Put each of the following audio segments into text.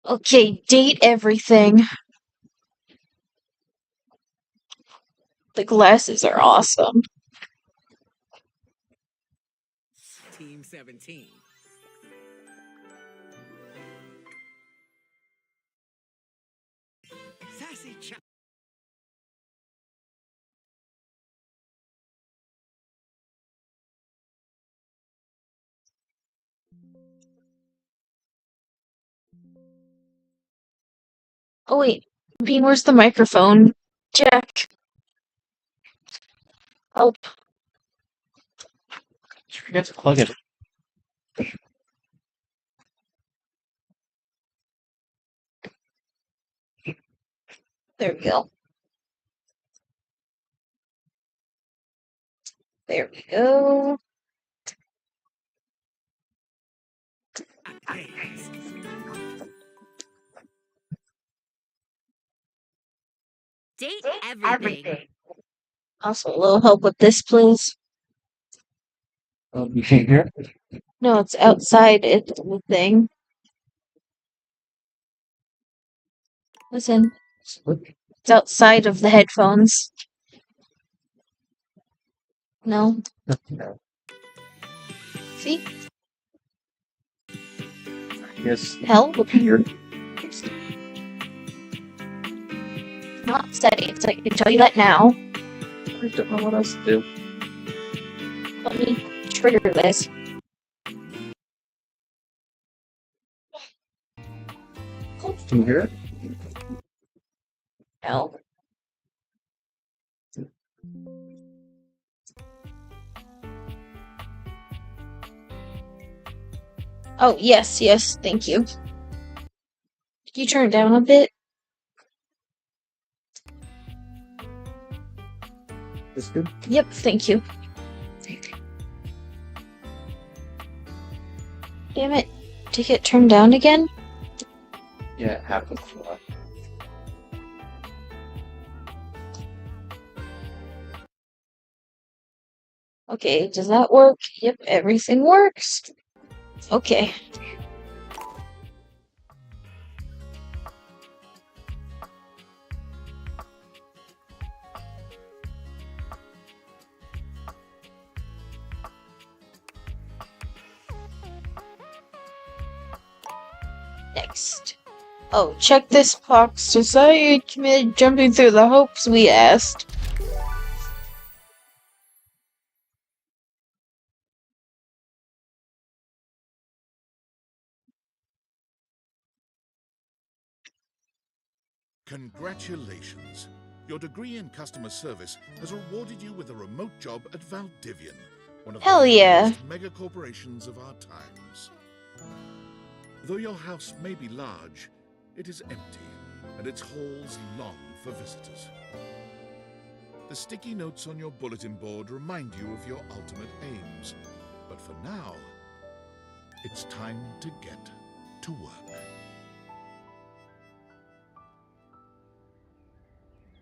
Okay, date everything. The glasses are awesome. Team 17. Sassy Chuck. Oh wait, Bean, where's the microphone? Jack, help. Forget to plug it. There we go. There we go. Date everything. Also, a little help with this, please. You can't hear it? No, it's outside the thing. Listen, it's outside of the headphones. No? See? Yes. Help? Here. Not settings. I can tell you that now. I don't know what else to do. Let me trigger this. Can you hear it? No. Oh, yes, yes, thank you. Can you turn it down a bit? This good? Yep, thank you. Damn it. To get turned down again? Yeah, it happens a lot. Okay, does that work? Yep, everything works. Okay. Next. Oh, check this box. Society committed jumping through the hopes we asked. Congratulations. Your degree in customer service has rewarded you with a remote job at Valdivian, one of Hell the yeah. largest mega corporations of our times. Though your house may be large, it is empty, and its halls long for visitors. The sticky notes on your bulletin board remind you of your ultimate aims, but for now, it's time to get to work.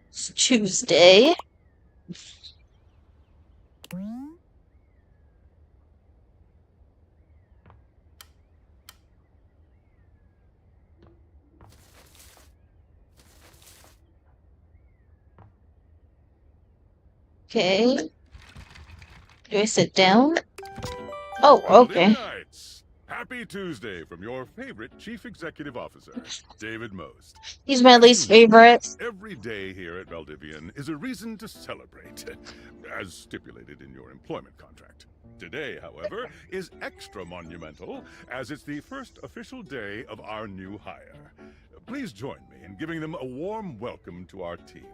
It's Tuesday. Okay. Do I sit down? Oh, okay. Valdivinites! Happy Tuesday from your favorite Chief Executive Officer, David Most. He's my least favorite. Every day here at Valdivian is a reason to celebrate, as stipulated in your employment contract. Today, however, is extra monumental, as it's the first official day of our new hire. Please join me in giving them a warm welcome to our team.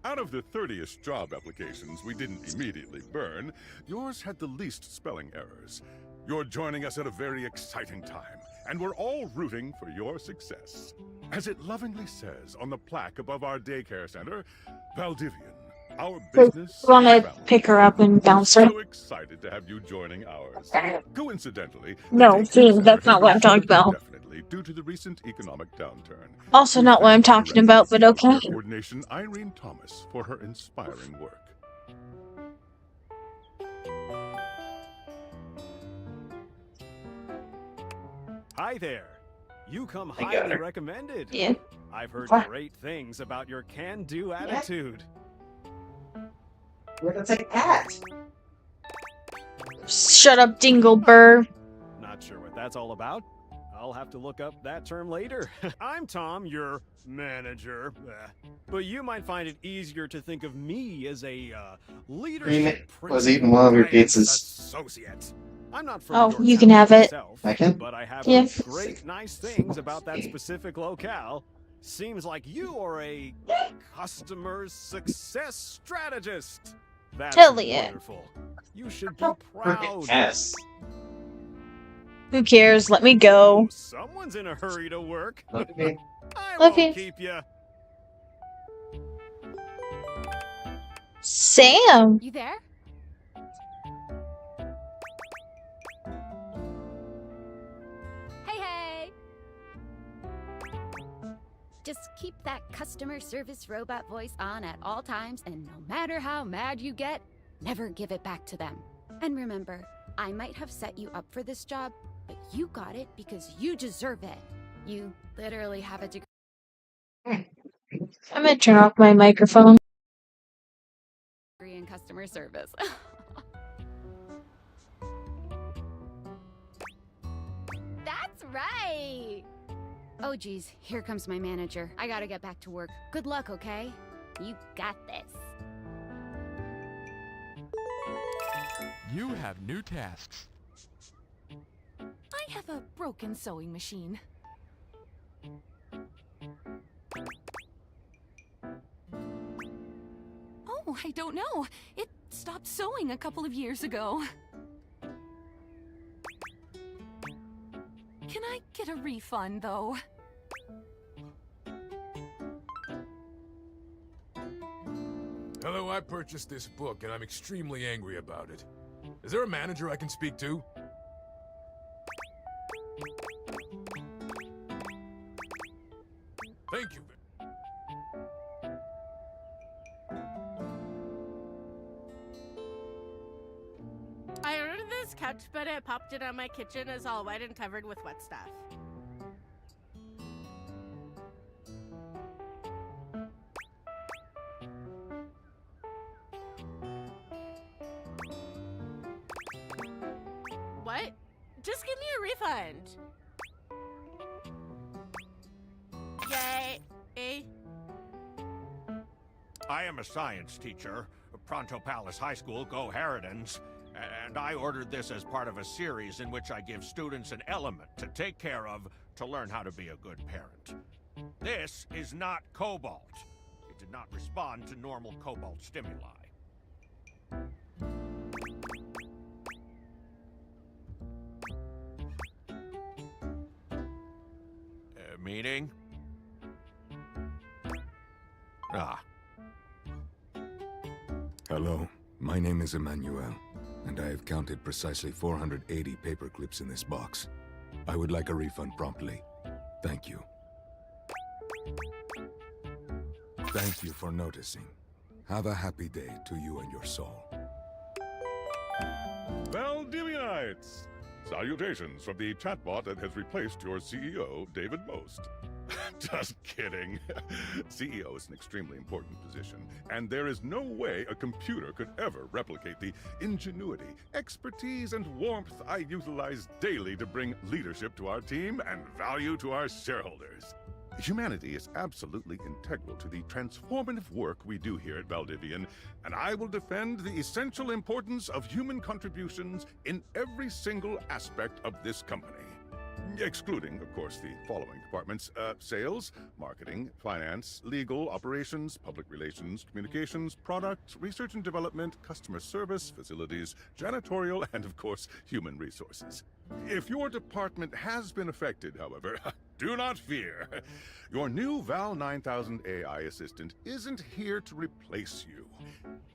Out of the 30-ish job applications we didn't immediately burn, yours had the least spelling errors. You're joining us at a very exciting time, and we're all rooting for your success. As it lovingly says on the plaque above our daycare center, Valdivian, our business. Want to family. pick her up and bounce her? So excited to have you joining ours. Coincidentally, the No, daycare Dean, center that's has not what been I'm talking shut about. indefinitely due to the recent economic downturn. Also We not what I'm thank talking about, but Director of okay. Coordination Irene Thomas for her inspiring work. Hi there. You come I got highly her. recommended. Yeah. I've heard What? great things about your can-do attitude. Where to take that? Shut up, Dingleburr. Not sure what that's all about. I'll have to look up that term later. I'm Tom, your manager. But you might find it easier to think of me as a leadership Was eating one of your guidance pizzas. associate. I'm not from Oh, your you can town have it. myself, I can? but I have Yeah. heard great nice things about that specific locale. Seems like you are a customer success strategist. That's Hell yeah. wonderful. You should be Freaking proud. S. Who cares? Let me go. Someone's in a hurry to work. Look at me. I Love won't you. keep you. Sam. You there? Hey, hey! Just keep that customer service robot voice on at all times, and no matter how mad you get, never give it back to them. And remember, I might have set you up for this job, but you got it because you deserve it. You literally have a degree I'm gonna turn off my microphone. in customer service. That's right! Oh geez, here comes my manager. I gotta get back to work. Good luck, okay? You got this. You have new tasks. I have a broken sewing machine. Oh, I don't know. It stopped sewing a couple of years ago. Can I get a refund, though? Hello, I purchased this book and I'm extremely angry about it. Is there a manager I can speak to? Thank you. I ordered this couch, but it popped in on my kitchen is all wet and covered with wet stuff. What? Just give me a refund. Yay. I am a science teacher, Pronto Palace High School, Go Harridans, and I ordered this as part of a series in which I give students an element to take care of to learn how to be a good parent. This is not cobalt. It did not respond to normal cobalt stimuli. Meeting? Ah. Hello, my name is Emmanuel, and I have counted precisely 480 paper clips in this box. I would like a refund promptly. Thank you. Thank you for noticing. Have a happy day to you and your soul. Valdivianites! Salutations from the chatbot that has replaced your CEO, David Most. Just kidding. CEO is an extremely important position, and there is no way a computer could ever replicate the ingenuity, expertise, and warmth I utilize daily to bring leadership to our team and value to our shareholders. Humanity is absolutely integral to the transformative work we do here at Valdivian, and I will defend the essential importance of human contributions in every single aspect of this company. Excluding, of course, the following departments: sales, marketing, finance, legal, operations, public relations, communications, product, research and development, customer service, facilities, janitorial, and, of course, human resources. If your department has been affected, however, do not fear. Your new Val 9000 AI assistant isn't here to replace you.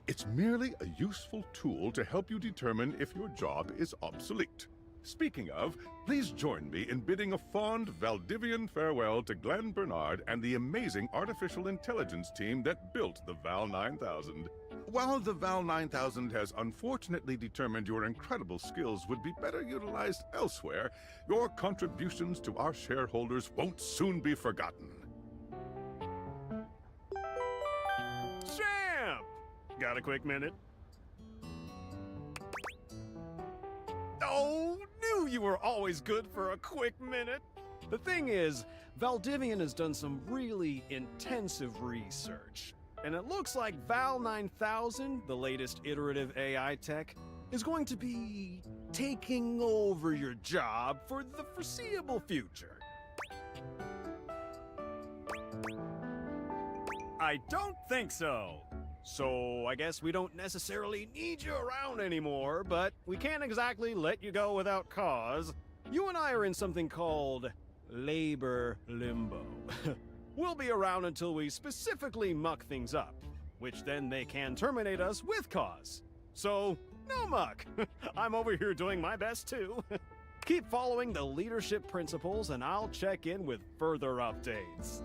It's merely a useful tool to help you determine if your job is obsolete. Speaking of, please join me in bidding a fond Valdivian farewell to Glenn Bernard and the amazing artificial intelligence team that built the Val 9000. While the Val 9000 has unfortunately determined your incredible skills would be better utilized elsewhere, your contributions to our shareholders won't soon be forgotten. Champ! Got a quick minute? Oh, knew you were always good for a quick minute. The thing is, Valdivian has done some really intensive research. And it looks like Val 9000, the latest iterative AI tech, is going to be taking over your job for the foreseeable future. I don't think so. So I guess we don't necessarily need you around anymore, but we can't exactly let you go without cause. You and I are in something called labor limbo. We'll be around until we specifically muck things up, which then they can terminate us with cause. So, no muck. I'm over here doing my best too. Keep following the leadership principles and I'll check in with further updates.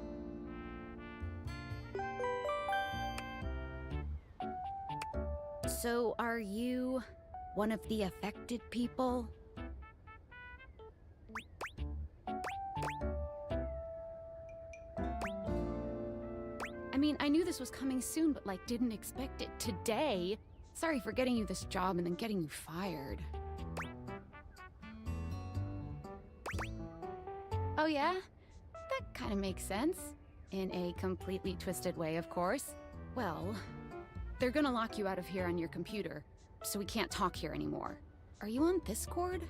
So, are you one of the affected people? I mean, I knew this was coming soon, but like, didn't expect it today. Sorry for getting you this job and then getting you fired. Oh yeah? That kind of makes sense. In a completely twisted way, of course. Well, they're gonna lock you out of here on your computer, so we can't talk here anymore. Are you on Discord?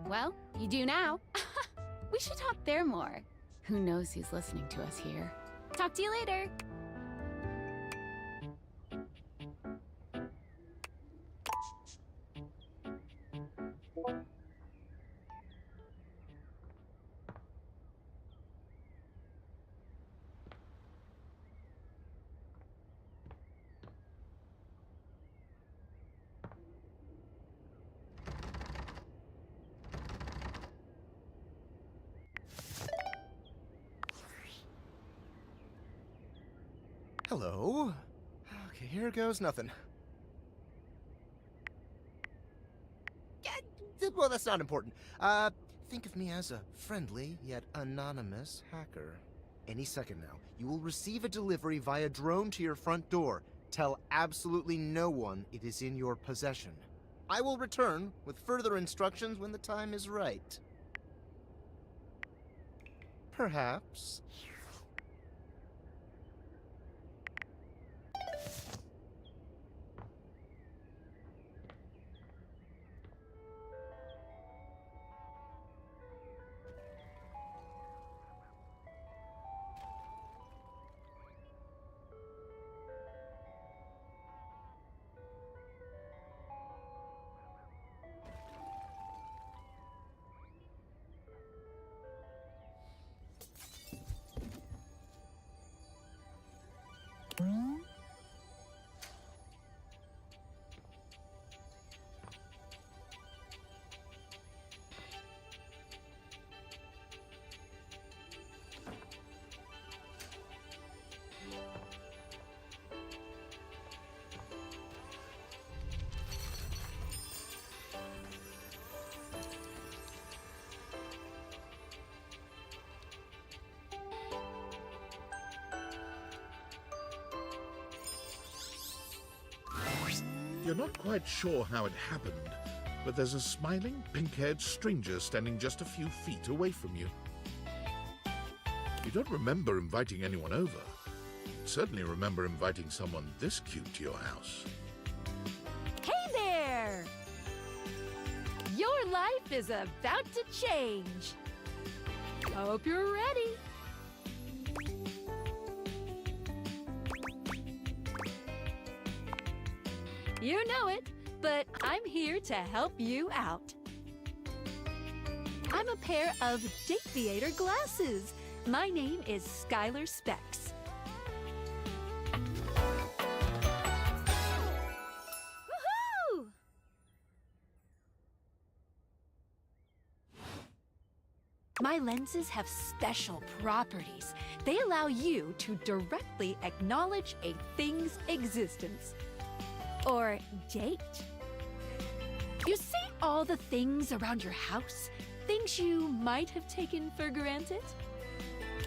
Well, you do now. We should talk there more. Who knows who's listening to us here? Talk to you later. Hello. Okay, here goes nothing. Well, that's not important. Think of me as a friendly yet anonymous hacker. Any second now, you will receive a delivery via drone to your front door. Tell absolutely no one it is in your possession. I will return with further instructions when the time is right. Perhaps. You're not quite sure how it happened, but there's a smiling, pink-haired stranger standing just a few feet away from you. You don't remember inviting anyone over. You'd certainly remember inviting someone this cute to your house. Hey there! Your life is about to change. Hope you're ready. You know it, but I'm here to help you out. I'm a pair of Date Theater glasses. My name is Skylar Specs. Woohoo! My lenses have special properties. They allow you to directly acknowledge a thing's existence. Or date. You see all the things around your house? Things you might have taken for granted?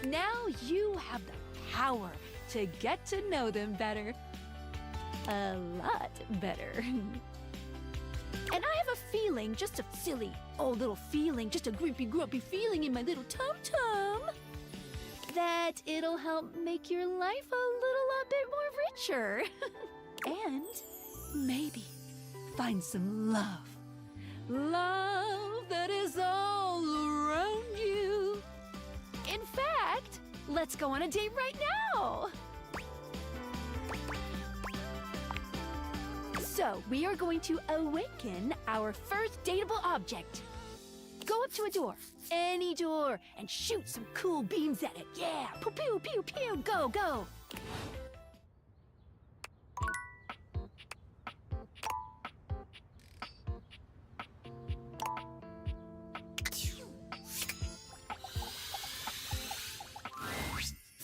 Now you have the power to get to know them better. A lot better. And I have a feeling, just a silly old little feeling, just a grumpy feeling in my little tum-tum, that it'll help make your life a little bit more richer. And maybe find some love. Love that is all around you. In fact, let's go on a date right now. So, we are going to awaken our first dateable object. Go up to a door, any door, and shoot some cool beams at it. Yeah, pew pew pew pew, go, go.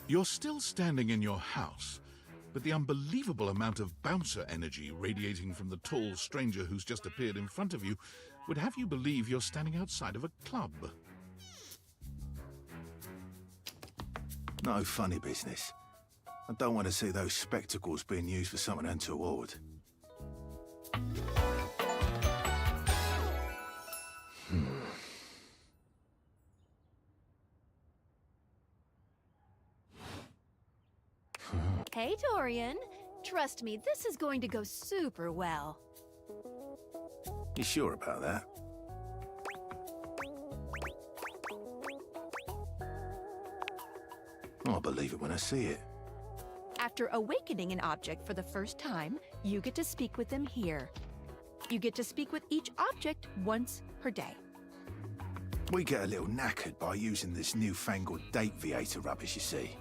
You're still standing in your house, but the unbelievable amount of bouncer energy radiating from the tall stranger who's just appeared in front of you would have you believe you're standing outside of a club. No funny business. I don't want to see those spectacles being used for something untoward. Hey, Dorian. Trust me, this is going to go super well. You sure about that? I'll believe it when I see it. After awakening an object for the first time, you get to speak with them here. You get to speak with each object once per day. We get a little knackered by using this newfangled date viator rubbish, you see.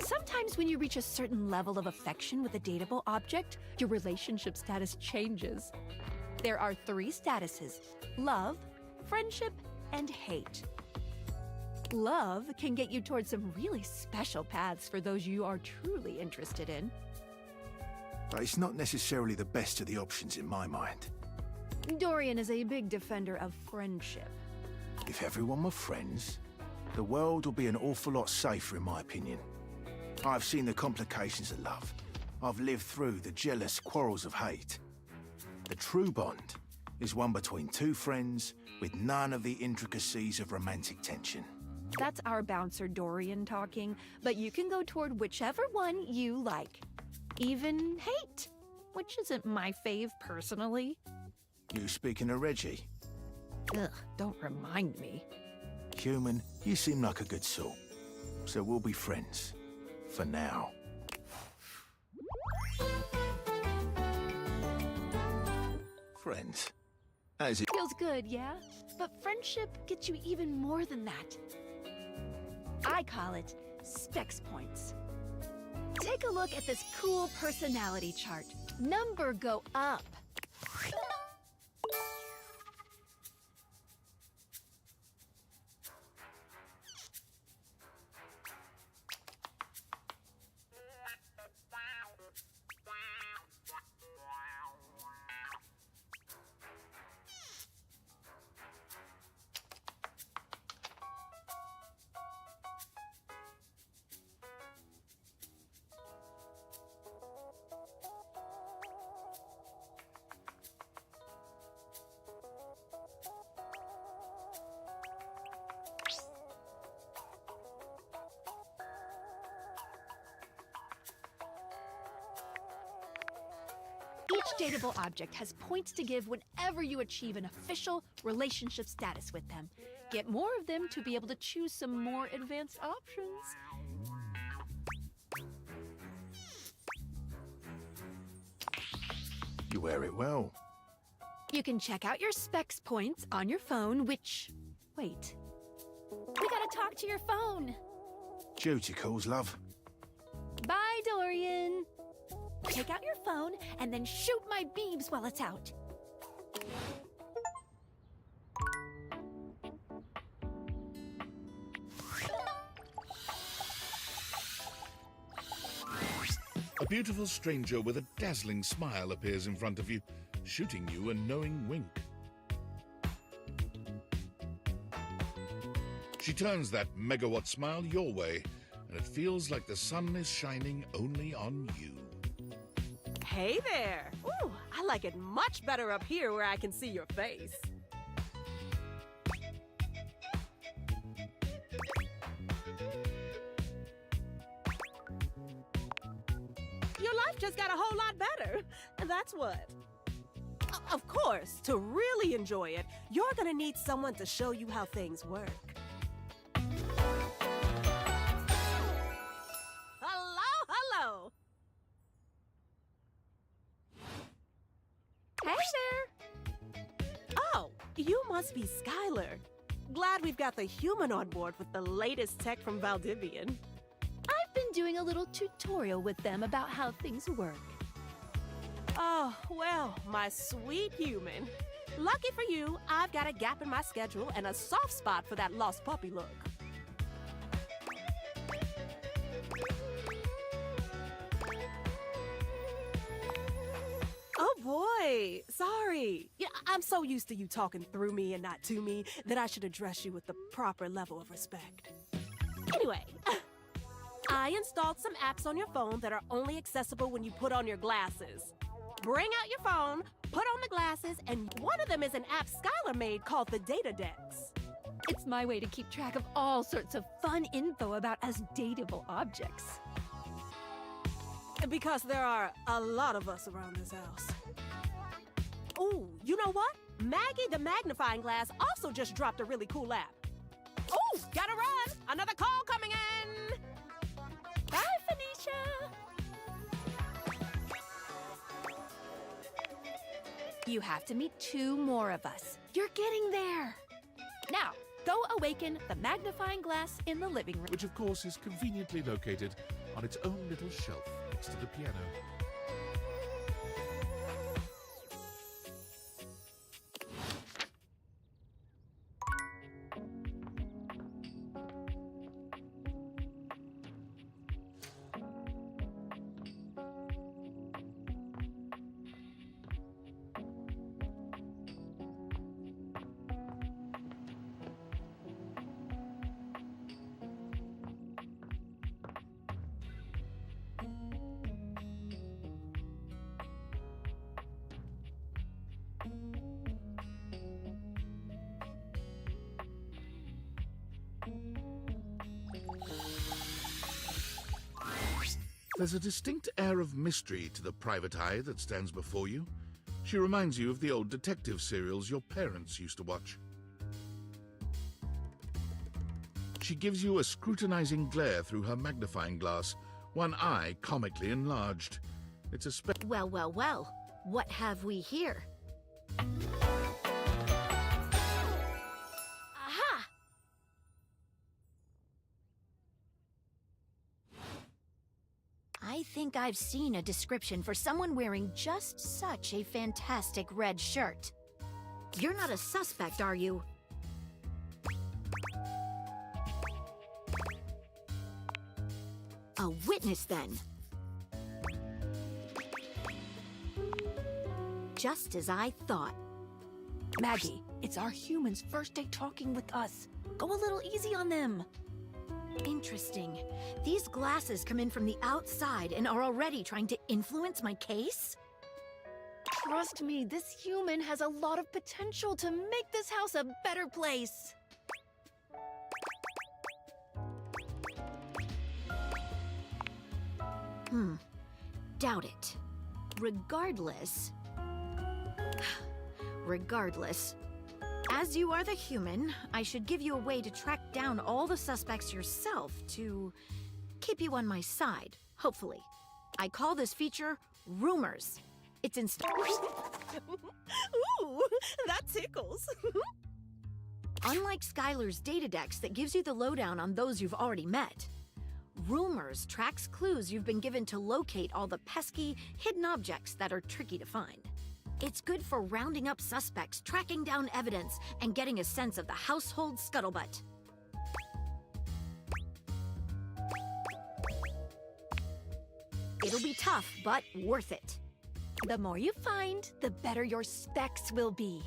Sometimes when you reach a certain level of affection with a dateable object, your relationship status changes. There are 3 statuses: love, friendship, and hate. Love can get you towards some really special paths for those you are truly interested in. But it's not necessarily the best of the options in my mind. Dorian is a big defender of friendship. If everyone were friends, the world would be an awful lot safer, in my opinion. I've seen the complications of love. I've lived through the jealous quarrels of hate. The true bond is one between 2 friends with none of the intricacies of romantic tension. That's our bouncer Dorian talking, but you can go toward whichever one you like. Even hate, which isn't my fave personally. You speaking of Reggie? Ugh, don't remind me. Human, you seem like a good sort. So we'll be friends. For now. Friends. As it Feels good, yeah? But friendship gets you even more than that. I call it Specs Points. Take a look at this cool personality chart. Number go up. Each dateable object has points to give whenever you achieve an official relationship status with them. Get more of them to be able to choose some more advanced options. You wear it well. You can check out your Specs Points on your phone, which... Wait. We gotta talk to your phone. Duty calls, love. Bye, Dorian. Take out your phone and then shoot my beams while it's out. A beautiful stranger with a dazzling smile appears in front of you, shooting you a knowing wink. She turns that megawatt smile your way, and it feels like the sun is shining only on you. Hey there! Ooh, I like it much better up here where I can see your face. Your life just got a whole lot better. And that's what. Of course, to really enjoy it, you're gonna need someone to show you how things work. Hello! Hey there! Oh, you must be Skylar. Glad we've got the human on board with the latest tech from Valdivian. I've been doing a little tutorial with them about how things work. Oh, well, my sweet human. Lucky for you, I've got a gap in my schedule and a soft spot for that lost puppy look. Oh boy, sorry. Yeah, I'm so used to you talking through me and not to me that I should address you with the proper level of respect. Anyway, I installed some apps on your phone that are only accessible when you put on your glasses. Bring out your phone, put on the glasses, and one of them is an app Skylar made called the Data Dex. It's my way to keep track of all sorts of fun info about us dateable objects. Because there are a lot of us around this house. Ooh, you know what? Maggie the Magnifying Glass also just dropped a really cool app. Ooh, gotta run! Another call coming in! Bye, Phoenicia! You have to meet 2 more of us. You're getting there. Now, go awaken the magnifying glass in the living room. Which of course is conveniently located on its own little shelf next to the piano. There's a distinct air of mystery to the private eye that stands before you. She reminds you of the old detective serials your parents used to watch. She gives you a scrutinizing glare through her magnifying glass, one eye comically enlarged. It's a Well, well, well. What have we here? Aha! I think I've seen a description for someone wearing just such a fantastic red shirt. You're not a suspect, are you? A witness, then. Just as I thought. Maggie, it's our humans' first day talking with us. Go a little easy on them. Interesting. These glasses come in from the outside and are already trying to influence my case? Trust me, this human has a lot of potential to make this house a better place. Doubt it. Regardless, as you are the human, I should give you a way to track down all the suspects yourself to keep you on my side, hopefully. I call this feature Rumors. It's Ooh, that tickles. Unlike Skylar's Data Dex that gives you the lowdown on those you've already met, Rumors tracks clues you've been given to locate all the pesky, hidden objects that are tricky to find. It's good for rounding up suspects, tracking down evidence, and getting a sense of the household scuttlebutt. It'll be tough, but worth it. The more you find, the better your specs will be.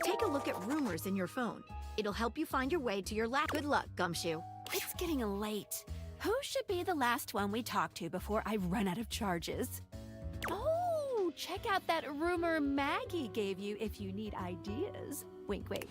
Take a look at rumors in your phone. It'll help you find your way to your lab. Good luck, Gumshoe. It's getting late. Who should be the last one we talk to before I run out of charges? Oh, check out that rumor Maggie gave you if you need ideas. Wink, wink.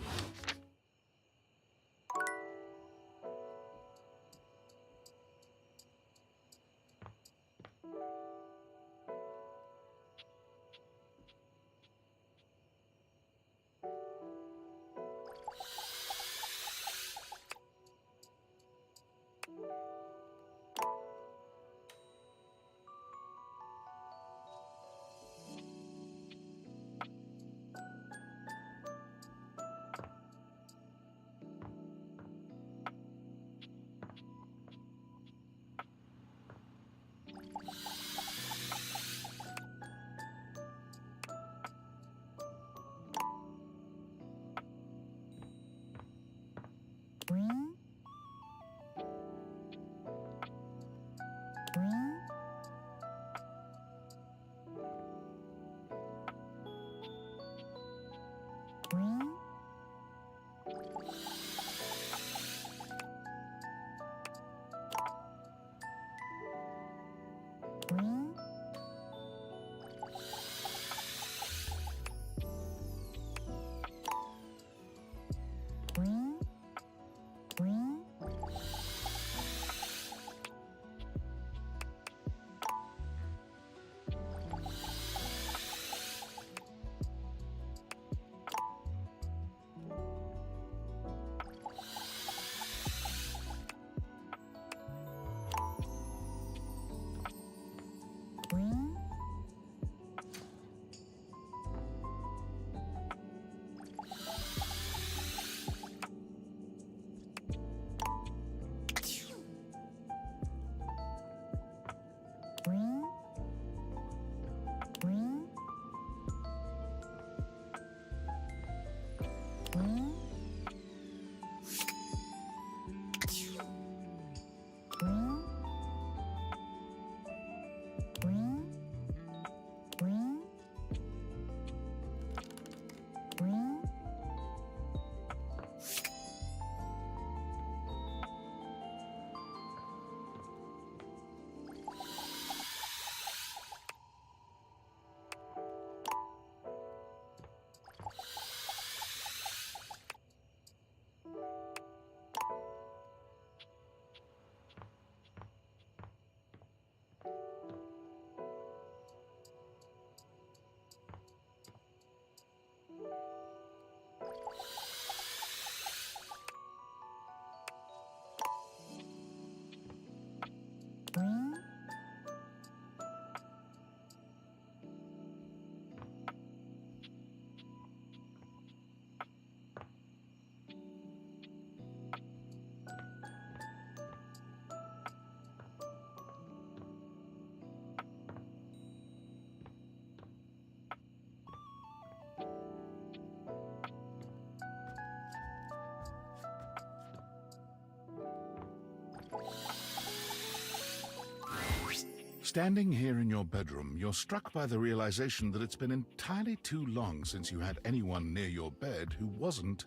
Standing here in your bedroom, you're struck by the realization that it's been entirely too long since you had anyone near your bed who wasn't,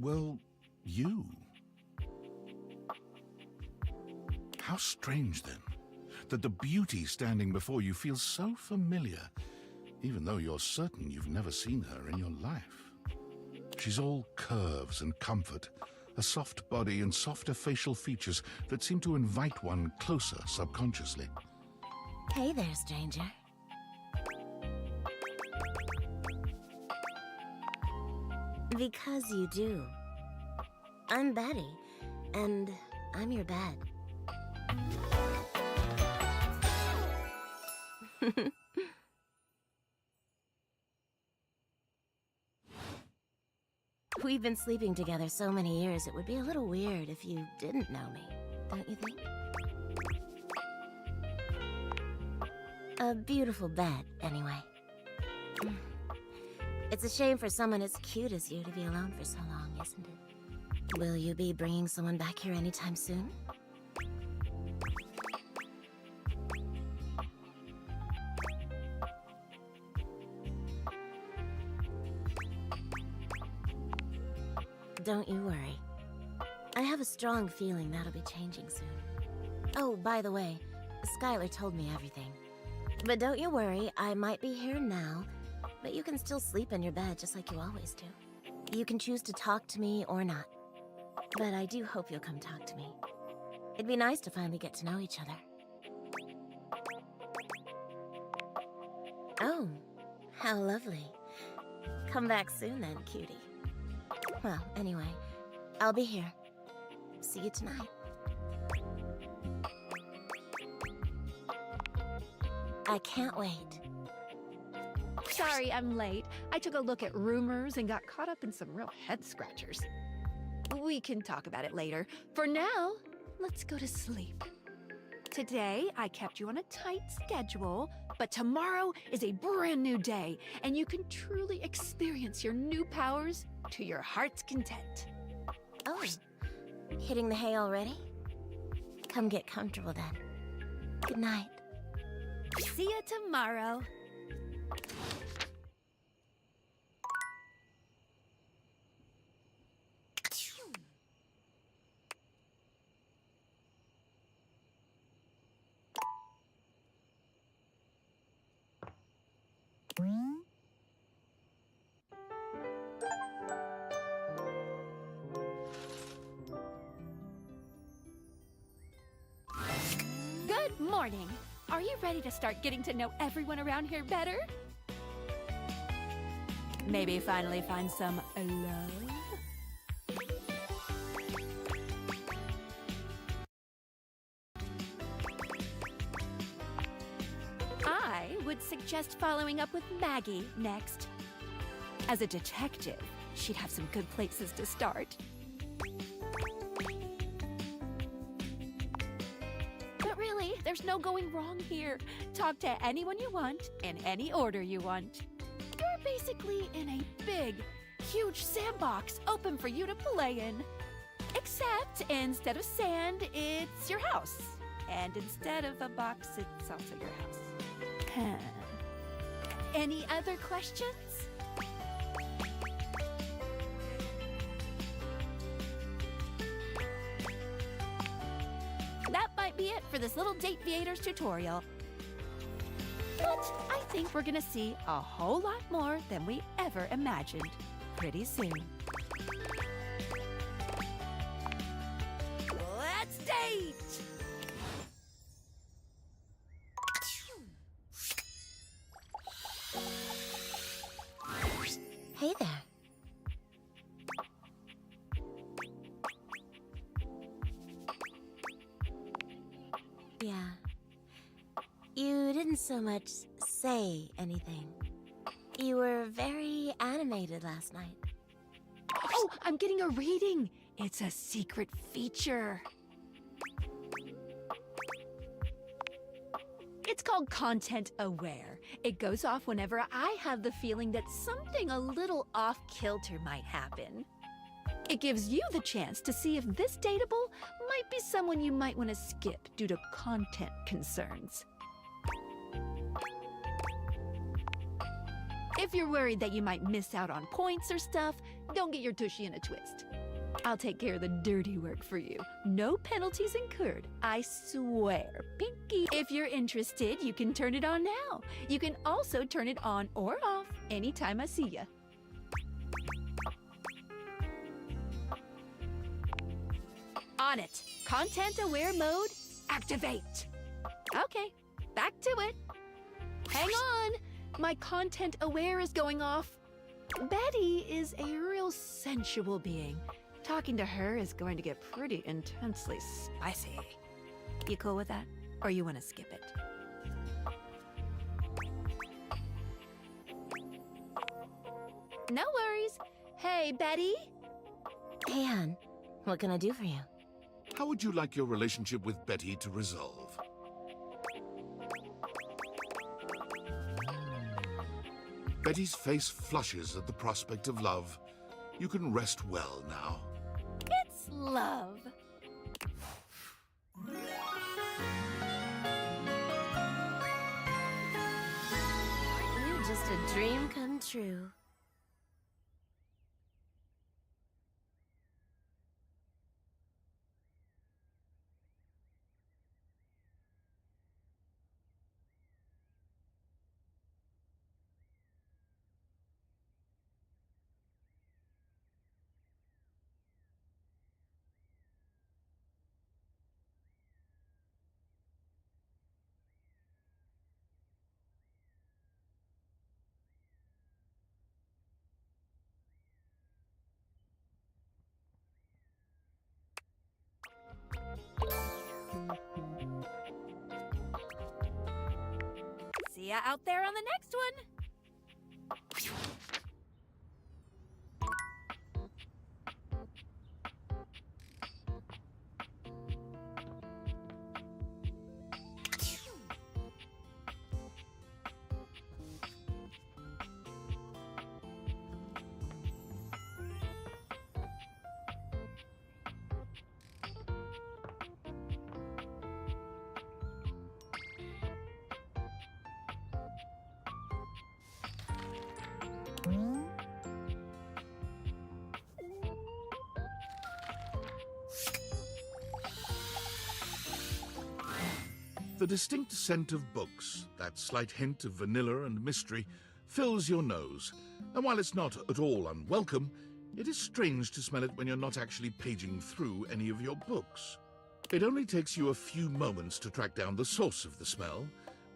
well, you. How strange, then, that the beauty standing before you feels so familiar, even though you're certain you've never seen her in your life. She's all curves and comfort, a soft body and softer facial features that seem to invite one closer subconsciously. Hey there, stranger. Because you do. I'm Betty, and I'm your bed. We've been sleeping together so many years, it would be a little weird if you didn't know me, don't you think? A beautiful bed, anyway. It's a shame for someone as cute as you to be alone for so long, isn't it? Will you be bringing someone back here anytime soon? don't you worry. I have a strong feeling that'll be changing soon. Oh, by the way, Skylar told me everything. But don't you worry, I might be here now, but you can still sleep in your bed just like you always do. You can choose to talk to me or not. But I do hope you'll come talk to me. It'd be nice to finally get to know each other. Oh, how lovely. Come back soon then, cutie. Well, anyway, I'll be here. See you tonight. I can't wait. Sorry I'm late. I took a look at rumors and got caught up in some real head scratchers. We can talk about it later. For now, let's go to sleep. Today, I kept you on a tight schedule, but tomorrow is a brand new day, and you can truly experience your new powers to your heart's content. Oh, hitting the hay already? Come get comfortable then. Good night. See you tomorrow. Good morning. Are you ready to start getting to know everyone around here better? Maybe finally find some love? I would suggest following up with Maggie next. As a detective, she'd have some good places to start. But really, there's no going wrong here. Talk to anyone you want, in any order you want. You're basically in a big, huge sandbox open for you to play in. Except instead of sand, it's your house. And instead of a box, it's also your house. Any other questions? That might be it for this little Date Viators tutorial. But I think we're gonna see a whole lot more than we ever imagined pretty soon. Let's date! Hey there. Yeah. You didn't so much say anything. You were very animated last night. Oh, I'm getting a reading. It's a secret feature. It's called Content Aware. It goes off whenever I have the feeling that something a little off-kilter might happen. It gives you the chance to see if this dateable might be someone you might want to skip due to content concerns. If you're worried that you might miss out on points or stuff, don't get your tushy in a twist. I'll take care of the dirty work for you. No penalties incurred, I swear. Pinky. If you're interested, you can turn it on now. You can also turn it on or off anytime I see ya. On it. Content aware mode, activate. Okay, back to it. Hang on. My content aware is going off. Betty is a real sensual being. Talking to her is going to get pretty intensely spicy. You cool with that? Or you want to skip it? No worries. Hey, Betty? Hey, Anne. What can I do for you? How would you like your relationship with Betty to resolve? Betty's face flushes at the prospect of love. You can rest well now. It's love. You're just a dream come true. ya out there on the next one. The distinct scent of books, that slight hint of vanilla and mystery, fills your nose. And while it's not at all unwelcome, it is strange to smell it when you're not actually paging through any of your books. It only takes you a few moments to track down the source of the smell.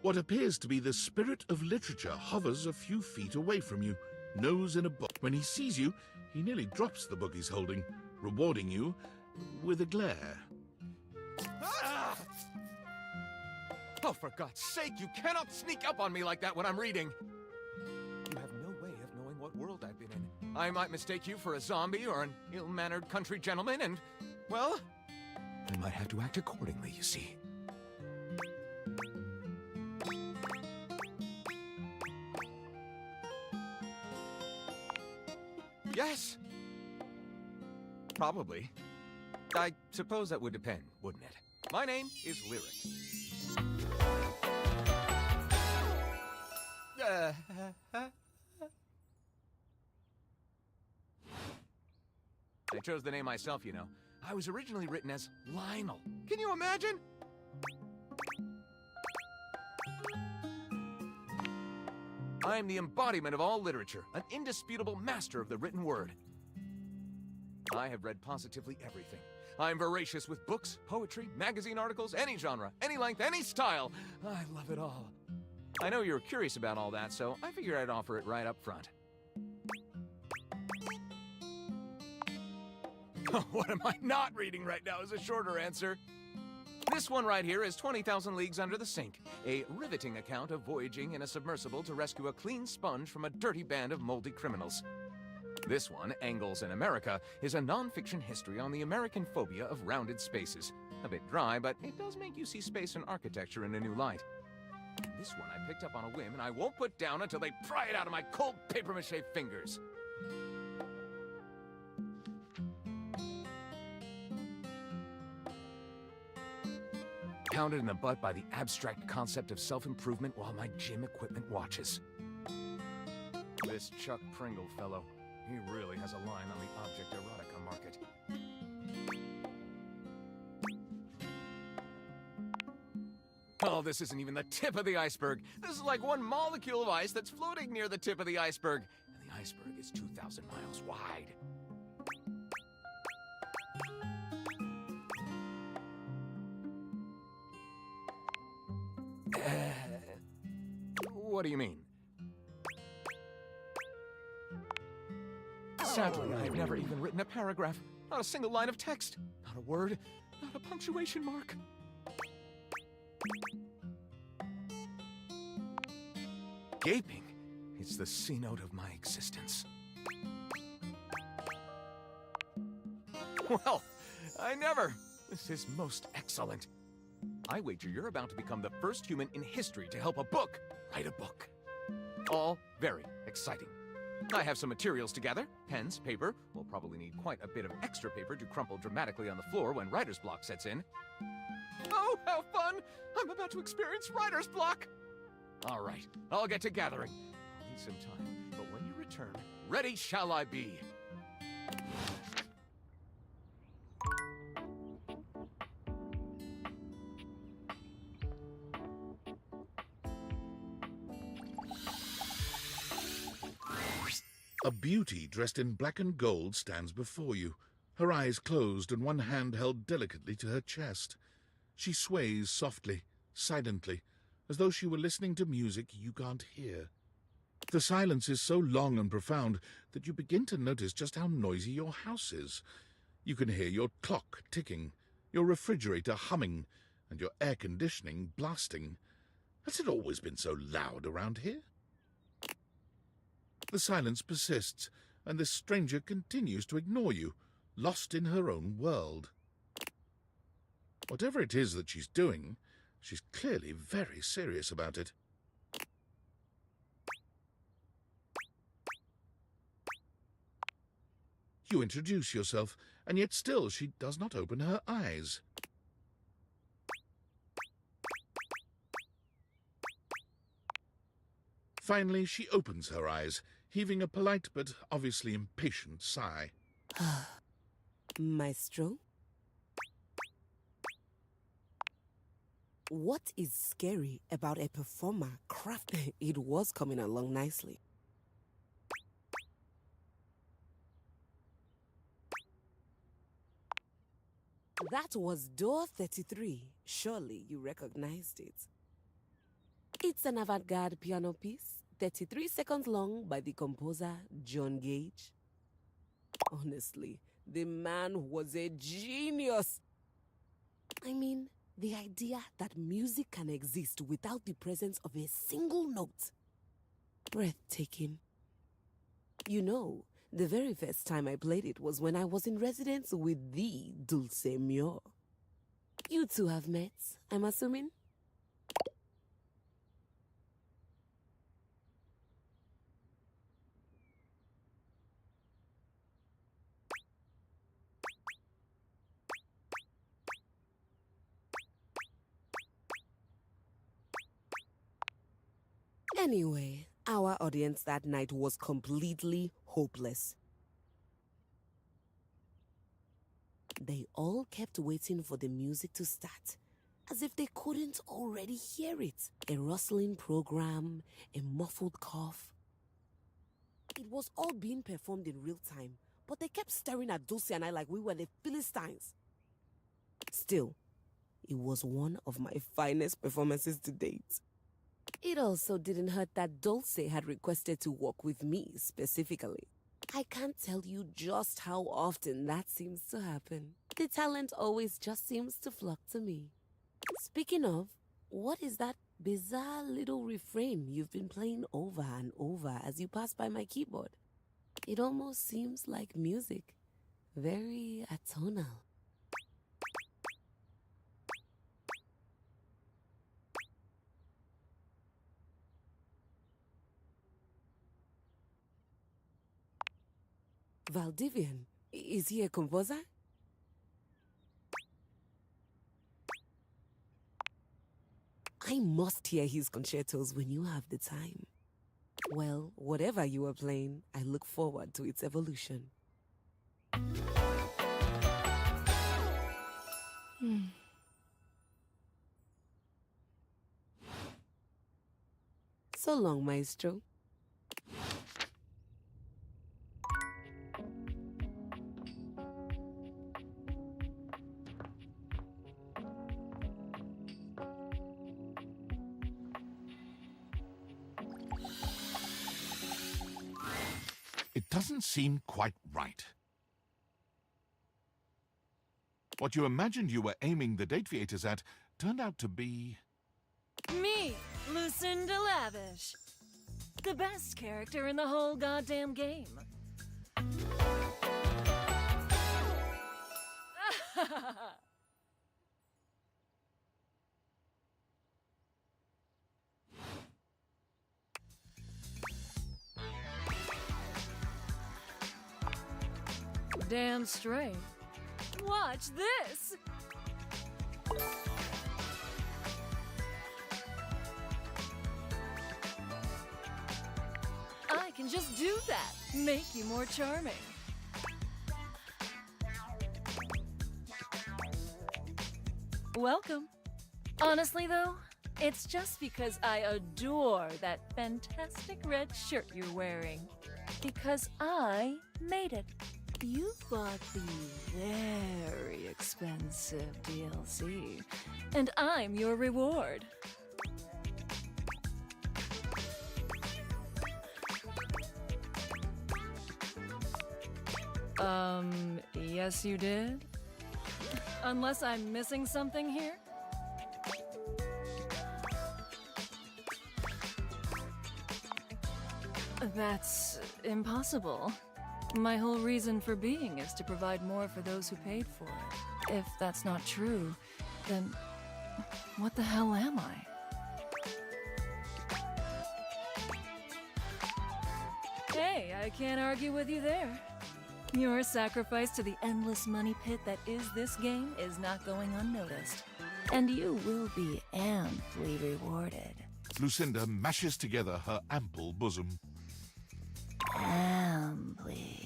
What appears to be the spirit of literature hovers a few feet away from you, nose in a book. When he sees you, he nearly drops the book he's holding, rewarding you with a glare. Ah! Oh, for God's sake, you cannot sneak up on me like that when I'm reading! You have no way of knowing what world I've been in. I might mistake you for a zombie or an ill-mannered country gentleman, and, well, I might have to act accordingly, you see. Yes! Probably. I suppose that would depend, wouldn't it? My name is Lyric. I chose the name myself, you know. I was originally written as Lionel. Can you imagine? I'm the embodiment of all literature, an indisputable master of the written word. I have read positively everything. I'm voracious with books, poetry, magazine articles, any genre, any length, any style. I love it all. I know you're curious about all that, so I figured I'd offer it right up front. What am I not reading right now is a shorter answer. This one right here is 20,000 Leagues Under the Sink, a riveting account of voyaging in a submersible to rescue a clean sponge from a dirty band of moldy criminals. This one, Angles in America, is a non-fiction history on the American phobia of rounded spaces. A bit dry, but it does make you see space and architecture in a new light. And this one I picked up on a whim, and I won't put down until they pry it out of my cold papier-mâché fingers. Pounded in the butt by the abstract concept of self-improvement while my gym equipment watches. This Chuck Pringle fellow, he really has a line on the object erotica market. Oh, this isn't even the tip of the iceberg. This is like one molecule of ice that's floating near the tip of the iceberg. And the iceberg is 2,000 miles wide. What do you mean? Sadly, I've never even written a paragraph. Not a single line of text. Not a word. Not a punctuation mark. Gaping. It's the C-note of my existence. Well, I never. This is most excellent. I wager you're about to become the first human in history to help a book write a book. All very exciting. I have some materials to gather. Pens, paper. We'll probably need quite a bit of extra paper to crumple dramatically on the floor when writer's block sets in. Oh, how fun! I'm about to experience writer's block! All right, I'll get to gathering. I'll need some time, but when you return, ready shall I be. A beauty dressed in black and gold stands before you, her eyes closed and one hand held delicately to her chest. She sways softly, silently, as though she were listening to music you can't hear. The silence is so long and profound that you begin to notice just how noisy your house is. You can hear your clock ticking, your refrigerator humming, and your air conditioning blasting. Has it always been so loud around here? The silence persists, and this stranger continues to ignore you, lost in her own world. Whatever it is that she's doing, she's clearly very serious about it. You introduce yourself, and yet still she does not open her eyes. Finally, she opens her eyes, heaving a polite but obviously impatient sigh. Maestro? What is scary about a performer craft? It was coming along nicely. That was door 33. Surely you recognized it. It's an avant-garde piano piece, 33 seconds long, by the composer John Gage. Honestly, the man was a genius. I mean, the idea that music can exist without the presence of a single note. Breathtaking. You know, the very first time I played it was when I was in residence with the Dulce Mio. You two have met, I'm assuming? Anyway, our audience that night was completely hopeless. They all kept waiting for the music to start, as if they couldn't already hear it. A rustling program, a muffled cough. It was all being performed in real time, but they kept staring at Dulce and I like we were the Philistines. Still, it was one of my finest performances to date. It also didn't hurt that Dulce had requested to work with me specifically. I can't tell you just how often that seems to happen. The talent always just seems to flock to me. Speaking of, what is that bizarre little refrain you've been playing over and over as you pass by my keyboard? It almost seems like music. Very atonal. Valdivian, is he a composer? I must hear his concertos when you have the time. Well, whatever you are playing, I look forward to its evolution. So long, Maestro. It doesn't seem quite right. What you imagined you were aiming the Dateviators at turned out to be... Me, Lucinda Lavish. The best character in the whole goddamn game. Damn straight. Watch this! I can just do that. Make you more charming. Welcome. Honestly, though, it's just because I adore that fantastic red shirt you're wearing. Because I made it. You bought the very expensive DLC, and I'm your reward. Yes you did? Unless I'm missing something here? That's impossible. My whole reason for being is to provide more for those who paid for it. If that's not true, then what the hell am I? Hey, I can't argue with you there. Your sacrifice to the endless money pit that is this game is not going unnoticed. And you will be amply rewarded. Lucinda mashes together her ample bosom. Amply.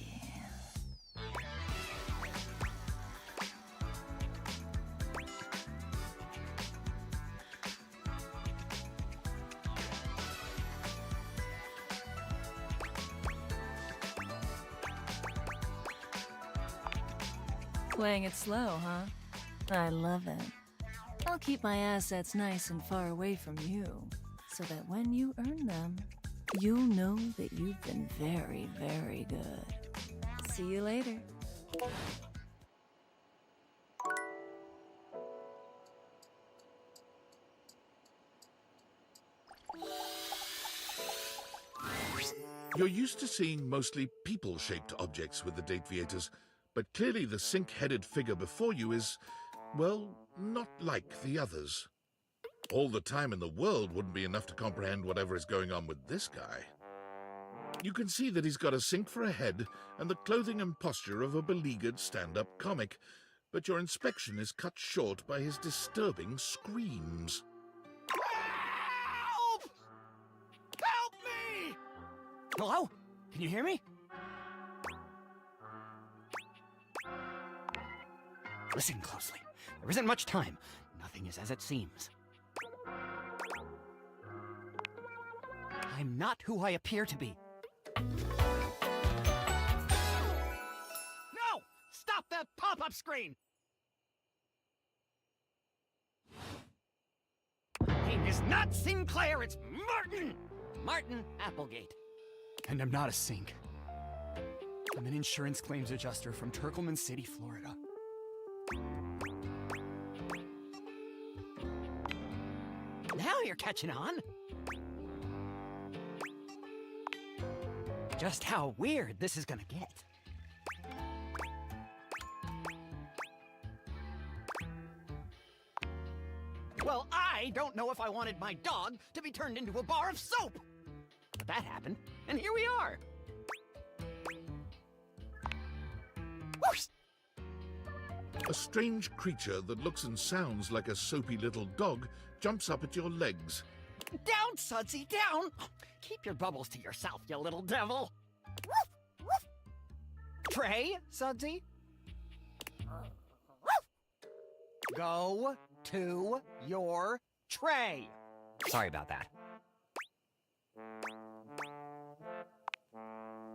Playing it slow, huh? I love it. I'll keep my assets nice and far away from you, so that when you earn them, you'll know that you've been very, very good. See you later. You're used to seeing mostly people-shaped objects with the Dateviators, but clearly the sink-headed figure before you is, well, not like the others. All the time in the world wouldn't be enough to comprehend whatever is going on with this guy. You can see that he's got a sink for a head and the clothing and posture of a beleaguered stand-up comic, but your inspection is cut short by his disturbing screams. Help! Help me! Hello? Can you hear me? Listen closely. There isn't much time. Nothing is as it seems. I'm not who I appear to be. No! Stop that pop-up screen! My name is not Sinclair, it's Martin! Martin Applegate. And I'm not a sink. I'm an insurance claims adjuster from Turkleman City, Florida. Now you're catching on. Just how weird this is gonna get. Well, I don't know if I wanted my dog to be turned into a bar of soap. But that happened, and here we are. Whoosh! A strange creature that looks and sounds like a soapy little dog jumps up at your legs. Down, Sudsy, down! Keep your bubbles to yourself, you little devil. Woof, woof. Tray, Sudsy? Go to your tray. Sorry about that.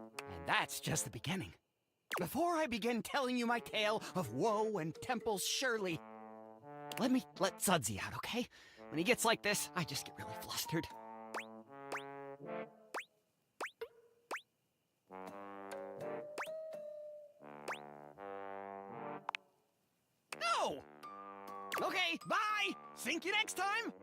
And that's just the beginning. Before I begin telling you my tale of woe and Temple's Shirley, let me let Sudsy out, okay? When he gets like this, I just get really flustered. No! Okay, bye! Sink you next time!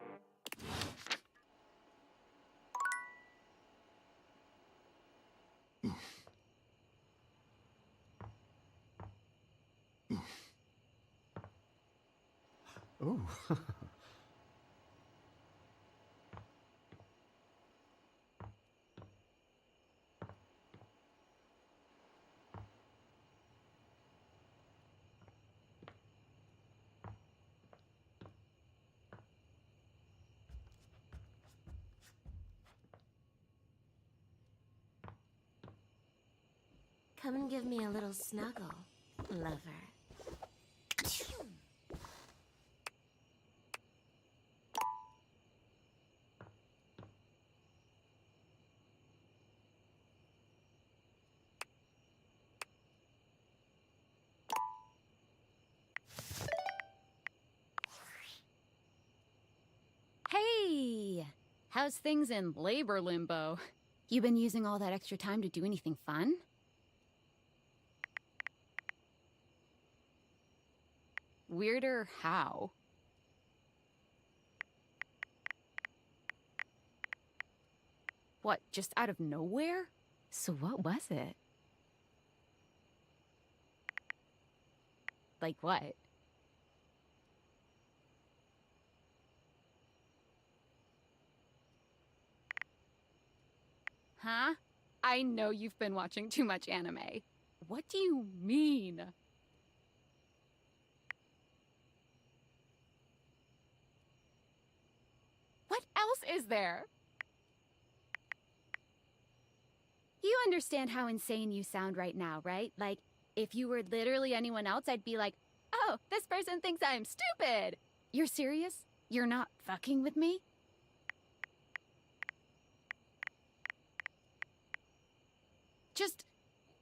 Ooh. Come and give me a little snuggle, lover. Hey! How's things in labor limbo? You been using all that extra time to do anything fun? Weirder how? What, just out of nowhere? So what was it? Like what? Huh? I know you've been watching too much anime. What do you mean? What else is there? You understand how insane you sound right now, right? Like, if you were literally anyone else, I'd be like, oh, this person thinks I'm stupid. You're serious? You're not fucking with me? Just,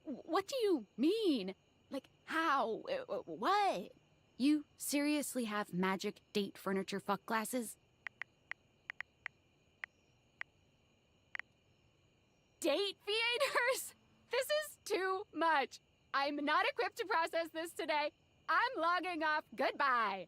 what do you mean? Like, how? What? You seriously have magic date furniture fuck glasses? Date theaters? This is too much. I'm not equipped to process this today. I'm logging off. Goodbye.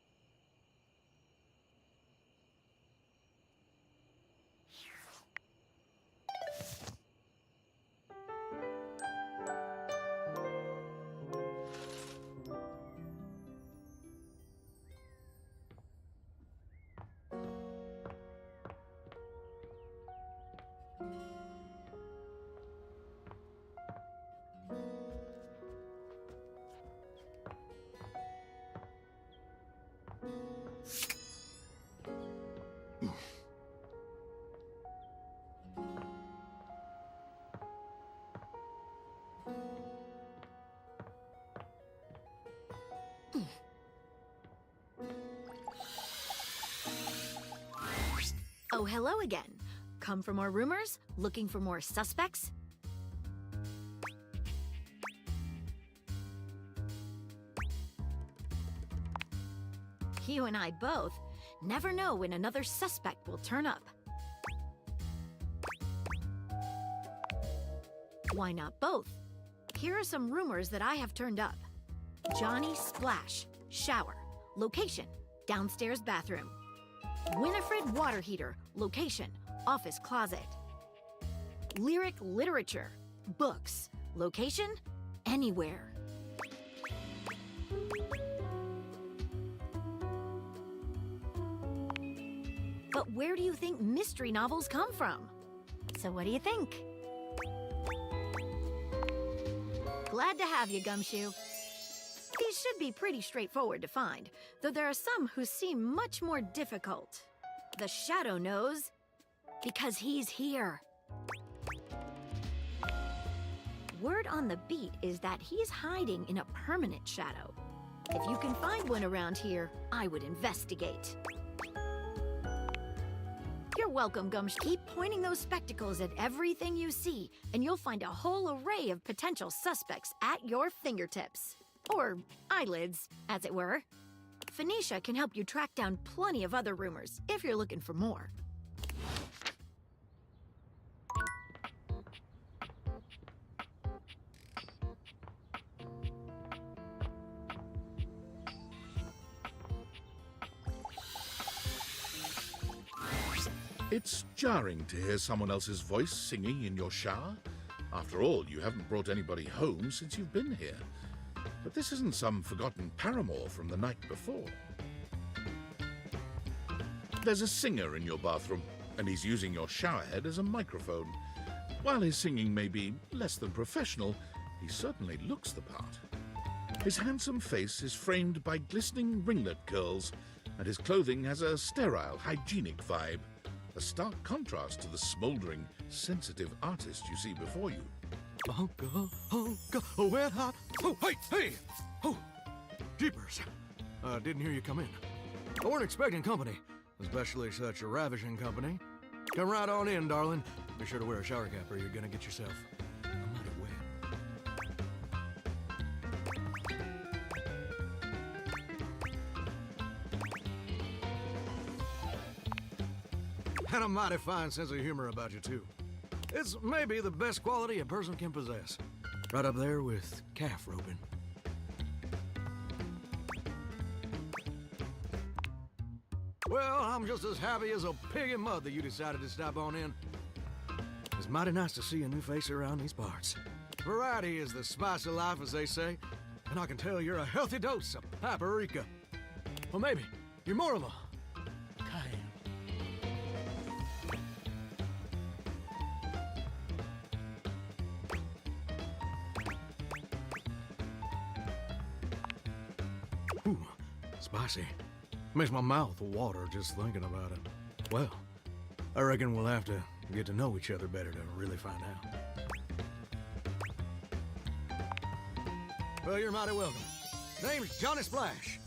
Oh, hello again. Come for more rumors? Looking for more suspects? You and I both never know when another suspect will turn up. Why not both? Here are some rumors that I have turned up. Johnny Splash, shower. Location, downstairs bathroom. Winifred water heater, location, office closet. Lyric literature, books, location, anywhere. But where do you think mystery novels come from? So what do you think? Glad to have you, Gumshoe. These should be pretty straightforward to find, though there are some who seem much more difficult. The Shadow knows, because he's here. Word on the beat is that he's hiding in a permanent shadow. If you can find one around here, I would investigate. You're welcome, Gumshoe. Keep pointing those spectacles at everything you see, and you'll find a whole array of potential suspects at your fingertips. Or eyelids, as it were. Phoenicia can help you track down plenty of other rumors, if you're looking for more. It's jarring to hear someone else's voice singing in your shower. After all, you haven't brought anybody home since you've been here. But this isn't some forgotten paramour from the night before. There's a singer in your bathroom, and he's using your showerhead as a microphone. While his singing may be less than professional, he certainly looks the part. His handsome face is framed by glistening ringlet curls, and his clothing has a sterile, hygienic vibe. A stark contrast to the smouldering, sensitive artist you see before you. Oh, wet hot. Oh, hey! Oh, jeepers. Didn't hear you come in. I weren't expecting company, especially such a ravishing company. Come right on in, darling. Be sure to wear a shower cap or you're gonna get yourself a muddy wet. And a mighty fine sense of humor about you, too. It's maybe the best quality a person can possess. Right up there with calf roping. Well, I'm just as happy as a pig in mud that you decided to stop on in. It's mighty nice to see a new face around these parts. Variety is the spice of life, as they say, and I can tell you're a healthy dose of paprika. Well, maybe you're more of a cayenne. Ooh, spicy. Makes my mouth water just thinking about it. Well, I reckon we'll have to get to know each other better to really find out. Well, you're mighty welcome. Name's Johnny Splash.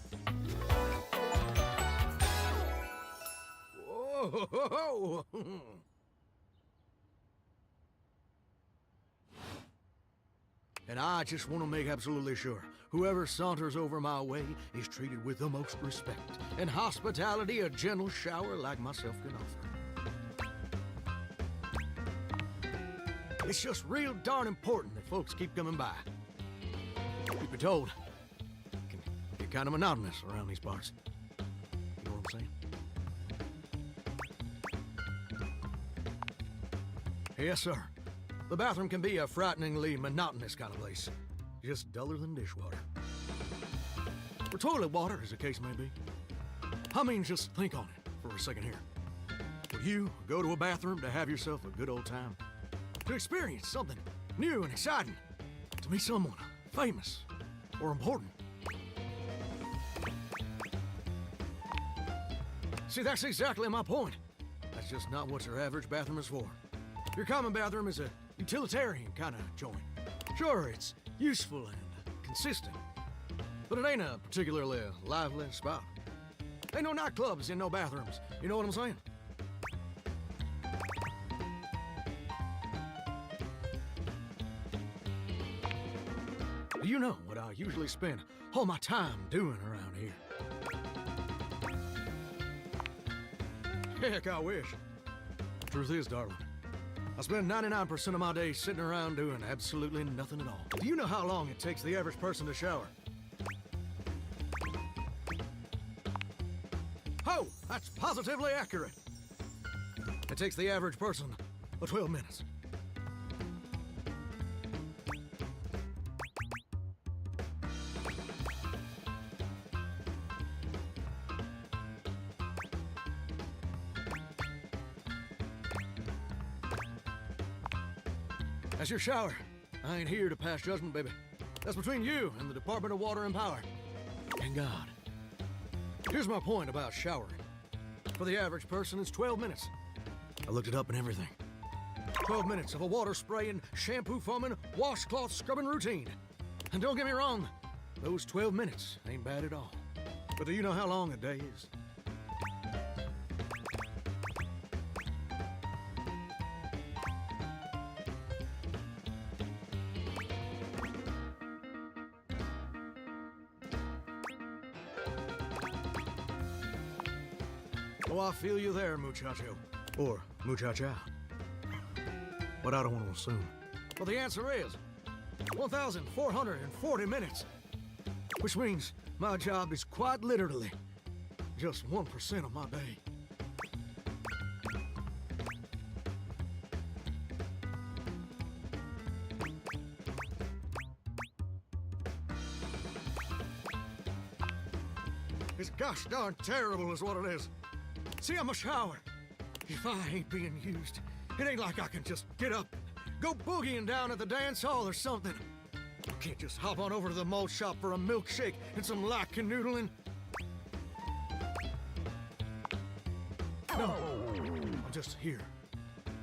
Whoa! And I just want to make absolutely sure whoever saunters over my way is treated with the most respect and hospitality a gentle shower like myself can offer. It's just real darn important that folks keep coming by. Truth be told, it can get kind of monotonous around these parts. You know what I'm saying? Yes, sir. The bathroom can be a frighteningly monotonous kind of place. Just duller than dishwater. Or toilet water, as the case may be. I mean, just think on it for a second here. Would you go to a bathroom to have yourself a good old time? To experience something new and exciting? To meet someone famous or important? See, that's exactly my point. That's just not what your average bathroom is for. Your common bathroom is a utilitarian kind of joint. Sure, it's useful and consistent, but it ain't a particularly lively spot. Ain't no nightclubs in no bathrooms, you know what I'm saying? Do you know what I usually spend all my time doing around here? Heck, I wish. Truth is, darling, I spend 99% of my day sitting around doing absolutely nothing at all. Do you know how long it takes the average person to shower? Oh, that's positively accurate. It takes the average person 12 minutes. That's your shower. I ain't here to pass judgment, baby. That's between you and the Department of Water and Power. And God. Here's my point about showering. For the average person, it's 12 minutes. I looked it up and everything. 12 minutes of a water spraying, shampoo foaming, washcloth scrubbing routine. And don't get me wrong, those 12 minutes ain't bad at all. But do you know how long a day is? Oh, I feel you there, muchacho. Or muchacha. But I don't want to assume. Well, the answer is 1,440 minutes. Which means my job is quite literally just 1% of my day. It's gosh darn terrible is what it is. See, I'm a shower. If I ain't being used, it ain't like I can just get up, go boogieing down at the dance hall or something. I can't just hop on over to the malt shop for a milkshake and some light canoodling. No, I'm just here,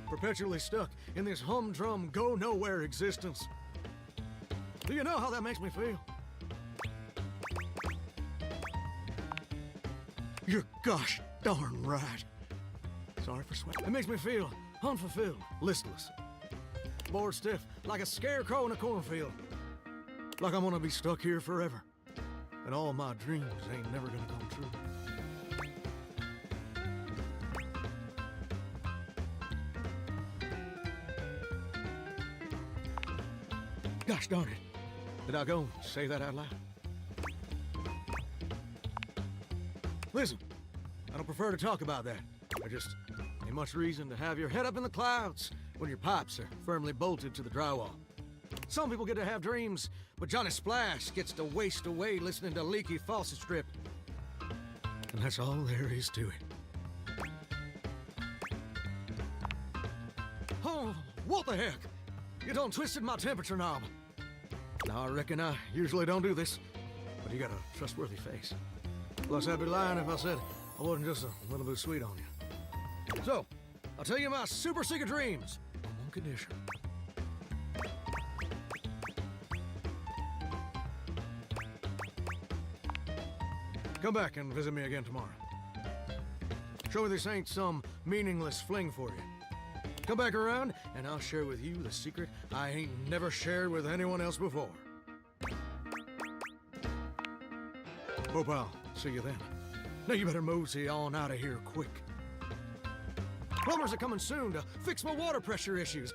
perpetually stuck in this humdrum, go-nowhere existence. Do you know how that makes me feel? You're gosh darn right. Sorry for sweating. It makes me feel unfulfilled, listless, bored stiff, like a scarecrow in a cornfield. Like I'm gonna be stuck here forever. And all my dreams ain't never gonna come true. Gosh darn it. Did I go and say that out loud? Listen, I don't prefer to talk about that. There just ain't much reason to have your head up in the clouds, when your pipes are firmly bolted to the drywall. Some people get to have dreams, but Johnny Splash gets to waste away listening to leaky faucet strip. And that's all there is to it. Oh, what the heck? You done twisted my temperature knob. Now, I reckon I usually don't do this, but you got a trustworthy face. Plus, I'd be lying if I said I wasn't just a little bit sweet on you. So, I'll tell you my super secret dreams on one condition. Come back and visit me again tomorrow. Show me this ain't some meaningless fling for you. Come back around, and I'll share with you the secret I ain't never shared with anyone else before. Hope I'll see you then. Now you better mosey on out of here quick. Plumbers are coming soon to fix my water pressure issues.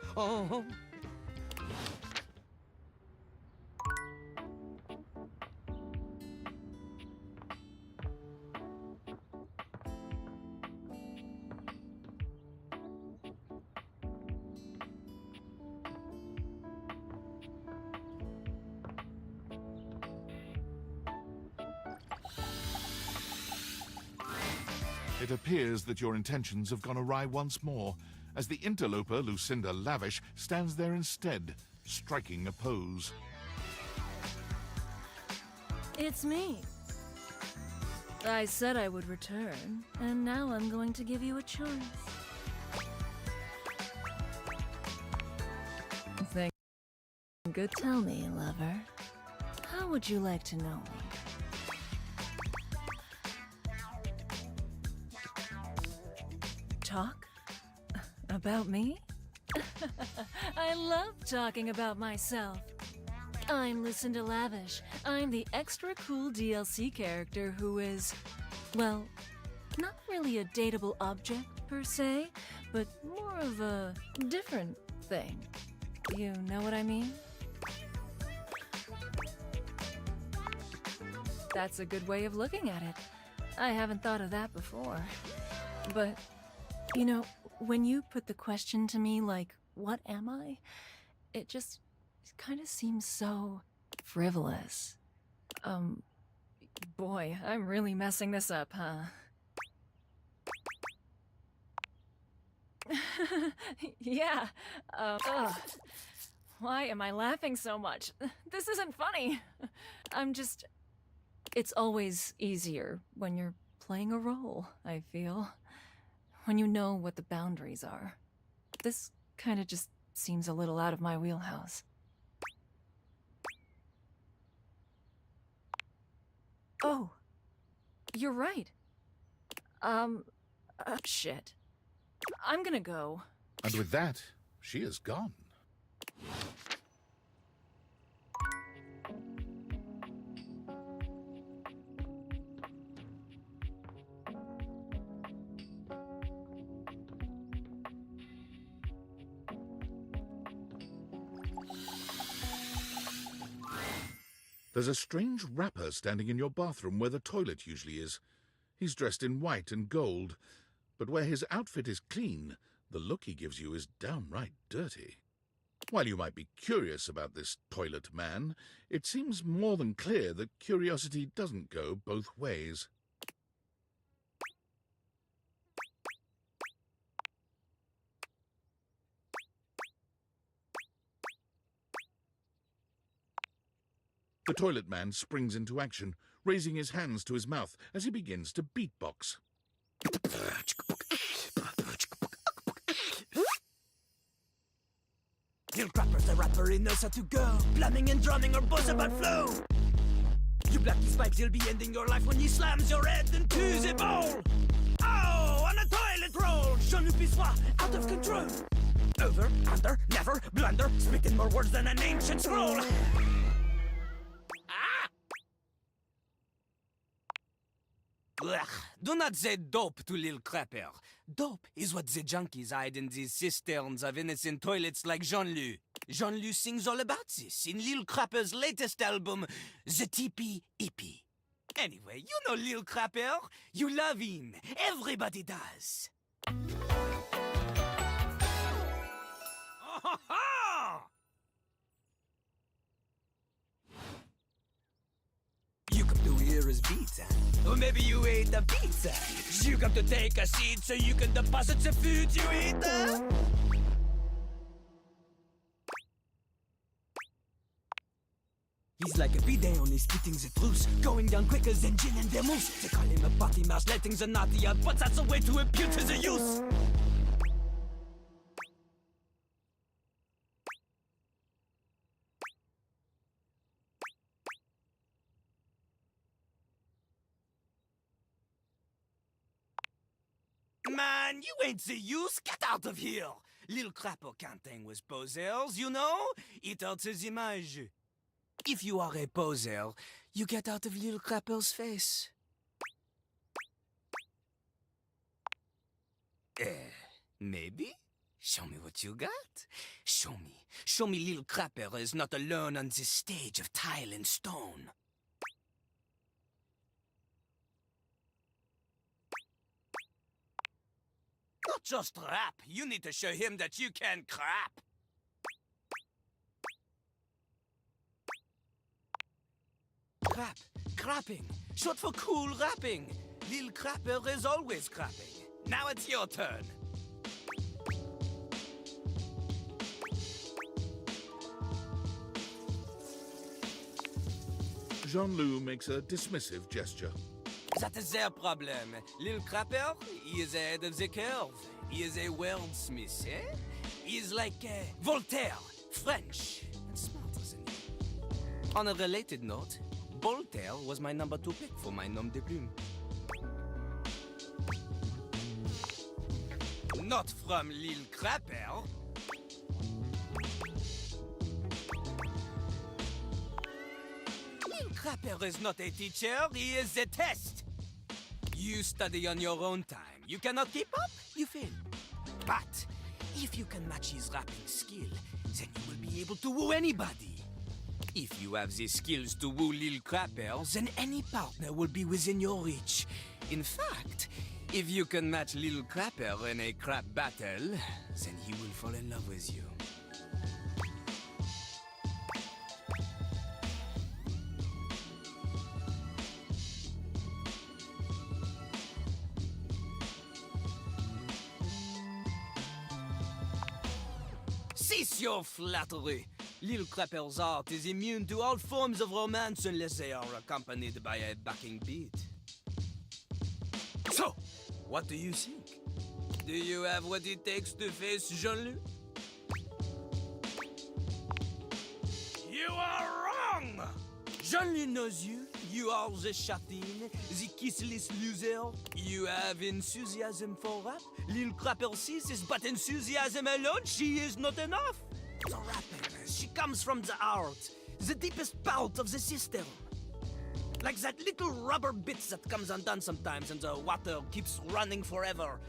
It appears that your intentions have gone awry once more, as the interloper Lucinda Lavish stands there instead, striking a pose. It's me. I said I would return, and now I'm going to give you a choice. Think good. Tell me, lover, how would you like to know me? Talk? About me? I love talking about myself. I'm Lucinda Lavish. I'm the extra cool DLC character who is, well, not really a dateable object per se, but more of a different thing. You know what I mean? That's a good way of looking at it. I haven't thought of that before. But you know, when you put the question to me like, what am I? It just kind of seems so frivolous. Boy, I'm really messing this up, huh? Yeah, ugh. Why am I laughing so much? This isn't funny. It's always easier when you're playing a role, I feel. When you know what the boundaries are. This kind of just seems a little out of my wheelhouse. Oh, you're right. Shit. I'm gonna go. And with that, she is gone. There's a strange rapper standing in your bathroom where the toilet usually is. He's dressed in white and gold, but where his outfit is clean, the look he gives you is downright dirty. While you might be curious about this toilet man, it seems more than clear that curiosity doesn't go both ways. The toilet man springs into action, raising his hands to his mouth as he begins to beatbox. Lil Crapper's the rapper, he knows how to go. Plumbing and drumming are both about flow. You blacky spikes, he'll be ending your life when he slams your head into the bowl. Oh, on a toilet roll, Jean-Luc Pissoir, out of control. Over, under, never, blunder, speaking more words than an ancient scroll. Ugh, do not say dope to Lil Crapper. Dope is what the junkies hide in these cisterns of innocent toilets like Jean-Luc. Jean-Luc sings all about this in Lil Crapper's latest album, The Teepee Hippie. Anyway, you know Lil Crapper. You love him. Everybody does. pizza. Or maybe you ate a pizza. You got to take a seat so you can deposit the food you eat. He's like a bidet, only spitting the truth, going down quicker than gin and vermouth. They call him a potty mouse, letting the naughty out, but that's a way to appeal to the youth. Man, you ain't the use. Get out of here. Little crapper can't hang with posers, you know? It hurts his image. If you are a poser, you get out of little crapper's face. Maybe? Show me what you got. Show me. Show me little crapper is not alone on this stage of tile and stone. Not just rap. You need to show him that you can crap. Crap. Crapping. Short for cool rapping. Lil Crapper is always crapping. Now it's your turn. Jean-Loup makes a dismissive gesture. That is their problem. Lil Crapper, he is ahead of the curve. He is a wordsmith, eh? He is like Voltaire, French, and smarter than you. On a related note, Voltaire was my number 2 pick for my nom de plume. Not from Lil Crapper. Lil Crapper is not a teacher, he is a test. You study on your own time. You cannot keep up, you fail. But if you can match his rapping skill, then you will be able to woo anybody. If you have the skills to woo Lil Crapper, then any partner will be within your reach. In fact, if you can match Lil Crapper in a crap battle, then he will fall in love with you. Cease your flattery. Lil Crapper's art is immune to all forms of romance unless they are accompanied by a backing beat. So, what do you think? Do you have what it takes to face Jean-Loup? You are wrong! Jean-Loup knows you. You are the chatin, the kissless loser. You have enthusiasm for rap. Lil Crapper sees is but enthusiasm alone. She is not enough. The rapping, she comes from the heart, the deepest part of the system. Like that little rubber bit that comes undone sometimes and the water keeps running forever.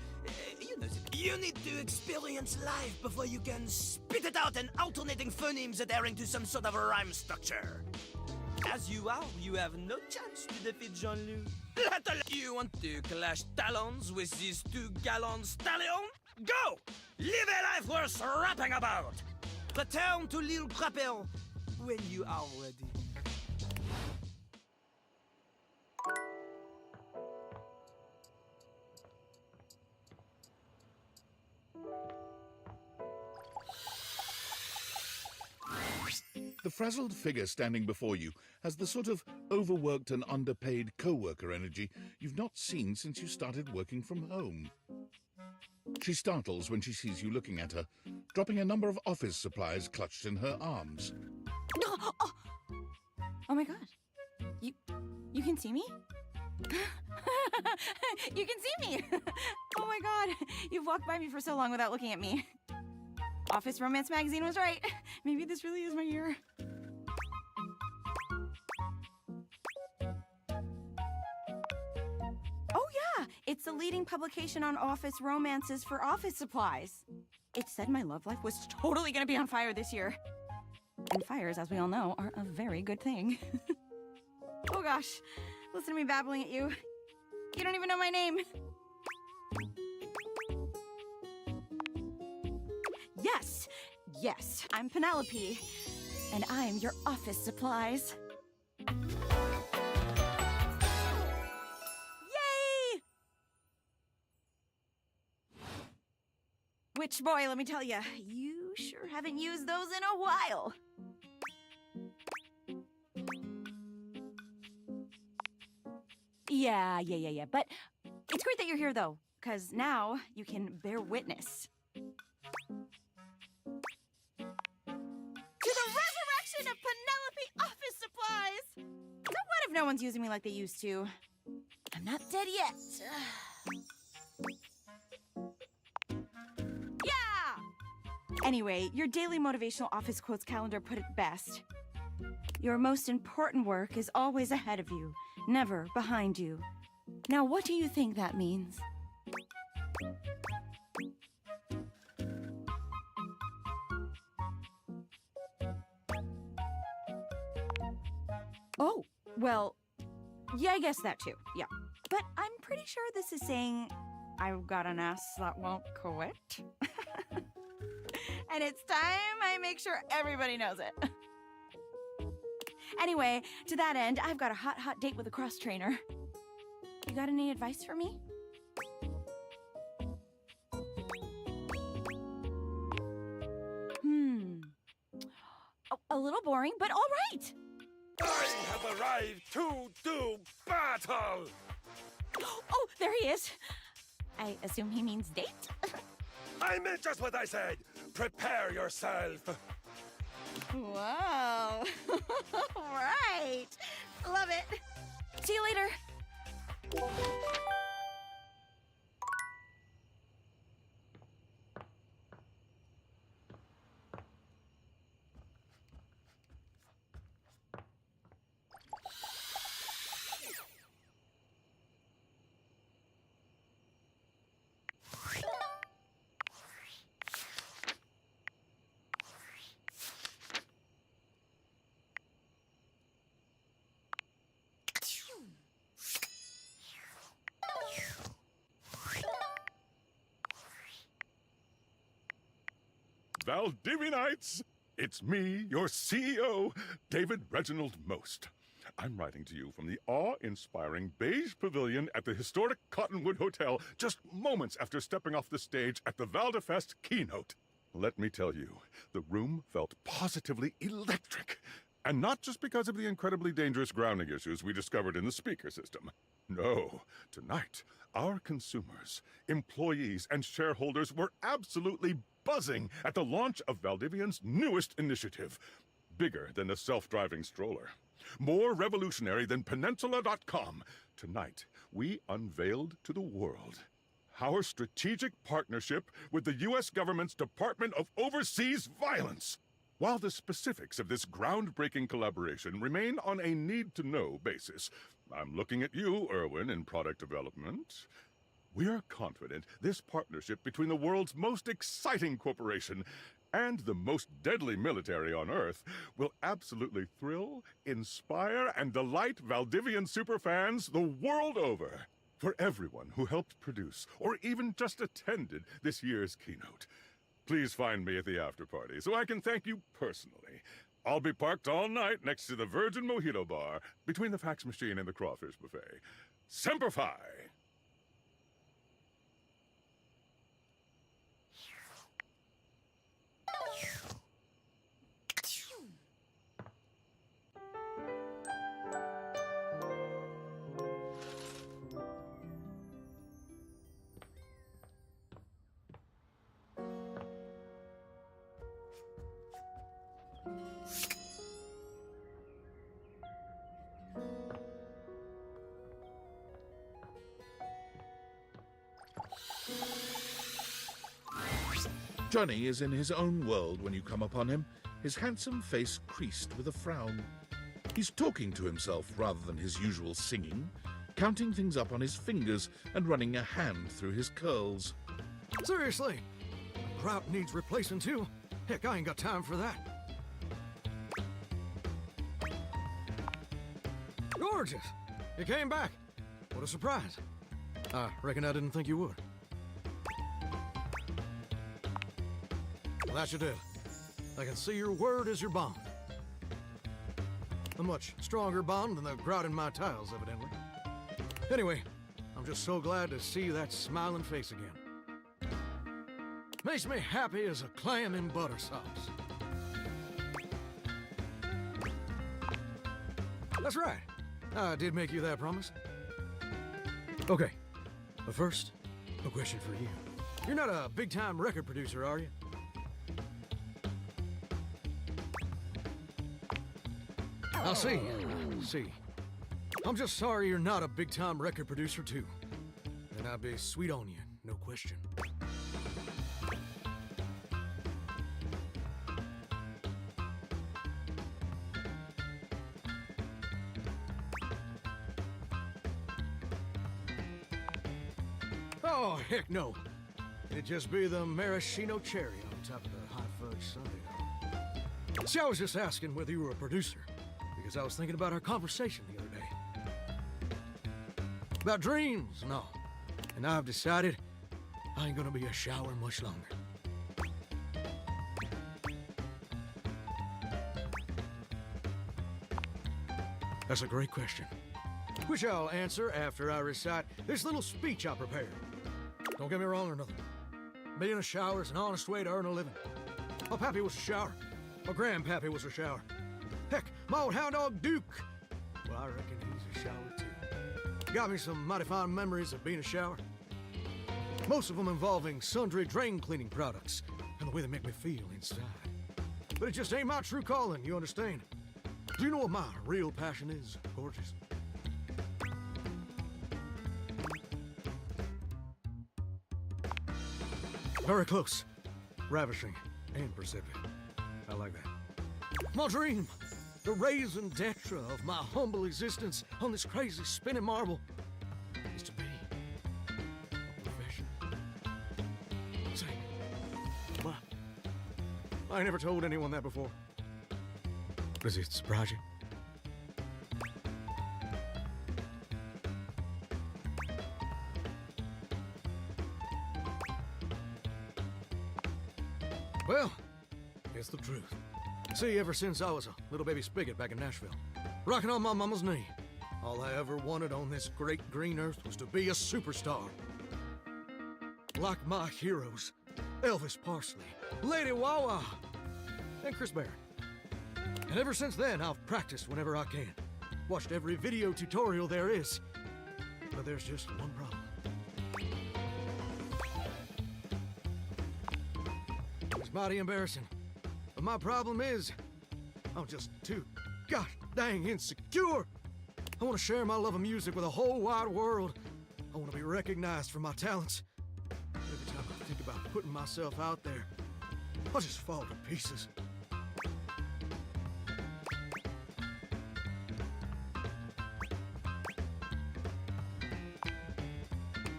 You know, you need to experience life before you can spit it out in alternating phonemes adhering to some sort of a rhyme structure. As you are, you have no chance to defeat Jean-Loup. Let alone you want to clash talons with these 2 gallon stallions? Go! Live a life worth rapping about! Return to Lil Crapper when you are ready. The frazzled figure standing before you has the sort of overworked and underpaid co-worker energy you've not seen since you started working from home. She startles when she sees you looking at her, dropping a number of office supplies clutched in her arms. Oh my god. You can see me? You can see me! Oh my god. You've walked by me for so long without looking at me. Office Romance Magazine was right. Maybe this really is my year. Oh yeah! It's the leading publication on office romances for office supplies. It said my love life was totally gonna be on fire this year. And fires, as we all know, are a very good thing. Oh gosh, listen to me babbling at you. You don't even know my name. Yes, yes, I'm Penelope, and I'm your office supplies. Which, boy, let me tell you, you sure haven't used those in a while. Yeah. But it's great that you're here, though, because now you can bear witness to the resurrection of Penelope office supplies! So what if no one's using me like they used to? I'm not dead yet. Yeah! Anyway, your daily motivational office quotes calendar put it best. Your most important work is always ahead of you, never behind you. Now, what do you think that means? Oh, well, yeah, I guess that too, yeah. But I'm pretty sure this is saying I've got an ass that won't quit. And it's time I make sure everybody knows it. Anyway, to that end, I've got a hot date with a cross trainer. You got any advice for me? A little boring, but all right. I have arrived to do battle! Oh, there he is. I assume he means date? I meant just what I said. Prepare yourself. Whoa. Right. Love it. See you later. Valdivinites! It's me, your CEO, David Reginald Most. I'm writing to you from the awe-inspiring beige pavilion at the historic Cottonwood Hotel just moments after stepping off the stage at the Valdefest keynote. Let me tell you, the room felt positively electric. And not just because of the incredibly dangerous grounding issues we discovered in the speaker system. No, tonight, our consumers, employees, and shareholders were absolutely buzzing at the launch of Valdivian's newest initiative. Bigger than a self-driving stroller. More revolutionary than Peninsula.com. Tonight, we unveiled to the world our strategic partnership with the U.S. government's Department of Overseas Violence. While the specifics of this groundbreaking collaboration remain on a need-to-know basis, I'm looking at you, Erwin, in product development. We are confident this partnership between the world's most exciting corporation and the most deadly military on Earth will absolutely thrill, inspire, and delight Valdivian superfans the world over. For everyone who helped produce or even just attended this year's keynote, please find me at the after-party so I can thank you personally. I'll be parked all night next to the Virgin Mojito Bar between the fax machine and the crawfish buffet. Semper Fi! Johnny is in his own world when you come upon him, his handsome face creased with a frown. He's talking to himself rather than his usual singing, counting things up on his fingers and running a hand through his curls. Seriously, the grout needs replacing too. Heck, I ain't got time for that. Gorgeous! You came back. What a surprise. I reckon I didn't think you would. Well, that you did. I can see your word is your bond. A much stronger bond than the grout in my tiles, evidently. Anyway, I'm just so glad to see that smiling face again. Makes me happy as a clam in butter sauce. That's right. I did make you that promise. Okay, but first, a question for you. You're not a big-time record producer, are you? I see. I'm just sorry you're not a big-time record producer, too. And I'd be sweet on you, no question. Oh, heck no. It'd just be the maraschino cherry on top of the hot fudge sundae. See, I was just asking whether you were a producer, because I was thinking about our conversation the other day. About dreams and all. And I've decided I ain't gonna be a shower much longer. That's a great question, which I'll answer after I recite this little speech I prepared. Don't get me wrong or nothing. Being a shower is an honest way to earn a living. My pappy was a shower. My grandpappy was a shower. Heck, my old hound dog Duke, well, I reckon he's a shower too. Got me some mighty fine memories of being a shower. Most of them involving sundry drain cleaning products and the way they make me feel inside. But it just ain't my true calling, you understand? Do you know what my real passion is, gorgeous? Very close, ravishing, and perceptive. I like that. My dream, the raison d'etre of my humble existence on this crazy spinning marble, is to be a professional. Say, what? I never told anyone that before. Does it surprise you? Well, it's the truth. See, ever since I was a little baby spigot back in Nashville, rocking on my mama's knee, all I ever wanted on this great green earth was to be a superstar. Like my heroes, Elvis Parsley, Lady Wawa, and Chris Barrett. And ever since then, I've practiced whenever I can. Watched every video tutorial there is. But there's just one problem. It's mighty embarrassing. But my problem is, I'm just too gosh dang insecure. I want to share my love of music with the whole wide world. I want to be recognized for my talents. Every time I think about putting myself out there, I just fall to pieces.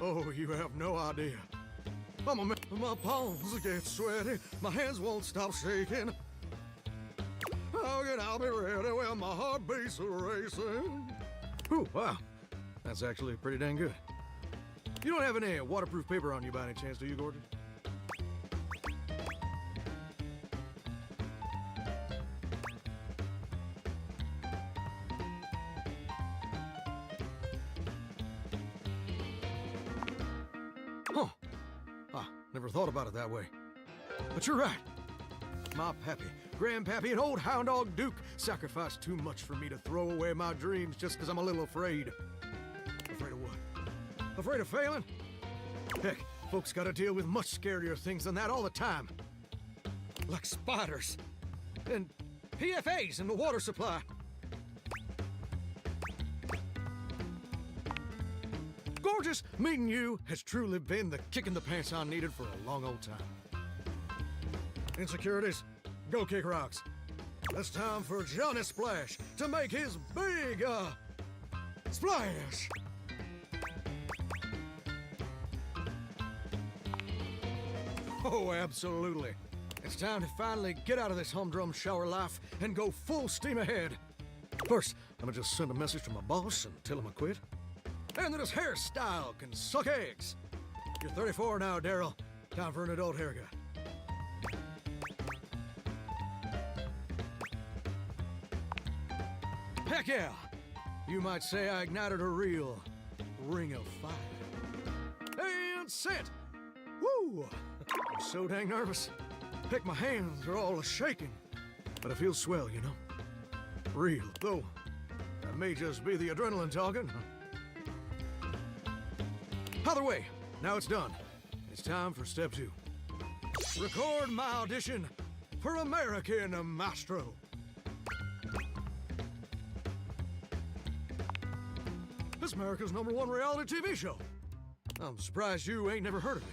Oh, you have no idea. I'm a man, my palms get sweaty, my hands won't stop shaking. How can I be ready when my heart beats racing? Ooh, wow. That's actually pretty dang good. You don't have any waterproof paper on you by any chance, do you, Gorgeous? Huh. Never thought about it that way. But you're right. My pappy, grandpappy, and old hound dog Duke sacrificed too much for me to throw away my dreams just because I'm a little afraid. Afraid of what? Afraid of failing? Heck, folks gotta deal with much scarier things than that all the time. Like spiders. And PFAs in the water supply. Gorgeous, meeting you has truly been the kick in the pants I needed for a long old time. Insecurities, go kick rocks. It's time for Johnny Splash to make his big, splash. Oh, absolutely. It's time to finally get out of this humdrum shower life and go full steam ahead. First, I'm gonna just send a message to my boss and tell him I quit. And that his hairstyle can suck eggs. You're 34 now, Daryl. Time for an adult haircut. Heck yeah! You might say I ignited a real ring of fire. And sent! Woo! I'm so dang nervous. Heck, my hands are all shaking. But I feel swell, you know. Real, though. That may just be the adrenaline talking. Either way, now it's done. It's time for step 2. Record my audition for American Maestro. It's America's #1 reality TV show. I'm surprised you ain't never heard of it.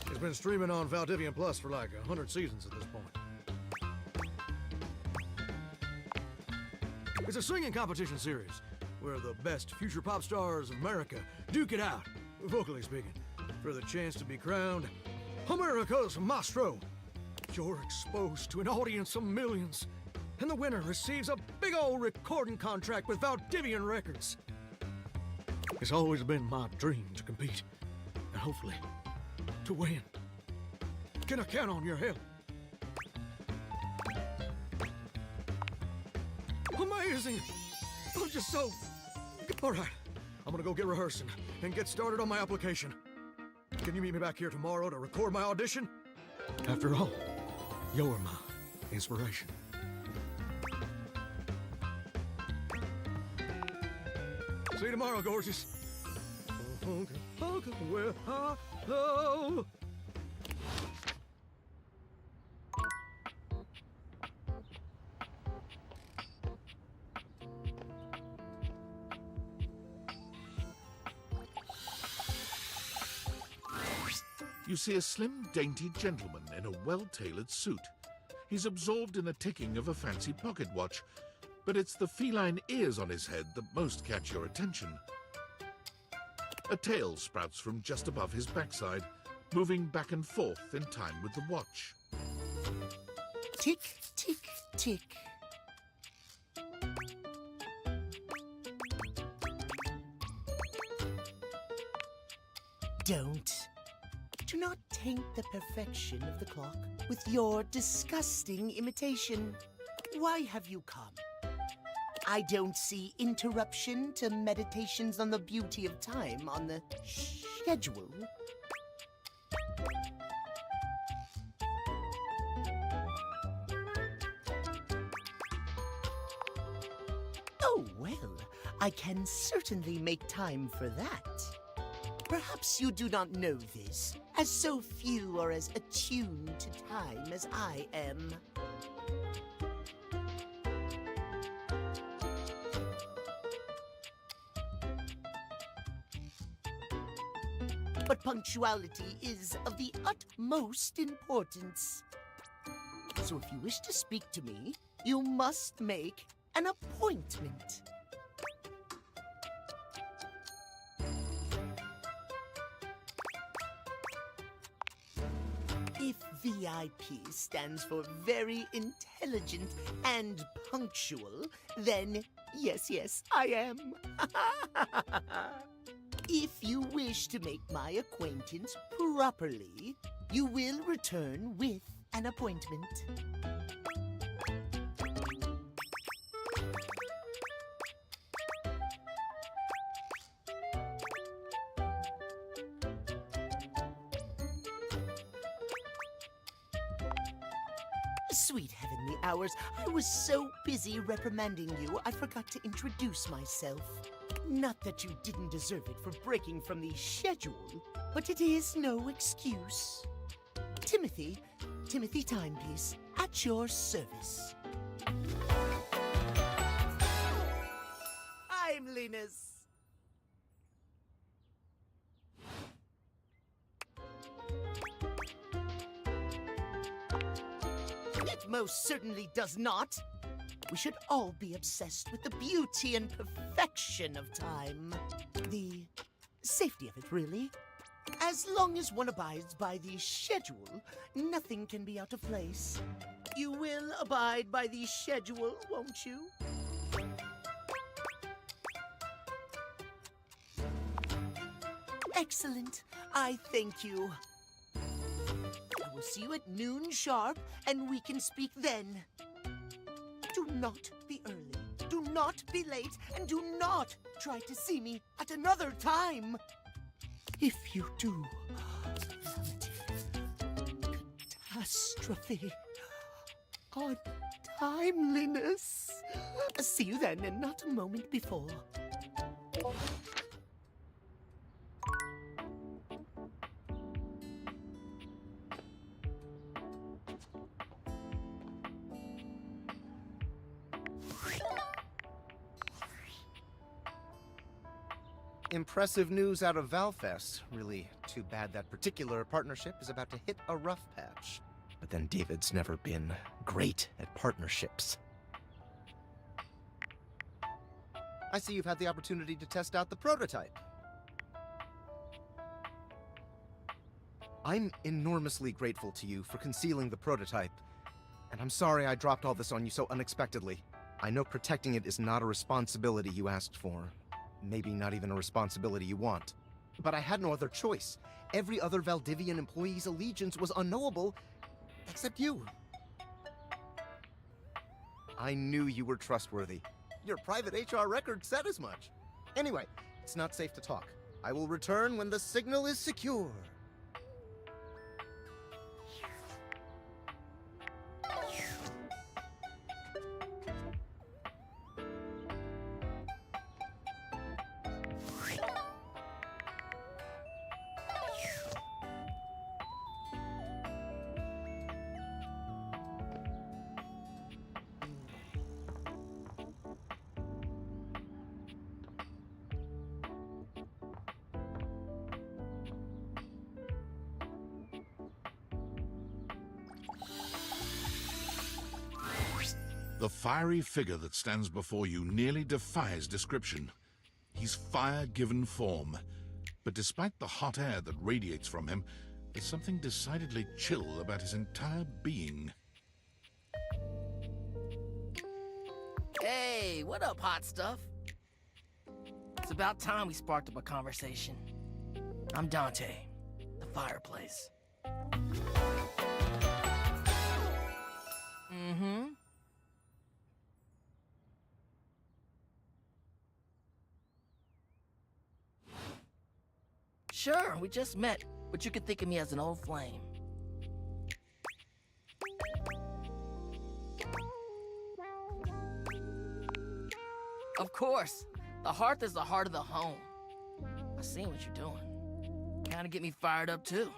It's been streaming on Valdivian Plus for like 100 seasons at this point. It's a singing competition series where the best future pop stars of America duke it out, vocally speaking, for the chance to be crowned America's Maestro. You're exposed to an audience of millions, and the winner receives a big old recording contract with Valdivian Records. It's always been my dream to compete, and hopefully, to win. Can I count on your help? Amazing! I'm just so... All right, I'm gonna go get rehearsing and get started on my application. Can you meet me back here tomorrow to record my audition? After all, you're my inspiration. See you tomorrow, gorgeous. Well, hello. You see a slim, dainty gentleman in a well-tailored suit. He's absorbed in the ticking of a fancy pocket watch, but it's the feline ears on his head that most catch your attention. A tail sprouts from just above his backside, moving back and forth in time with the watch. Tick, tick, tick. Do not taint the perfection of the clock with your disgusting imitation. Why have you come? I don't see interruption to meditations on the beauty of time on the schedule. Oh, well, I can certainly make time for that. Perhaps you do not know this, as so few are as attuned to time as I am. But punctuality is of the utmost importance. So if you wish to speak to me, you must make an appointment. If VIP stands for very intelligent and punctual, then yes, I am. If you wish to make my acquaintance properly, you will return with an appointment. Sweet heavenly hours, I was so busy reprimanding you, I forgot to introduce myself. Not that you didn't deserve it for breaking from the schedule, but it is no excuse. Timothy Timepiece, at your service. I'm Linus. It most certainly does not. We should all be obsessed with the beauty and perfection of time. The safety of it, really. As long as one abides by the schedule, nothing can be out of place. You will abide by the schedule, won't you? Excellent. I thank you. I will see you at noon sharp, and we can speak then. Do not be early, do not be late, and do not try to see me at another time. If you do, catastrophe. Untimeliness. See you then, and not a moment before. Impressive news out of Valfest. Really too bad that particular partnership is about to hit a rough patch. But then David's never been great at partnerships. I see you've had the opportunity to test out the prototype. I'm enormously grateful to you for concealing the prototype, and I'm sorry I dropped all this on you so unexpectedly. I know protecting it is not a responsibility you asked for. Maybe not even a responsibility you want. But I had no other choice. Every other Valdivian employee's allegiance was unknowable, except you. I knew you were trustworthy. Your private HR record said as much. Anyway, it's not safe to talk. I will return when the signal is secure. The fiery figure that stands before you nearly defies description. He's fire given form, but despite the hot air that radiates from him, there's something decidedly chill about his entire being. Hey, what up, hot stuff? It's about time we sparked up a conversation. I'm Dante, the fireplace. Mm-hmm. Sure, we just met, but you could think of me as an old flame. Of course, the hearth is the heart of the home. I see what you're doing. Kinda get me fired up too.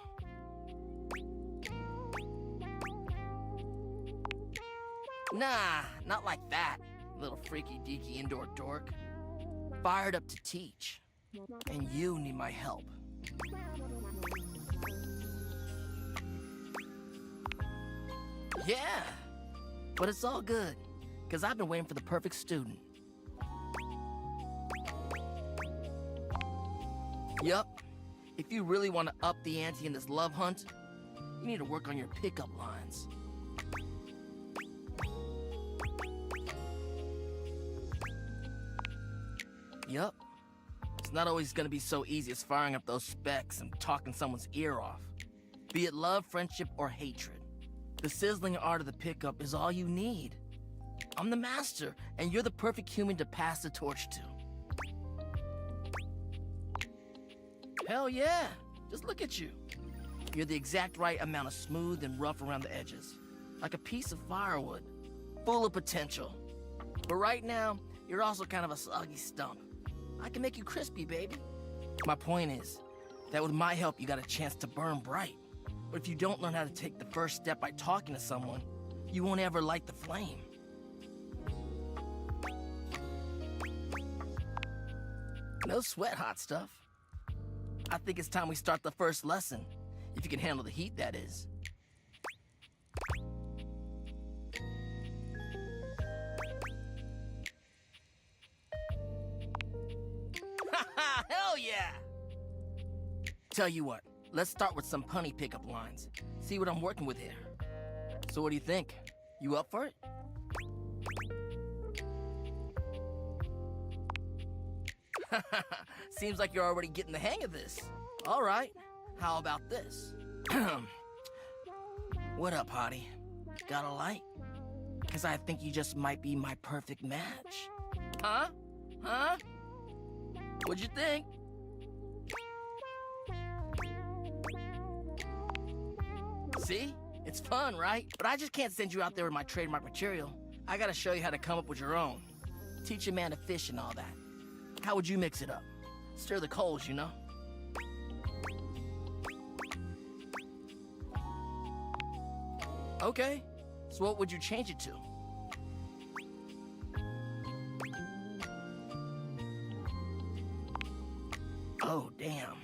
Nah, not like that, little freaky deaky indoor dork. Fired up to teach. And you need my help. Yeah, but it's all good, because I've been waiting for the perfect student. Yup, if you really want to up the ante in this love hunt, you need to work on your pickup lines. Yup, it's not always gonna be so easy as firing up those specs and talking someone's ear off. Be it love, friendship, or hatred. The sizzling art of the pickup is all you need. I'm the master, and you're the perfect human to pass the torch to. Hell yeah, just look at you. You're the exact right amount of smooth and rough around the edges. Like a piece of firewood, full of potential. But right now, you're also kind of a soggy stump. I can make you crispy, baby. My point is that with my help, you got a chance to burn bright. But if you don't learn how to take the first step by talking to someone, you won't ever light the flame. No sweat, hot stuff. I think it's time we start the first lesson. If you can handle the heat, that is. Hell yeah! Tell you what, let's start with some punny pickup lines. See what I'm working with here. So what do you think? You up for it? Seems like you're already getting the hang of this. All right, how about this? What up, hottie? Got a light? Because I think you just might be my perfect match. Huh? Huh? What'd you think? See? It's fun, right? But I just can't send you out there with my trademark material. I gotta show you how to come up with your own. Teach a man to fish and all that. How would you mix it up? Stir the coals, you know? Okay, so what would you change it to? Oh, damn.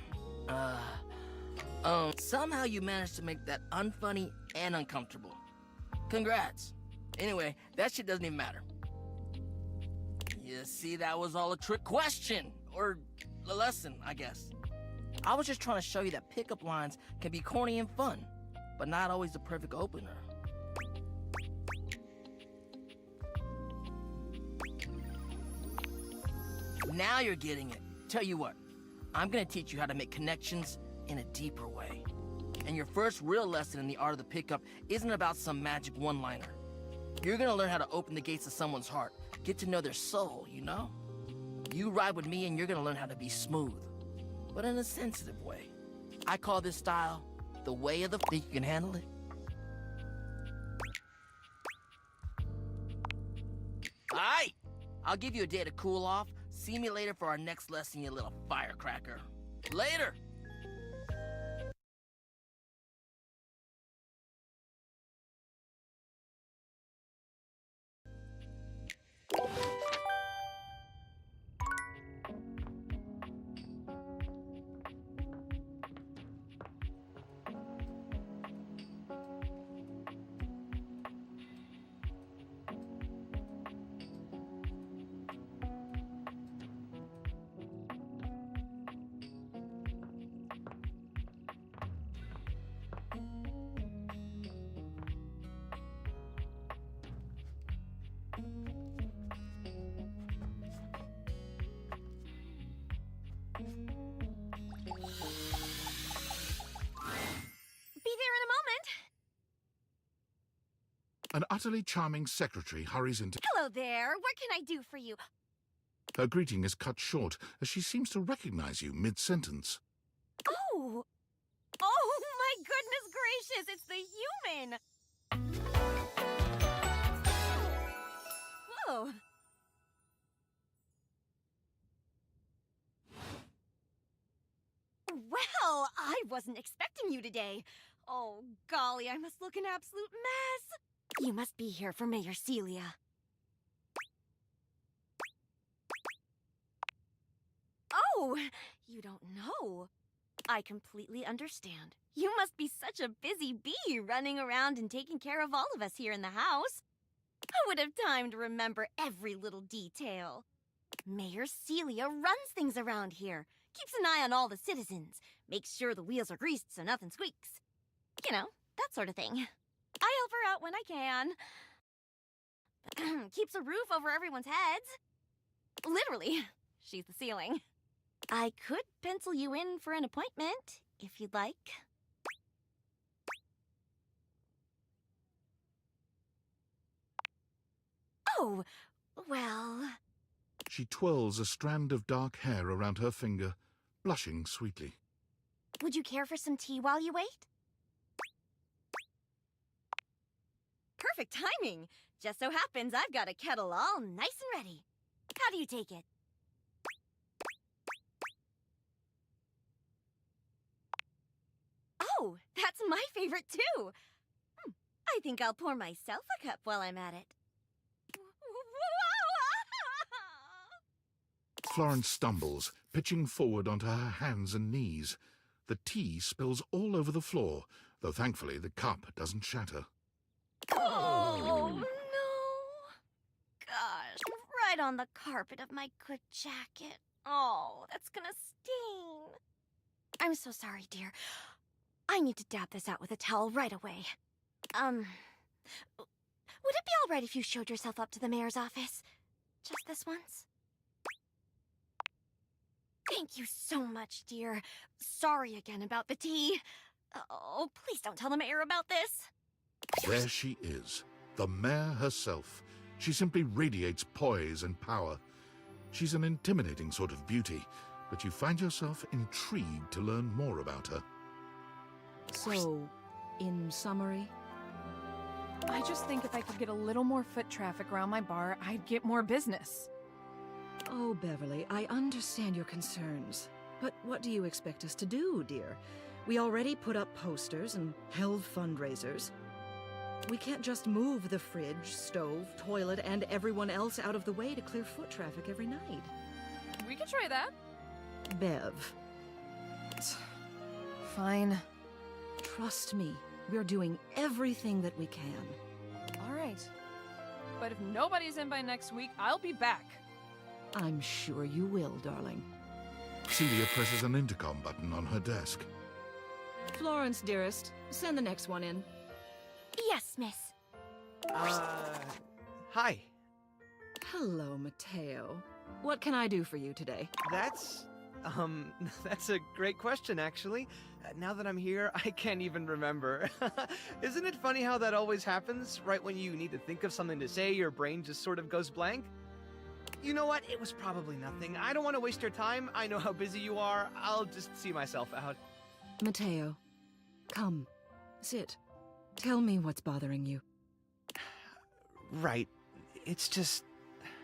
Somehow you managed to make that unfunny and uncomfortable. Congrats. Anyway, that shit doesn't even matter. You see, that was all a trick question. Or a lesson, I guess. I was just trying to show you that pickup lines can be corny and fun, but not always the perfect opener. Now you're getting it. Tell you what, I'm gonna teach you how to make connections in a deeper way. And your first real lesson in the art of the pickup isn't about some magic one-liner. You're gonna learn how to open the gates of someone's heart, get to know their soul, you know? You ride with me and you're gonna learn how to be smooth, but in a sensitive way. I call this style the way of the think you can handle it? Alright, I'll give you a day to cool off. See me later for our next lesson, you little firecracker. Later! An utterly charming secretary hurries into... Hello there. What can I do for you? Her greeting is cut short as she seems to recognize you mid-sentence. Oh! Oh, my goodness gracious! It's the human! Whoa! Well, I wasn't expecting you today. Oh, golly, I must look an absolute mess. You must be here for Mayor Celia. Oh, you don't know. I completely understand. You must be such a busy bee running around and taking care of all of us here in the house. I would have time to remember every little detail. Mayor Celia runs things around here, keeps an eye on all the citizens, makes sure the wheels are greased so nothing squeaks. You know, that sort of thing. I help her out when I can. Keeps a roof over everyone's heads. Literally, she's the ceiling. I could pencil you in for an appointment, if you'd like. Oh, well... She twirls a strand of dark hair around her finger, blushing sweetly. Would you care for some tea while you wait? Perfect timing. Just so happens I've got a kettle all nice and ready. How do you take it? Oh, that's my favorite too. I think I'll pour myself a cup while I'm at it. Florence stumbles, pitching forward onto her hands and knees. The tea spills all over the floor, though thankfully the cup doesn't shatter. Oh, no. Gosh, right on the carpet of my good jacket. Oh, that's gonna stain. I'm so sorry, dear. I need to dab this out with a towel right away. Would it be all right if you showed yourself up to the mayor's office? Just this once? Thank you so much, dear. Sorry again about the tea. Oh, please don't tell the mayor about this. There she is, the mayor herself. She simply radiates poise and power. She's an intimidating sort of beauty, but you find yourself intrigued to learn more about her. So, in summary, I just think if I could get a little more foot traffic around my bar, I'd get more business. Oh, Beverly, I understand your concerns. But what do you expect us to do, dear? We already put up posters and held fundraisers. We can't just move the fridge, stove, toilet, and everyone else out of the way to clear foot traffic every night. We could try that. Bev. Fine. Trust me, we're doing everything that we can. All right. But if nobody's in by next week, I'll be back. I'm sure you will, darling. Celia presses an intercom button on her desk. Florence, dearest, send the next one in. Yes, miss. Hi. Hello, Mateo. What can I do for you today? That's a great question, actually. Now that I'm here, I can't even remember. Isn't it funny how that always happens? Right when you need to think of something to say, your brain just sort of goes blank? You know what? It was probably nothing. I don't want to waste your time. I know how busy you are. I'll just see myself out. Mateo, come. Sit. Tell me what's bothering you. Right. It's just...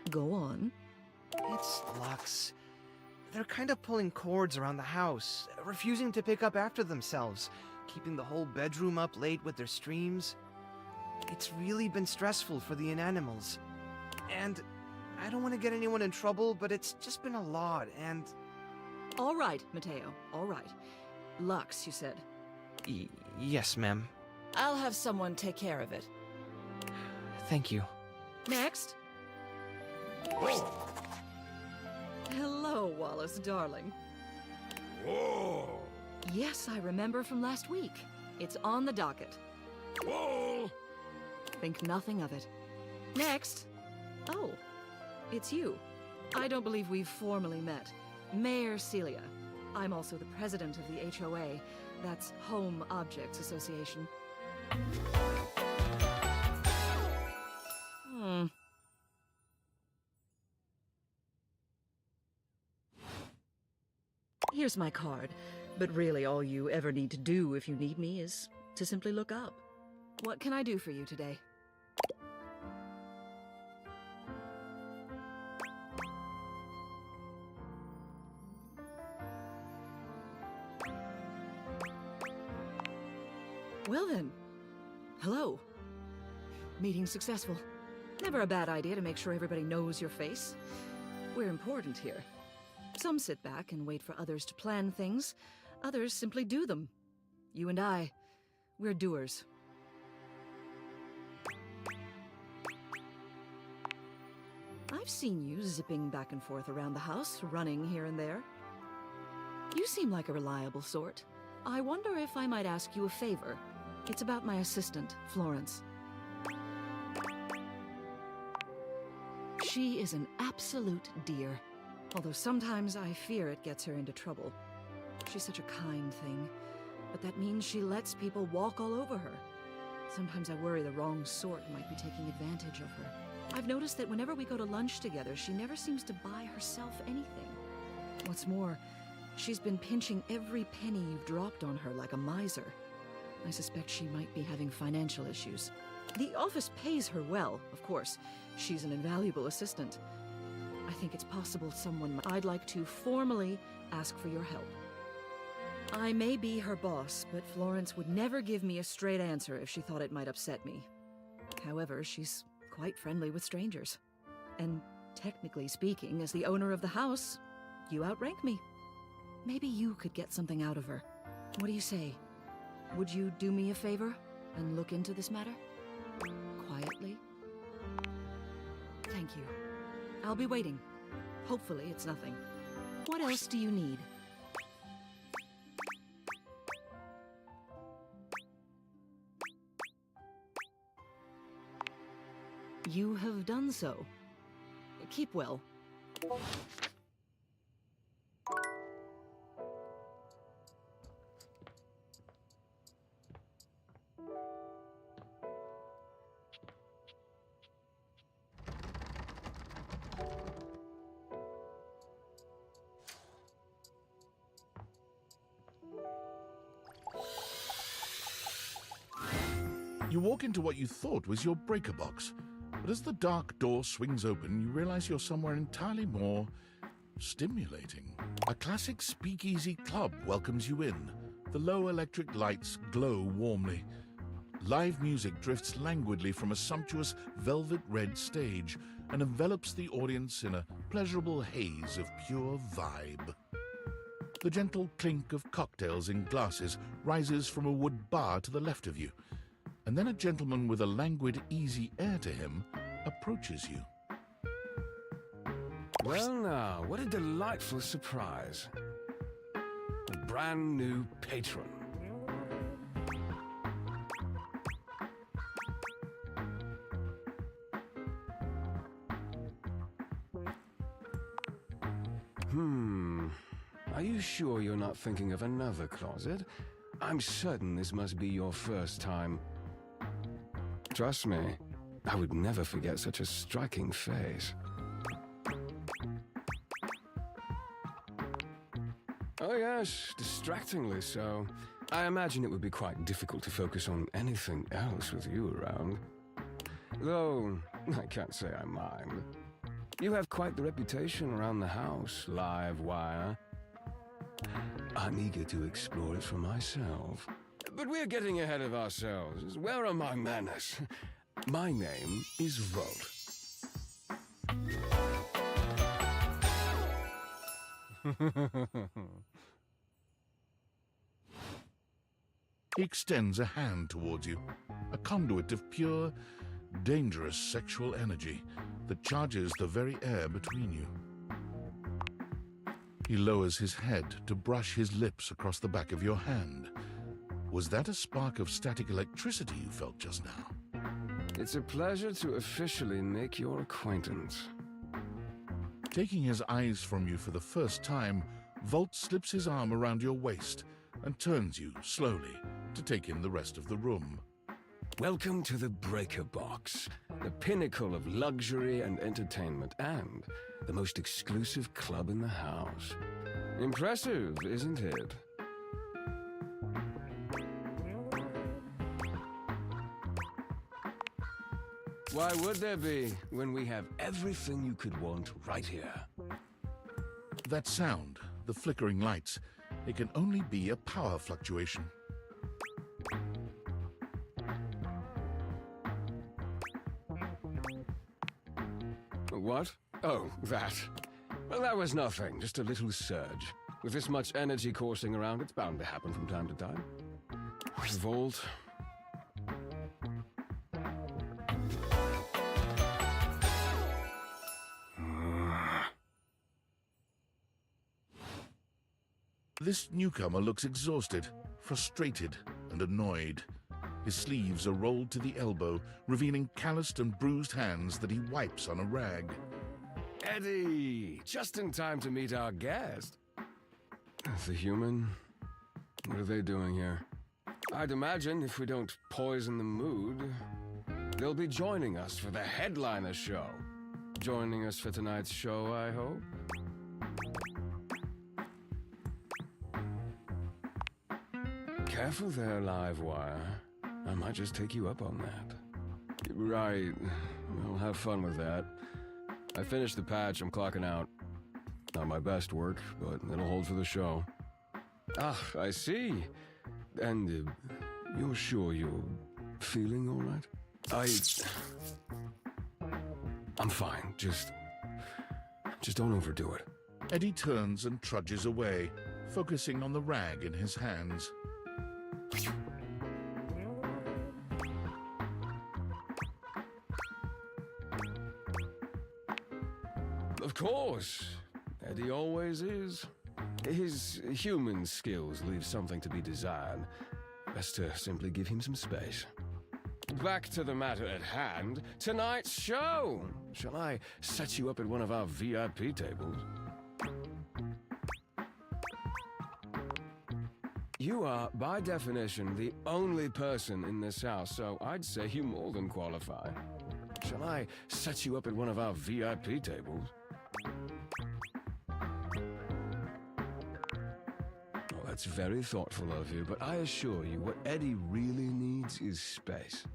Go on. It's Lux. They're kind of pulling cords around the house, refusing to pick up after themselves, keeping the whole bedroom up late with their streams. It's really been stressful for the inanimals. And I don't want to get anyone in trouble, but it's just been a lot, and... All right, Mateo, all right. Lux, you said. Yes, ma'am. I'll have someone take care of it. Thank you. Next. Hello, Wallace, darling. Whoa! Yes, I remember from last week. It's on the docket. Whoa! Think nothing of it. Next. Oh, it's you. I don't believe we've formally met. Mayor Celia. I'm also the president of the HOA. That's Home Objects Association. Here's my card, but really all you ever need to do if you need me is to simply look up. What can I do for you today? Well then, hello. Meeting successful. Never a bad idea to make sure everybody knows your face. We're important here. Some sit back and wait for others to plan things. Others simply do them. You and I, we're doers. I've seen you zipping back and forth around the house, running here and there. You seem like a reliable sort. I wonder if I might ask you a favor. It's about my assistant, Florence. She is an absolute dear. Although sometimes I fear it gets her into trouble. She's such a kind thing, but that means she lets people walk all over her. Sometimes I worry the wrong sort might be taking advantage of her. I've noticed that whenever we go to lunch together, she never seems to buy herself anything. What's more, she's been pinching every penny you've dropped on her like a miser. I suspect she might be having financial issues. The office pays her well, of course. She's an invaluable assistant. I think it's possible I'd like to formally ask for your help. I may be her boss, but Florence would never give me a straight answer if she thought it might upset me. However, she's quite friendly with strangers. And technically speaking, as the owner of the house, you outrank me. Maybe you could get something out of her. What do you say? Would you do me a favor and look into this matter? Quietly? Thank you. I'll be waiting. Hopefully it's nothing. What else do you need? You have done so. Keep well. You walk into what you thought was your breaker box, but as the dark door swings open, you realize you're somewhere entirely more stimulating. A classic speakeasy club welcomes you in. The low electric lights glow warmly. Live music drifts languidly from a sumptuous velvet red stage and envelops the audience in a pleasurable haze of pure vibe. The gentle clink of cocktails in glasses rises from a wood bar to the left of you, and then a gentleman with a languid, easy air to him approaches you. Well now, what a delightful surprise. A brand new patron. Are you sure you're not thinking of another closet? I'm certain this must be your first time. Trust me, I would never forget such a striking face. Oh yes, distractingly so. I imagine it would be quite difficult to focus on anything else with you around. Though, I can't say I mind. You have quite the reputation around the house, live wire. I'm eager to explore it for myself. But we're getting ahead of ourselves. Where are my manners? My name is Volt. He extends a hand towards you, a conduit of pure, dangerous sexual energy that charges the very air between you. He lowers his head to brush his lips across the back of your hand. Was that a spark of static electricity you felt just now? It's a pleasure to officially make your acquaintance. Taking his eyes from you for the first time, Volt slips his arm around your waist and turns you slowly to take in the rest of the room. Welcome to the Breaker Box, the pinnacle of luxury and entertainment, and the most exclusive club in the house. Impressive, isn't it? Why would there be, when we have everything you could want right here? That sound, the flickering lights, it can only be a power fluctuation. What? Oh, that. Well, that was nothing, just a little surge. With this much energy coursing around, it's bound to happen from time to time. Volt. This newcomer looks exhausted, frustrated, and annoyed. His sleeves are rolled to the elbow, revealing calloused and bruised hands that he wipes on a rag. Eddie! Just in time to meet our guest. The human? What are they doing here? I'd imagine if we don't poison the mood, they'll be joining us for the headliner show. Joining us for tonight's show, I hope? Careful there, Livewire. I might just take you up on that. Right. I'll have fun with that. I finished the patch, I'm clocking out. Not my best work, but it'll hold for the show. Ah, I see. And you're sure you're feeling all right? I'm fine. Just don't overdo it. Eddie turns and trudges away, focusing on the rag in his hands. Of course. Eddie always is. His human skills leave something to be desired. Best to simply give him some space. Back to the matter at hand. Tonight's show! Shall I set you up at one of our VIP tables? You are, by definition, the only person in this house, so I'd say you more than qualify. Shall I set you up at one of our VIP tables? Well, that's very thoughtful of you, but I assure you, what Eddie really needs is space.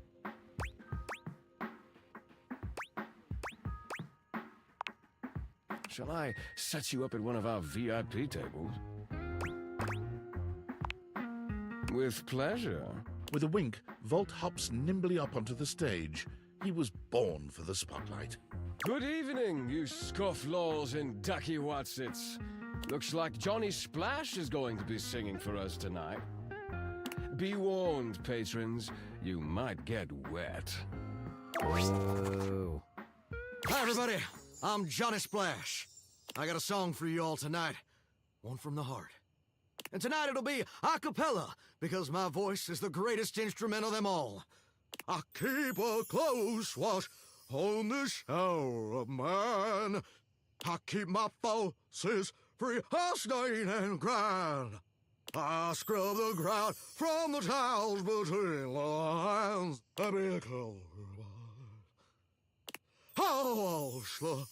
Shall I set you up at one of our VIP tables? With pleasure. With a wink, Volt hops nimbly up onto the stage. He was born for the spotlight. Good evening, you scofflaws and ducky watsits. Looks like Johnny Splash is going to be singing for us tonight. Be warned, patrons, you might get wet. Whoa. Hi, everybody. I'm Johnny Splash. I got a song for you all tonight. One from the heart. And tonight it'll be a cappella, because my voice is the greatest instrument of them all. I keep a close watch on the shower of mine. I keep my forces free of stain and grind. I scrub the ground from the tiles between the lines. I be a color. Oh, slide.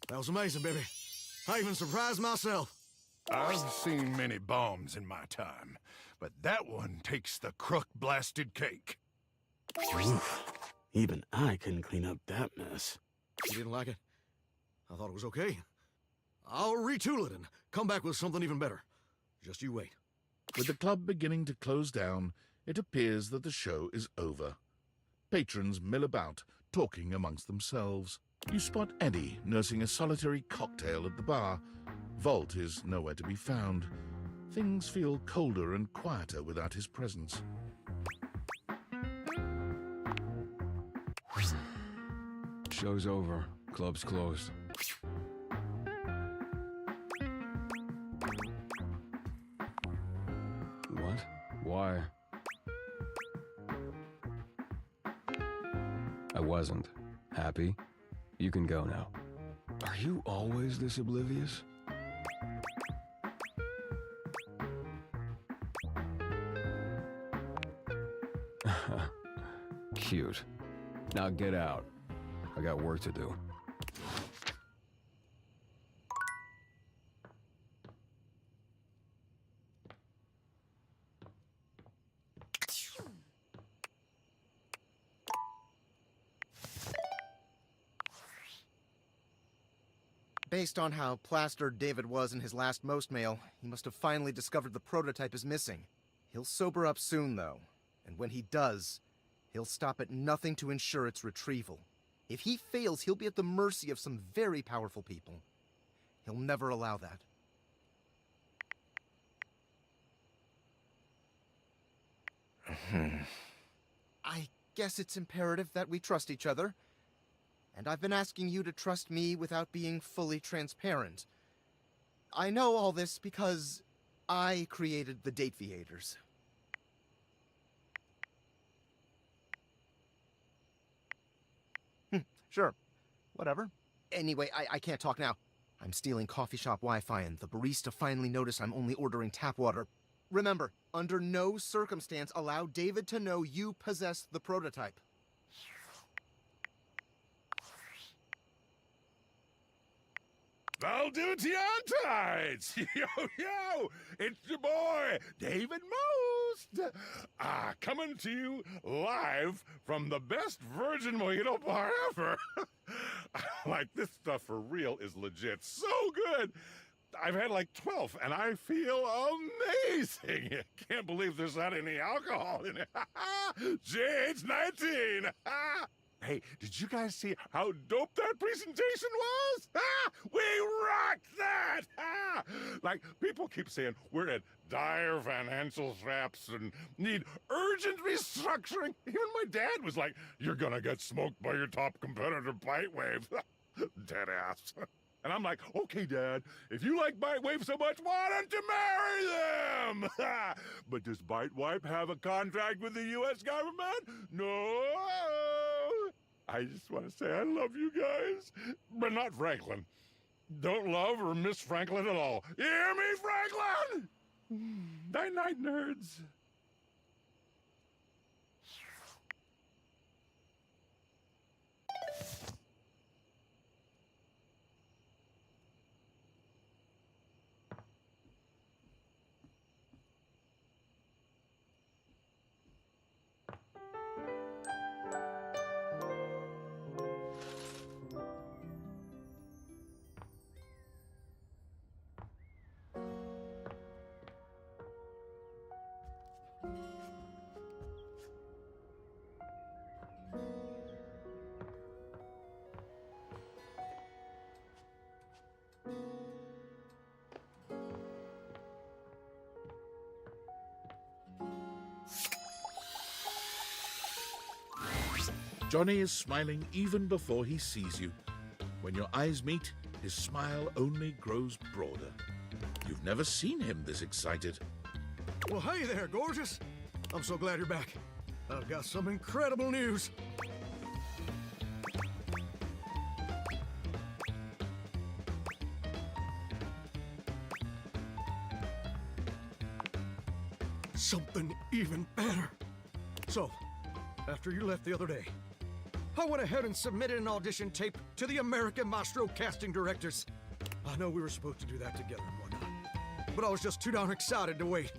That was amazing, baby. I even surprised myself. I've seen many bombs in my time, but that one takes the crook-blasted cake. Oof. Even I couldn't clean up that mess. You didn't like it? I thought it was okay. I'll retool it and come back with something even better. Just you wait. With the club beginning to close down, it appears that the show is over. Patrons mill about, talking amongst themselves. You spot Eddie nursing a solitary cocktail at the bar. Volt is nowhere to be found. Things feel colder and quieter without his presence. Show's over. Club's closed. What? Why? I wasn't. Happy? You can go now. Are you always this oblivious? Cute. Now get out. I got work to do. Based on how plastered David was in his last most mail, he must have finally discovered the prototype is missing. He'll sober up soon, though. And when he does, he'll stop at nothing to ensure its retrieval. If he fails, he'll be at the mercy of some very powerful people. He'll never allow that. I guess it's imperative that we trust each other. And I've been asking you to trust me without being fully transparent. I know all this because I created the Dateviators. Sure. Whatever. Anyway, I can't talk now. I'm stealing coffee shop Wi-Fi, and the barista finally noticed I'm only ordering tap water. Remember, under no circumstance allow David to know you possess the prototype. Valdutianites! Yo! It's your boy, David Most! Coming to you live from the best virgin mojito bar ever. Like, this stuff for real is legit so good. I've had like 12, and I feel amazing. Can't believe there's not any alcohol in it. JH19! Hey, did you guys see how dope that presentation was? We rocked that! Like, people keep saying we're at dire financial straps and need urgent restructuring. Even my dad was like, you're gonna get smoked by your top competitor, Bitewave. Dead ass. And I'm like, okay, Dad, if you like Bitewave so much, why don't you marry them? But does Bitewave have a contract with the U.S. government? No. I just want to say I love you guys, but not Franklin. Don't love or miss Franklin at all. You hear me, Franklin? Night-night, nerds. Johnny is smiling even before he sees you. When your eyes meet, his smile only grows broader. You've never seen him this excited. Well, hey there, gorgeous. I'm so glad you're back. I've got some incredible news. Something even better. So, after you left the other day, I went ahead and submitted an audition tape to the American Maestro casting directors. I know we were supposed to do that together and whatnot, but I was just too darn excited to wait.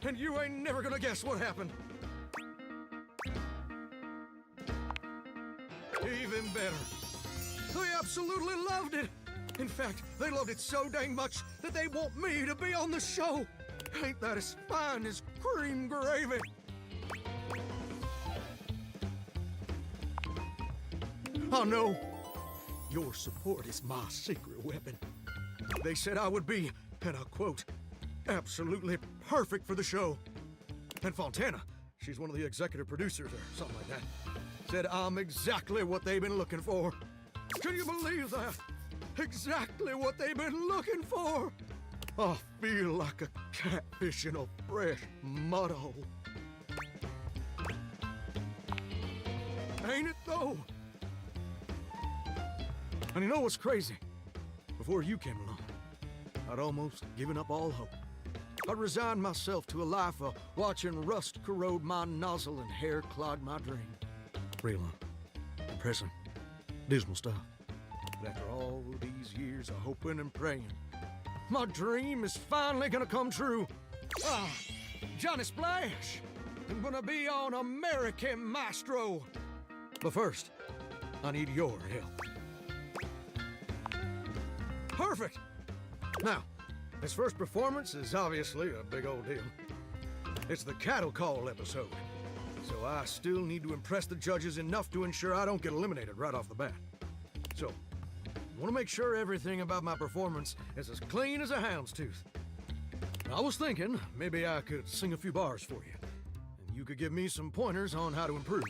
And you ain't never gonna guess what happened. Even better. They absolutely loved it. In fact, they loved it so dang much that they want me to be on the show. Ain't that as fine as cream gravy? I know. Your support is my secret weapon. They said I would be, and I quote, absolutely perfect for the show. And Fontana, she's one of the executive producers or something like that, said I'm exactly what they've been looking for. Can you believe that? Exactly what they've been looking for. I feel like a catfish in a fresh mud hole. Ain't it though? And you know what's crazy? Before you came along, I'd almost given up all hope. I'd resigned myself to a life of watching rust corrode my nozzle and hair clog my dream. Real depressing, dismal stuff. But after all these years of hoping and praying, my dream is finally gonna come true. Johnny Splash! I'm gonna be on American Maestro. But first, I need your help. Perfect! Now, this first performance is obviously a big old deal. It's the cattle call episode, so I still need to impress the judges enough to ensure I don't get eliminated right off the bat. So, I want to make sure everything about my performance is as clean as a hound's tooth. I was thinking maybe I could sing a few bars for you, and you could give me some pointers on how to improve.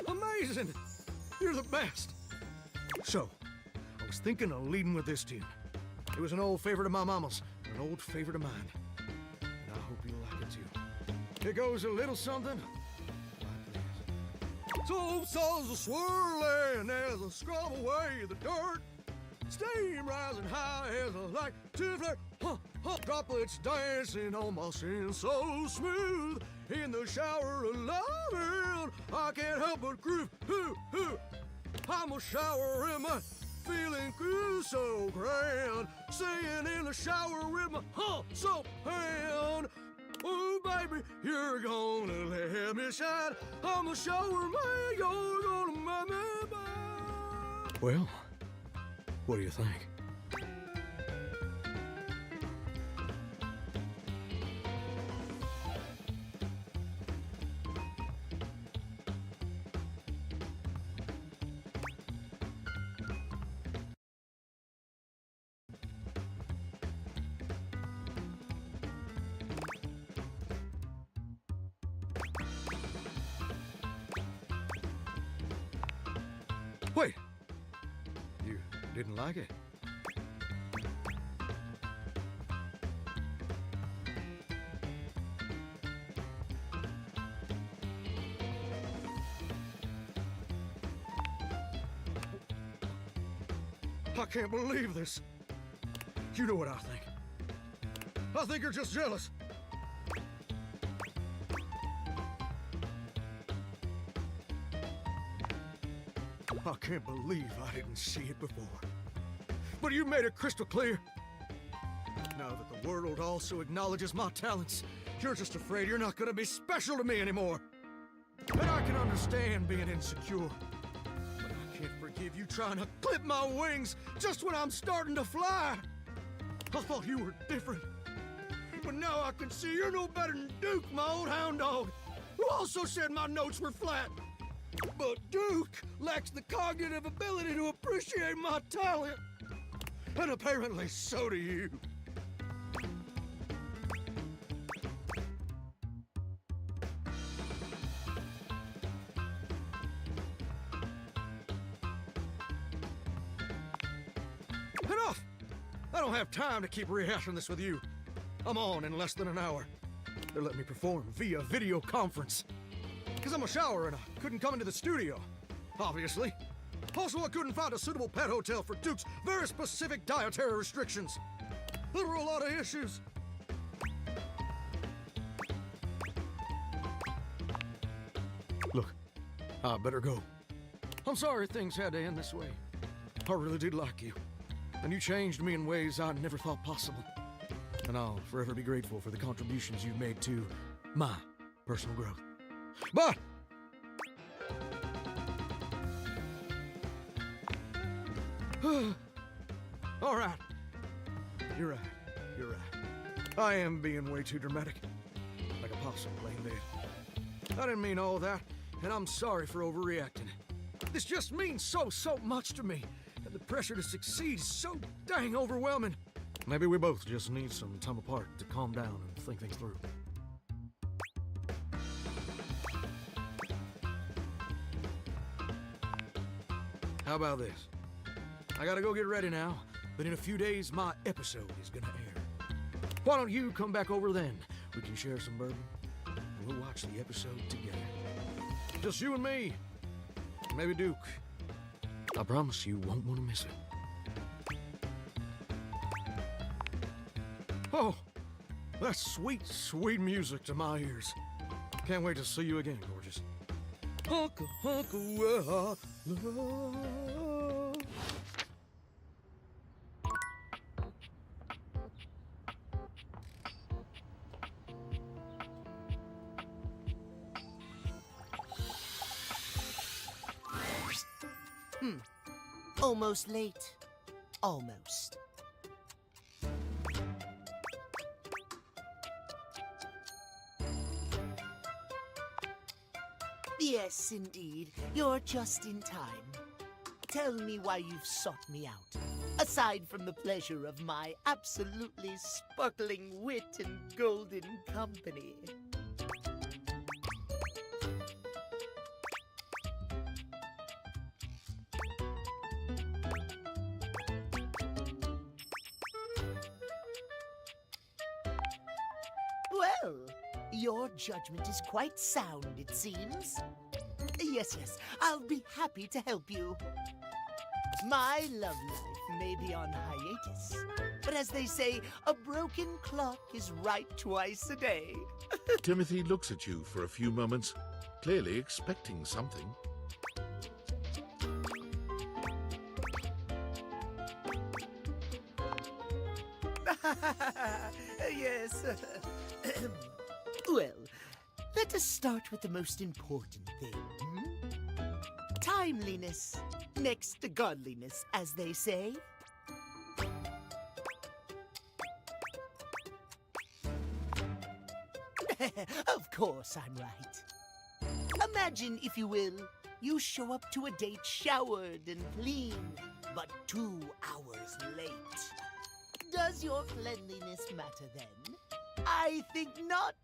Amazing! You're the best! So, I was thinking of leading with this tune. It was an old favorite of my mama's, an old favorite of mine. And I hope you'll like it too. It goes a little something like this. So saws a swirling as I scrub away the dirt. Steam rising high as I like to flirt. Droplets dancing on my skin so smooth. In the shower of loving, I can't help but groove. I'm a shower in my feeling good so grand. Singing in the shower with my soap hand. Oh, baby, you're gonna let me shine. I'm a shower man, you're gonna make me mine. Well, what do you think? Wait, you didn't like it? I can't believe this. You know what I think. I think you're just jealous. I can't believe I didn't see it before. But you made it crystal clear. Now that the world also acknowledges my talents, you're just afraid you're not gonna be special to me anymore. And I can understand being insecure. But I can't forgive you trying to clip my wings just when I'm starting to fly. I thought you were different. But now I can see you're no better than Duke, my old hound dog, who also said my notes were flat. But Duke lacks the cognitive ability to appreciate my talent. And apparently so do you. don't have time to keep rehashing this with you. I'm on in less than an hour. They're letting me perform via video conference. Because I'm a shower and I couldn't come into the studio, obviously. Also, I couldn't find a suitable pet hotel for Duke's very specific dietary restrictions. There were a lot of issues. Look, I better go. I'm sorry things had to end this way. I really did like you. And you changed me in ways I never thought possible. And I'll forever be grateful for the contributions you've made to my personal growth. But all right. You're right. You're right. I am being way too dramatic. Like a possum laying dead. I didn't mean all that, and I'm sorry for overreacting. This just means so much to me, and the pressure to succeed is so dang overwhelming. Maybe we both just need some time apart to calm down and think things through. How about this? I gotta go get ready now, but in a few days my episode is gonna air. Why don't you come back over then? We can share some bourbon, and we'll watch the episode together. Just you and me. Maybe Duke. I promise you won't want to miss it. Oh, that's sweet, sweet music to my ears. Can't wait to see you again, gorgeous. Hunka, hunka, well, love. Almost late. Almost. Yes, indeed. You're just in time. Tell me why you've sought me out. Aside from the pleasure of my absolutely sparkling wit and golden company. Well, your judgment is quite sound, it seems. Yes, I'll be happy to help you. My love life may be on hiatus, but as they say, a broken clock is right twice a day. Timothy looks at you for a few moments, clearly expecting something. Yes. Well, let us start with the most important thing. Timeliness, next to godliness, as they say. Of course I'm right. Imagine, if you will, you show up to a date showered and clean, but 2 hours late. Does your cleanliness matter then? I think not.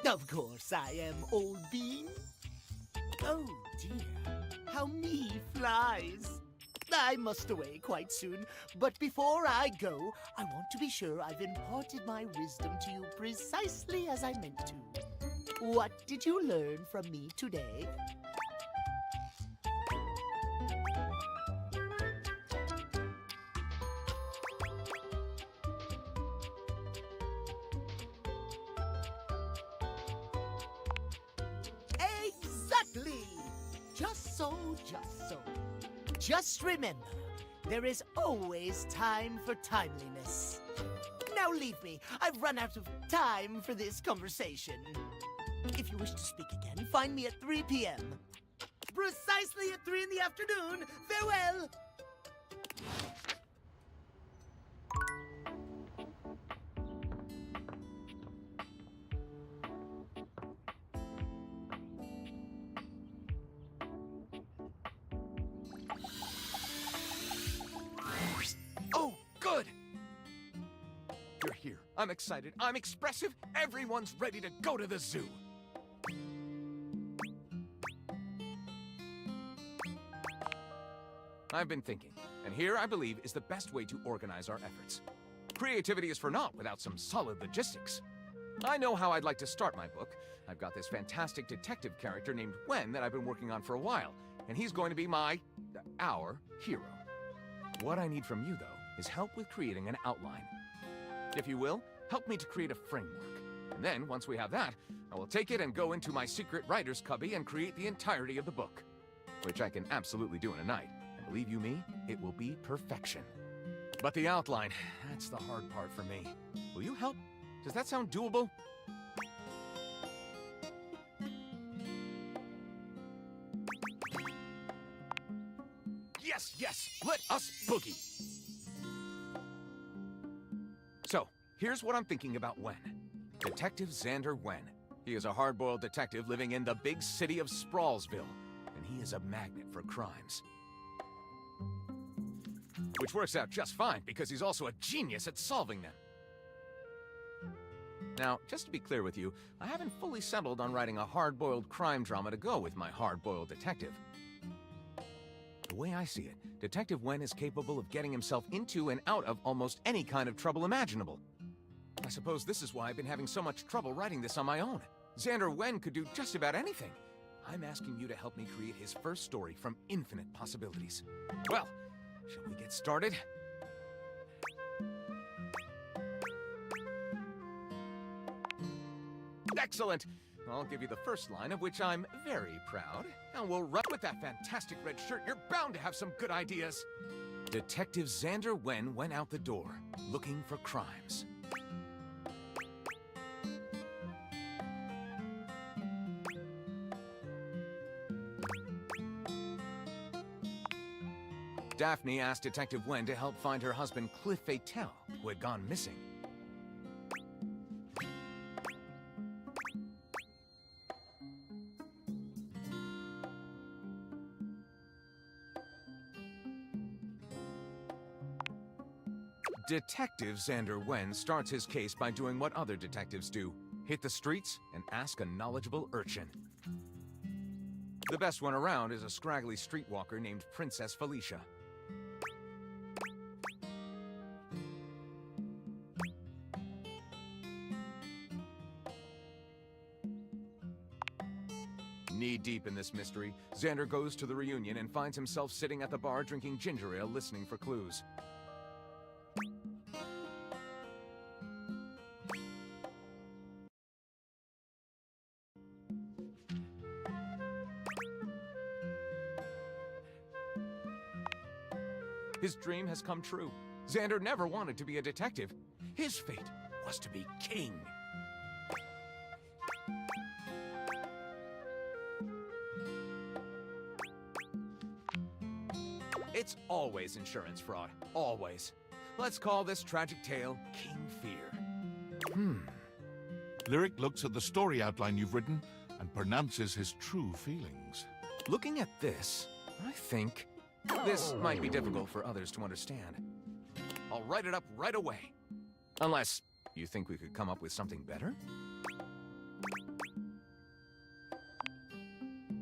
Of course I am, old bean. Oh dear, how me flies. I must away quite soon, but before I go, I want to be sure I've imparted my wisdom to you precisely as I meant to. What did you learn from me today? Exactly! Just so. Just remember, there is always time for timeliness. Now leave me. I've run out of time for this conversation. If you wish to speak again, find me at 3 p.m. Precisely at 3 in the afternoon. Farewell! Oh, good! You're here. I'm excited. I'm expressive. Everyone's ready to go to the zoo. I've been thinking, and here I believe is the best way to organize our efforts. Creativity is for naught without some solid logistics. I know how I'd like to start my book. I've got this fantastic detective character named Wen that I've been working on for a while, and he's going to be our hero. What I need from you, though, is help with creating an outline. If you will, help me to create a framework. And then, once we have that, I will take it and go into my secret writer's cubby and create the entirety of the book. Which I can absolutely do in a night. And believe you me, it will be perfection. But the outline, that's the hard part for me. Will you help? Does that sound doable? Yes, yes! Let us boogie! So, here's what I'm thinking about Wen. Detective Xander Wen. He is a hard-boiled detective living in the big city of Sprawlsville, and he is a magnet for crimes. Which works out just fine, because he's also a genius at solving them. Now, just to be clear with you, I haven't fully settled on writing a hard-boiled crime drama to go with my hard-boiled detective. The way I see it, Detective Wen is capable of getting himself into and out of almost any kind of trouble imaginable. I suppose this is why I've been having so much trouble writing this on my own. Xander Wen could do just about anything. I'm asking you to help me create his first story from infinite possibilities. Well, shall we get started? Excellent! I'll give you the first line, of which I'm very proud. And we'll run with that fantastic red shirt. You're bound to have some good ideas. Detective Xander Wen went out the door, looking for crimes. Daphne asked Detective Wen to help find her husband Cliff Fatel, who had gone missing. Detective Xander Wen starts his case by doing what other detectives do. Hit the streets and ask a knowledgeable urchin. The best one around is a scraggly streetwalker named Princess Felicia. Knee-deep in this mystery, Xander goes to the reunion and finds himself sitting at the bar drinking ginger ale listening for clues. His dream has come true. Xander never wanted to be a detective. His fate was to be king. It's always insurance fraud. Always. Let's call this tragic tale King Fear. Lyric looks at the story outline you've written and pronounces his true feelings. Looking at this, I think this might be difficult for others to understand. I'll write it up right away. Unless you think we could come up with something better?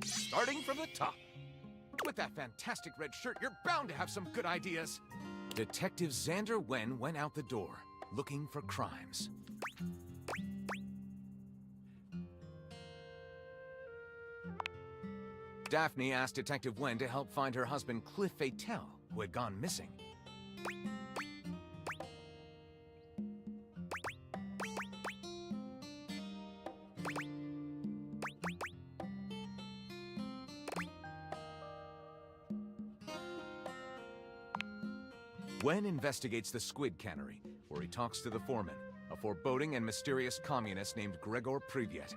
Starting from the top. With that fantastic red shirt, you're bound to have some good ideas. Detective Xander Wen went out the door, looking for crimes. Daphne asked Detective Wen to help find her husband Cliff Fatel, who had gone missing. Wen investigates the Squid Cannery, where he talks to the foreman, a foreboding and mysterious communist named Gregor Privyet.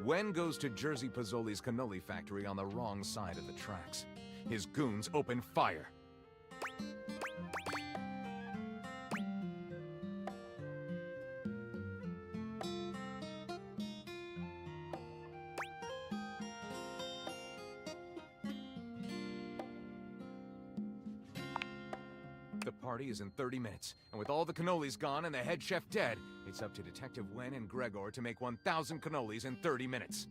Wen goes to Jersey Pozzoli's cannoli factory on the wrong side of the tracks. His goons open fire. The the party is in 30 minutes. And with all the cannolis gone and the head chef dead, it's up to Detective Wen and Gregor to make 1,000 cannolis in 30 minutes.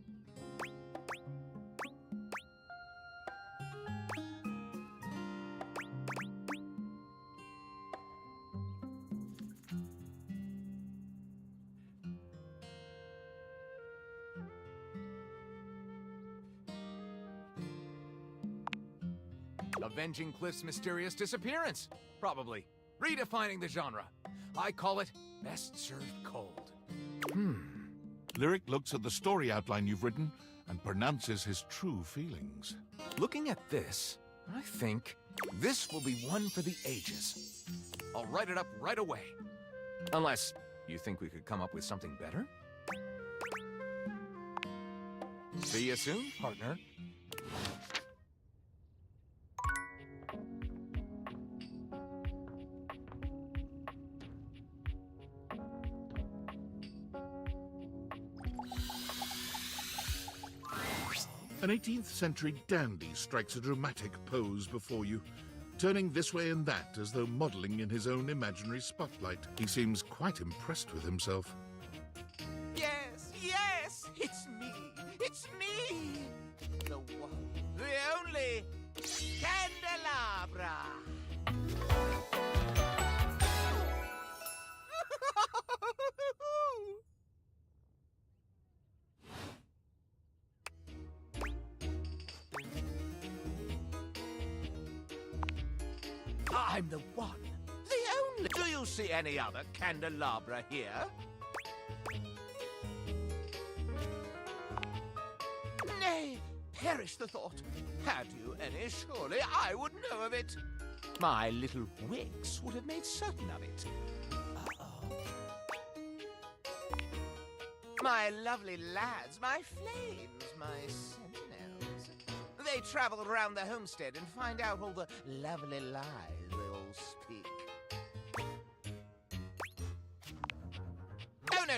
Avenging Cliff's mysterious disappearance. Probably. Redefining the genre. I call it best served cold. Lyric looks at the story outline you've written and pronounces his true feelings. Looking at this, I think this will be one for the ages. I'll write it up right away. Unless you think we could come up with something better? See you soon, partner. An 18th century dandy strikes a dramatic pose before you, turning this way and that as though modeling in his own imaginary spotlight. He seems quite impressed with himself. Yes, yes, it's me. It's me. The one, the only Candelabra. I'm the one, the only. Do you see any other candelabra here? Nay, perish the thought. Had you any, surely I would know of it. My little wicks would have made certain of it. My lovely lads, my flames, my sentinels. They travel around the homestead and find out all the lovely lies they all speak.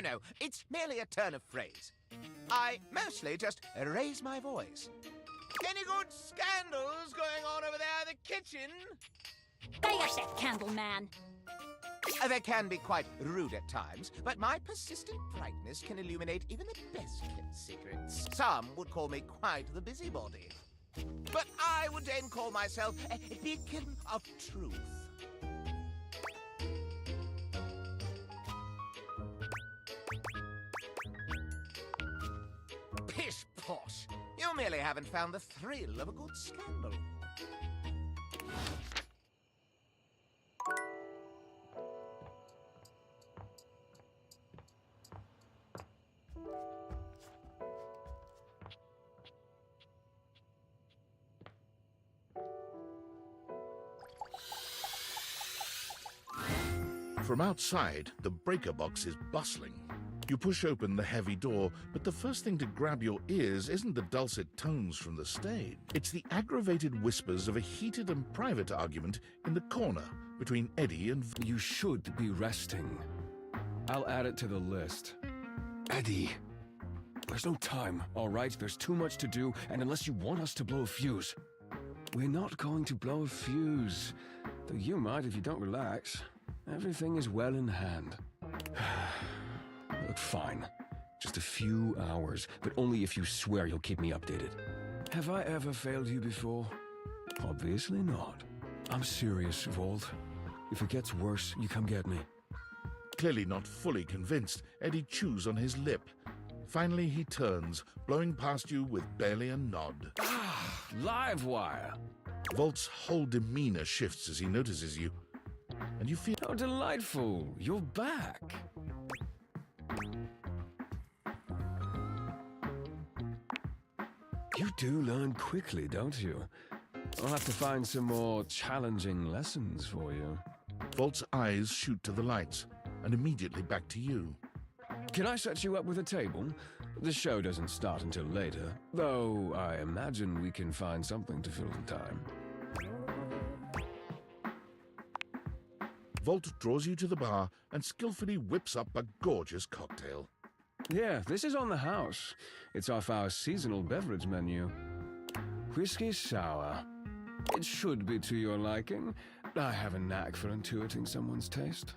No. It's merely a turn of phrase. I mostly just raise my voice. Any good scandals going on over there in the kitchen? Stay yourself, Candleman. They can be quite rude at times, but my persistent brightness can illuminate even the best-kept secrets. Some would call me quite the busybody. But I would then call myself a beacon of truth. Pish posh! You merely haven't found the thrill of a good scandal. From outside, the breaker box is bustling. You push open the heavy door, but the first thing to grab your ears isn't the dulcet tones from the stage. It's the aggravated whispers of a heated and private argument in the corner between Eddie and... You should be resting. I'll add it to the list. Eddie, there's no time, all right? There's too much to do, and unless you want us to blow a fuse... We're not going to blow a fuse. Though you might if you don't relax. Everything is well in hand. Look, fine. Just a few hours, but only if you swear you'll keep me updated. Have I ever failed you before? Obviously not. I'm serious, Volt. If it gets worse, you come get me. Clearly not fully convinced, Eddie chews on his lip. Finally, he turns, blowing past you with barely a nod. Livewire! Volt's whole demeanor shifts as he notices you. And you feel... How delightful! You're back! You do learn quickly, don't you? I'll have to find some more challenging lessons for you. Volt's eyes shoot to the lights, and immediately back to you. Can I set you up with a table? The show doesn't start until later, though I imagine we can find something to fill the time. Volt draws you to the bar and skillfully whips up a gorgeous cocktail. Yeah, this is on the house. It's off our seasonal beverage menu. Whiskey sour. It should be to your liking. I have a knack for intuiting someone's taste.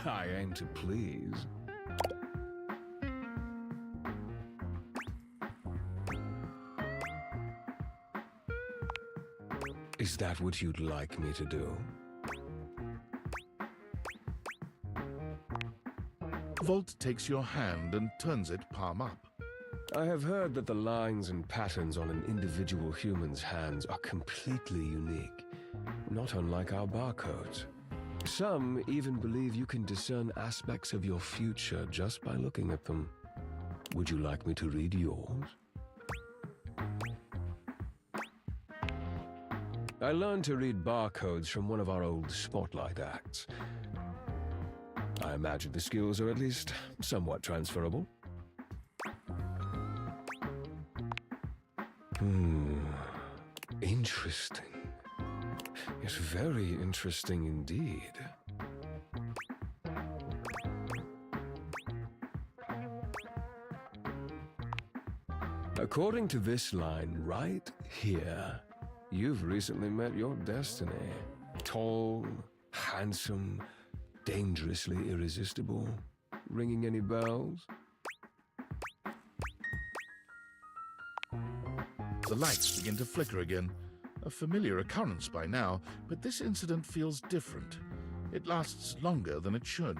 I aim to please. Is that what you'd like me to do? Volt takes your hand and turns it palm up. I have heard that the lines and patterns on an individual human's hands are completely unique, not unlike our barcodes. Some even believe you can discern aspects of your future just by looking at them. Would you like me to read yours? I learned to read barcodes from one of our old spotlight acts. I imagine the skills are at least somewhat transferable. Interesting. Yes, very interesting indeed. According to this line right here, you've recently met your destiny. Tall, handsome, dangerously irresistible. Ringing any bells? The lights begin to flicker again. A familiar occurrence by now, but this incident feels different. It lasts longer than it should.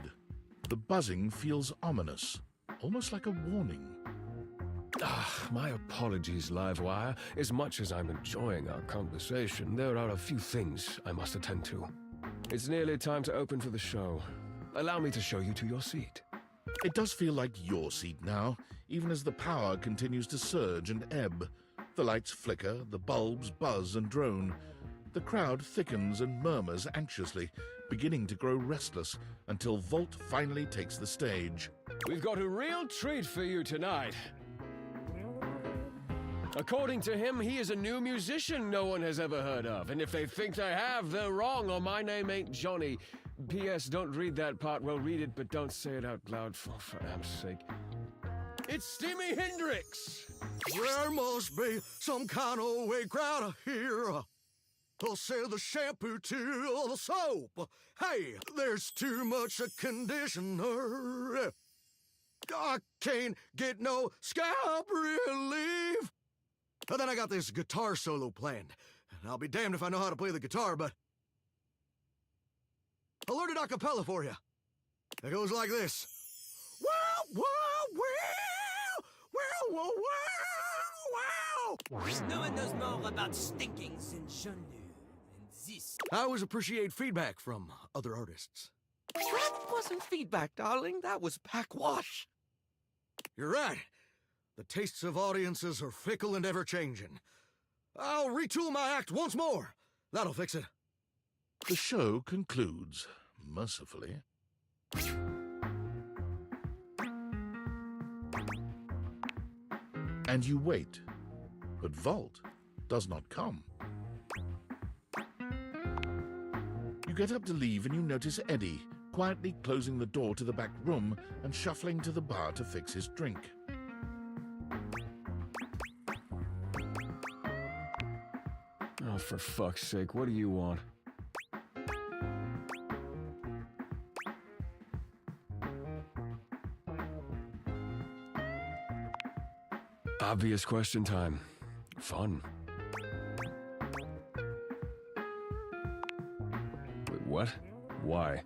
The buzzing feels ominous, almost like a warning. My apologies, Livewire. As much as I'm enjoying our conversation, there are a few things I must attend to. It's nearly time to open for the show. Allow me to show you to your seat. It does feel like your seat now, even as the power continues to surge and ebb. The lights flicker, the bulbs buzz and drone. The crowd thickens and murmurs anxiously, beginning to grow restless until Volt finally takes the stage. We've got a real treat for you tonight. According to him, he is a new musician no one has ever heard of. And if they think they have, they're wrong, or my name ain't Johnny. P.S. Don't read that part. Well, read it, but don't say it out loud, for am's sake. It's Stimi Hendrix! There must be some kind of way crowd here. They'll sell the shampoo to the soap. Hey, there's too much conditioner. I can't get no scalp relief. And then I got this guitar solo planned. And I'll be damned if I know how to play the guitar, but I learned it a cappella for you. It goes like this. Wow, wow, wow, wow, wow, wow. No one knows more about stinking than Jean-Luc and this. I always appreciate feedback from other artists. That wasn't feedback, darling. That was backwash. You're right. The tastes of audiences are fickle and ever-changing. I'll retool my act once more. That'll fix it. The show concludes, mercifully. And you wait, but Volt does not come. You get up to leave and you notice Eddie quietly closing the door to the back room and shuffling to the bar to fix his drink. Oh, for fuck's sake, what do you want? Obvious question time. Fun. Wait, what? Why?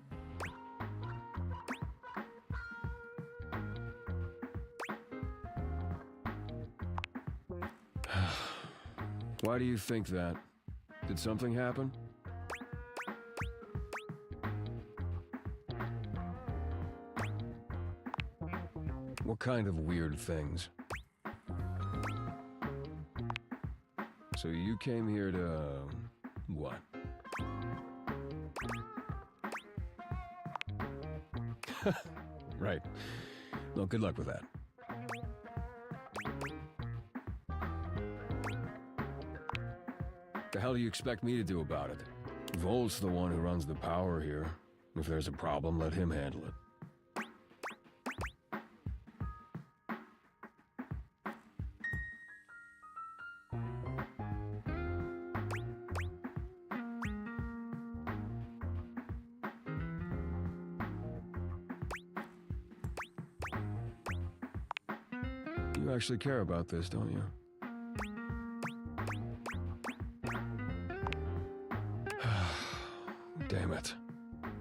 Why do you think that? Did something happen? What kind of weird things? So you came here to, what? Right. Well, good luck with that. The hell do you expect me to do about it? Volt's the one who runs the power here. If there's a problem, let him handle it. You actually care about this, don't you? Damn it.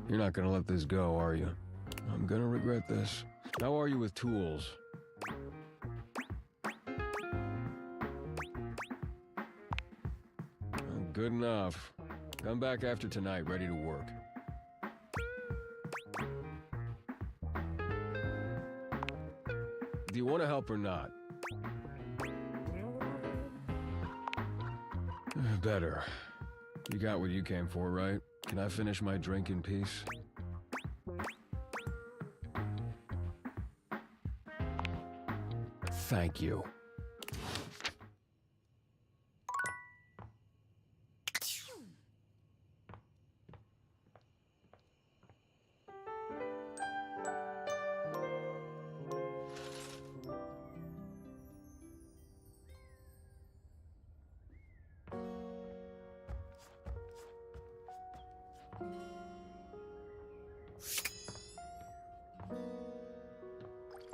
You're not gonna let this go, are you? I'm gonna regret this. How are you with tools? Good enough. Come back after tonight, ready to work. Do you want to help or not? Better. You got what you came for, right? Can I finish my drink in peace? Thank you.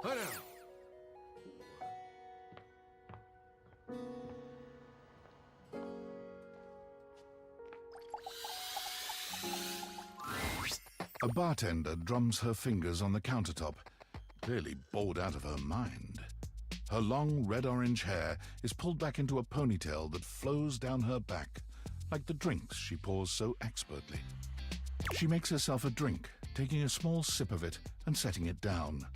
Hi now. A bartender drums her fingers on the countertop, clearly bored out of her mind. Her long red-orange hair is pulled back into a ponytail that flows down her back, like the drinks she pours so expertly. She makes herself a drink, taking a small sip of it and setting it down.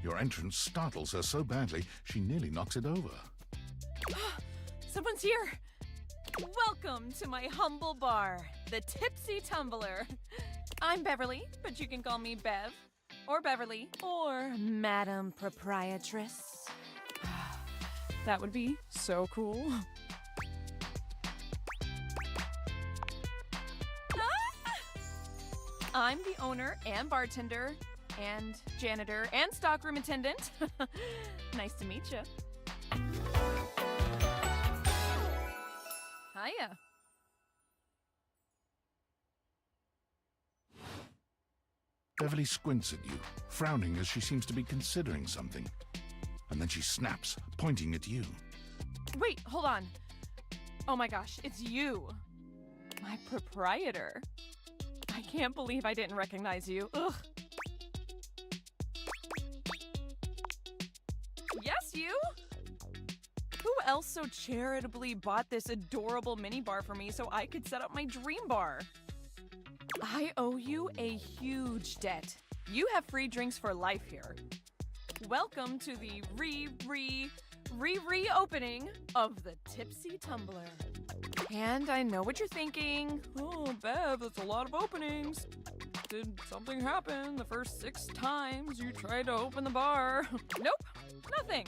Your entrance startles her so badly, she nearly knocks it over. Someone's here! Welcome to my humble bar, the Tipsy Tumbler. I'm Beverly, but you can call me Bev, or Beverly, or Madam Proprietress. That would be so cool. I'm the owner and bartender and janitor and stockroom attendant. Nice to meet you. Hiya. Beverly squints at you, frowning as she seems to be considering something. And then she snaps, pointing at you. Wait, hold on. Oh my gosh, it's you. My proprietor. I can't believe I didn't recognize you. Ugh. Yes, you? Who else so charitably bought this adorable minibar for me so I could set up my dream bar? I owe you a huge debt. You have free drinks for life here. Welcome to the reopening of the Tipsy Tumbler. And I know what you're thinking. Oh, Bev, that's a lot of openings. Did something happen the first 6 times you tried to open the bar? Nope, nothing.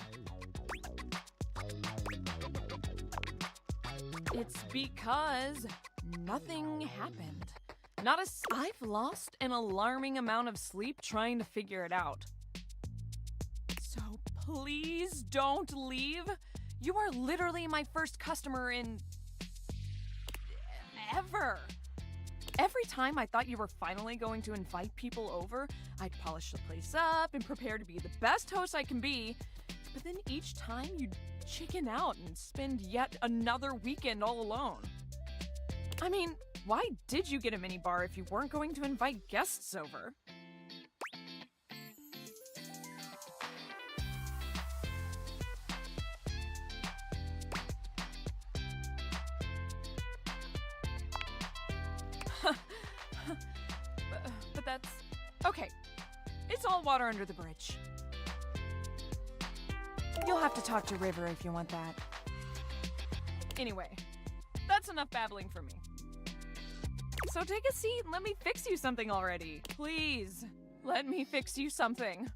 It's because nothing happened. I've lost an alarming amount of sleep trying to figure it out. So please don't leave. You are literally my first customer in ever. Every time I thought you were finally going to invite people over, I'd polish the place up and prepare to be the best host I can be. But then each time you'd chicken out and spend yet another weekend all alone. I mean, why did you get a minibar if you weren't going to invite guests over? But that's... okay. It's all water under the bridge. You'll have to talk to River if you want that. Anyway, that's enough babbling for me. So take a seat and let me fix you something already. Please, let me fix you something.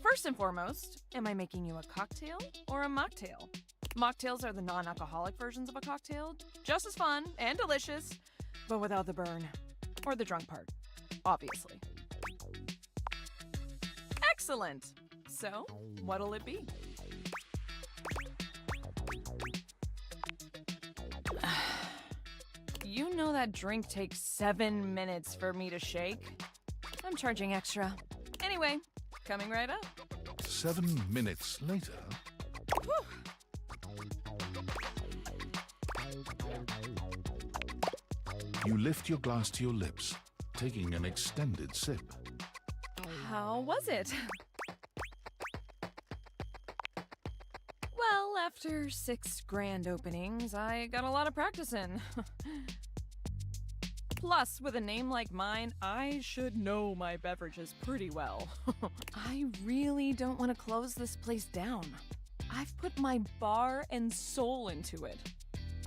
First and foremost, am I making you a cocktail or a mocktail? Mocktails are the non-alcoholic versions of a cocktail. Just as fun and delicious, but without the burn. Or the drunk part, obviously. Excellent! So, what'll it be? You know that drink takes 7 minutes for me to shake? I'm charging extra. Anyway, coming right up. 7 minutes later... You lift your glass to your lips, taking an extended sip. How was it? Well, after 6 grand openings, I got a lot of practice in. Plus, with a name like mine, I should know my beverages pretty well. I really don't want to close this place down. I've put my bar and soul into it.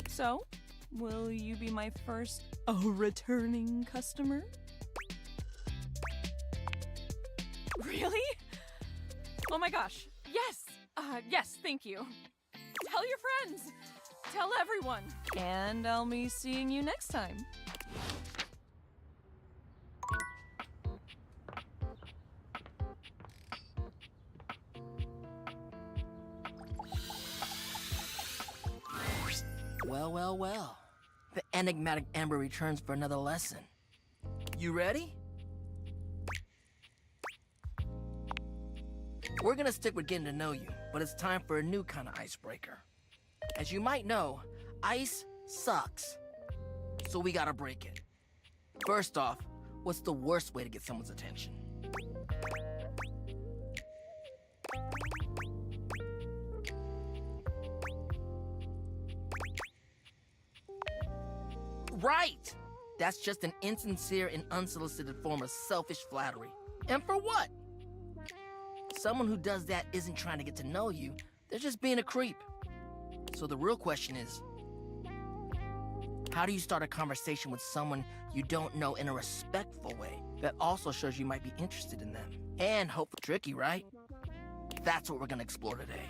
So, will you be my first returning customer? Really? Oh my gosh. Yes. Yes, thank you. Tell your friends. Tell everyone. And I'll be seeing you next time. Well, well, well. The enigmatic Ember returns for another lesson. You ready? We're gonna stick with getting to know you, but it's time for a new kind of icebreaker. As you might know, ice sucks. So we gotta break it. First off, what's the worst way to get someone's attention? Right! That's just an insincere and unsolicited form of selfish flattery. And for what? Someone who does that isn't trying to get to know you, they're just being a creep. So the real question is, how do you start a conversation with someone you don't know in a respectful way that also shows you might be interested in them? And hopefully tricky, right? That's what we're gonna explore today.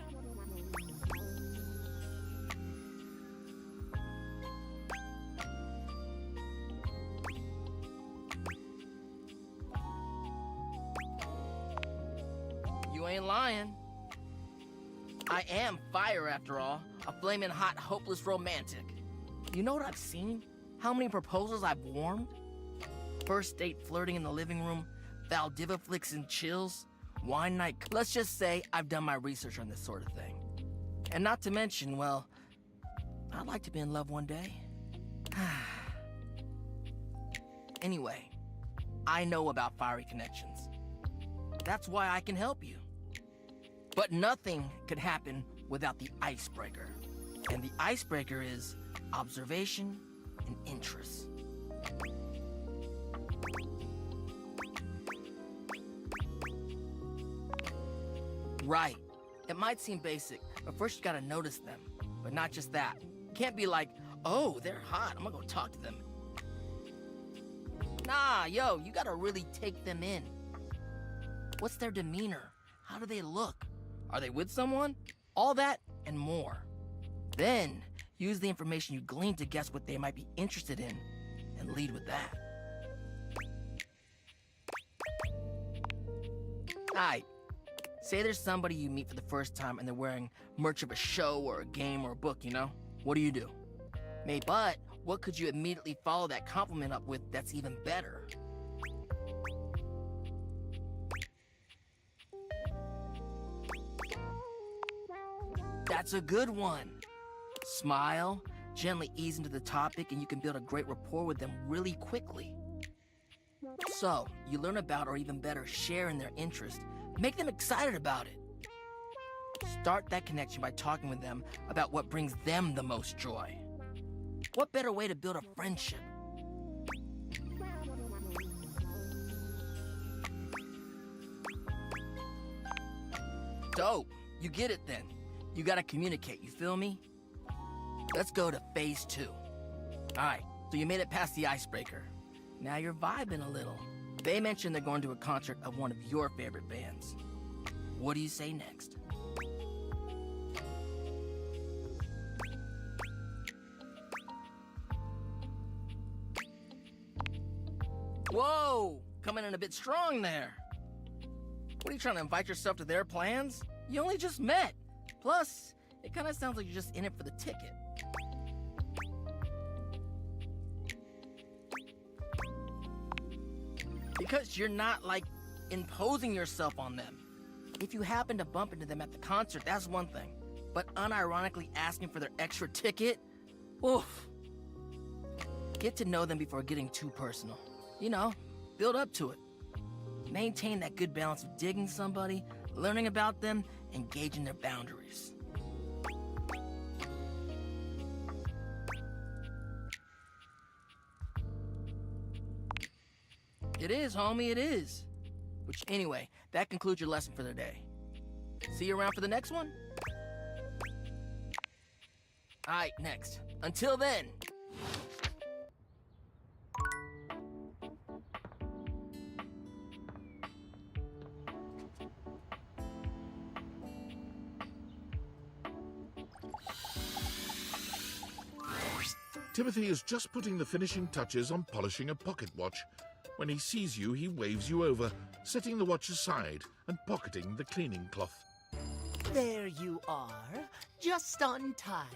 You ain't lying. I am fire, after all. A flaming hot, hopeless romantic. You know what I've seen? How many proposals I've warmed? First date flirting in the living room, Valdiva flicks and chills, wine night. Let's just say I've done my research on this sort of thing. And not to mention, well, I'd like to be in love one day. Anyway, I know about fiery connections. That's why I can help you. But nothing could happen without the icebreaker. And the icebreaker is observation and interest. Right. It might seem basic, but first you gotta notice them. But not just that. Can't be like, oh, they're hot, I'm gonna go talk to them. Nah, yo, you gotta really take them in. What's their demeanor? How do they look? Are they with someone? All that and more. Then, use the information you glean to guess what they might be interested in, and lead with that. Aight. Say there's somebody you meet for the first time and they're wearing merch of a show or a game or a book, you know? What do? But what could you immediately follow that compliment up with that's even better? That's a good one. Smile, gently ease into the topic, and you can build a great rapport with them really quickly. So, you learn about, or even better, share in their interest. Make them excited about it. Start that connection by talking with them about what brings them the most joy. What better way to build a friendship? Dope. You get it then. You gotta communicate, you feel me? Let's go to phase 2. Alright, so you made it past the icebreaker. Now you're vibing a little. They mentioned they're going to a concert of one of your favorite bands. What do you say next? Whoa! Coming in a bit strong there. What are you trying to invite yourself to their plans? You only just met. Plus, it kind of sounds like you're just in it for the ticket. Because you're not, like, imposing yourself on them. If you happen to bump into them at the concert, that's one thing. But unironically asking for their extra ticket? Oof. Get to know them before getting too personal. You know, build up to it. Maintain that good balance of digging somebody, learning about them, and gauging their boundaries. It is, homie, it is. Which, anyway, that concludes your lesson for the day. See you around for the next one? Alright, next. Until then. Timothy is just putting the finishing touches on polishing a pocket watch. When he sees you, he waves you over, setting the watch aside and pocketing the cleaning cloth. There you are, just on time.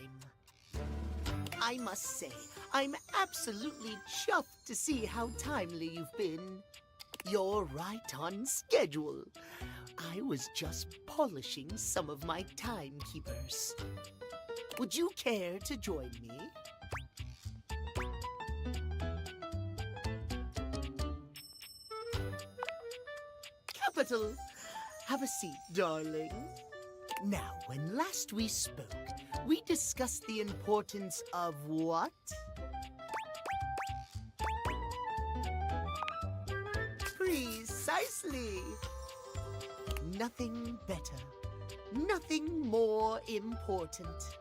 I must say, I'm absolutely chuffed to see how timely you've been. You're right on schedule. I was just polishing some of my timekeepers. Would you care to join me? Capital. Have a seat, darling. Now, when last we spoke, we discussed the importance of what? Precisely. Nothing better. Nothing more important.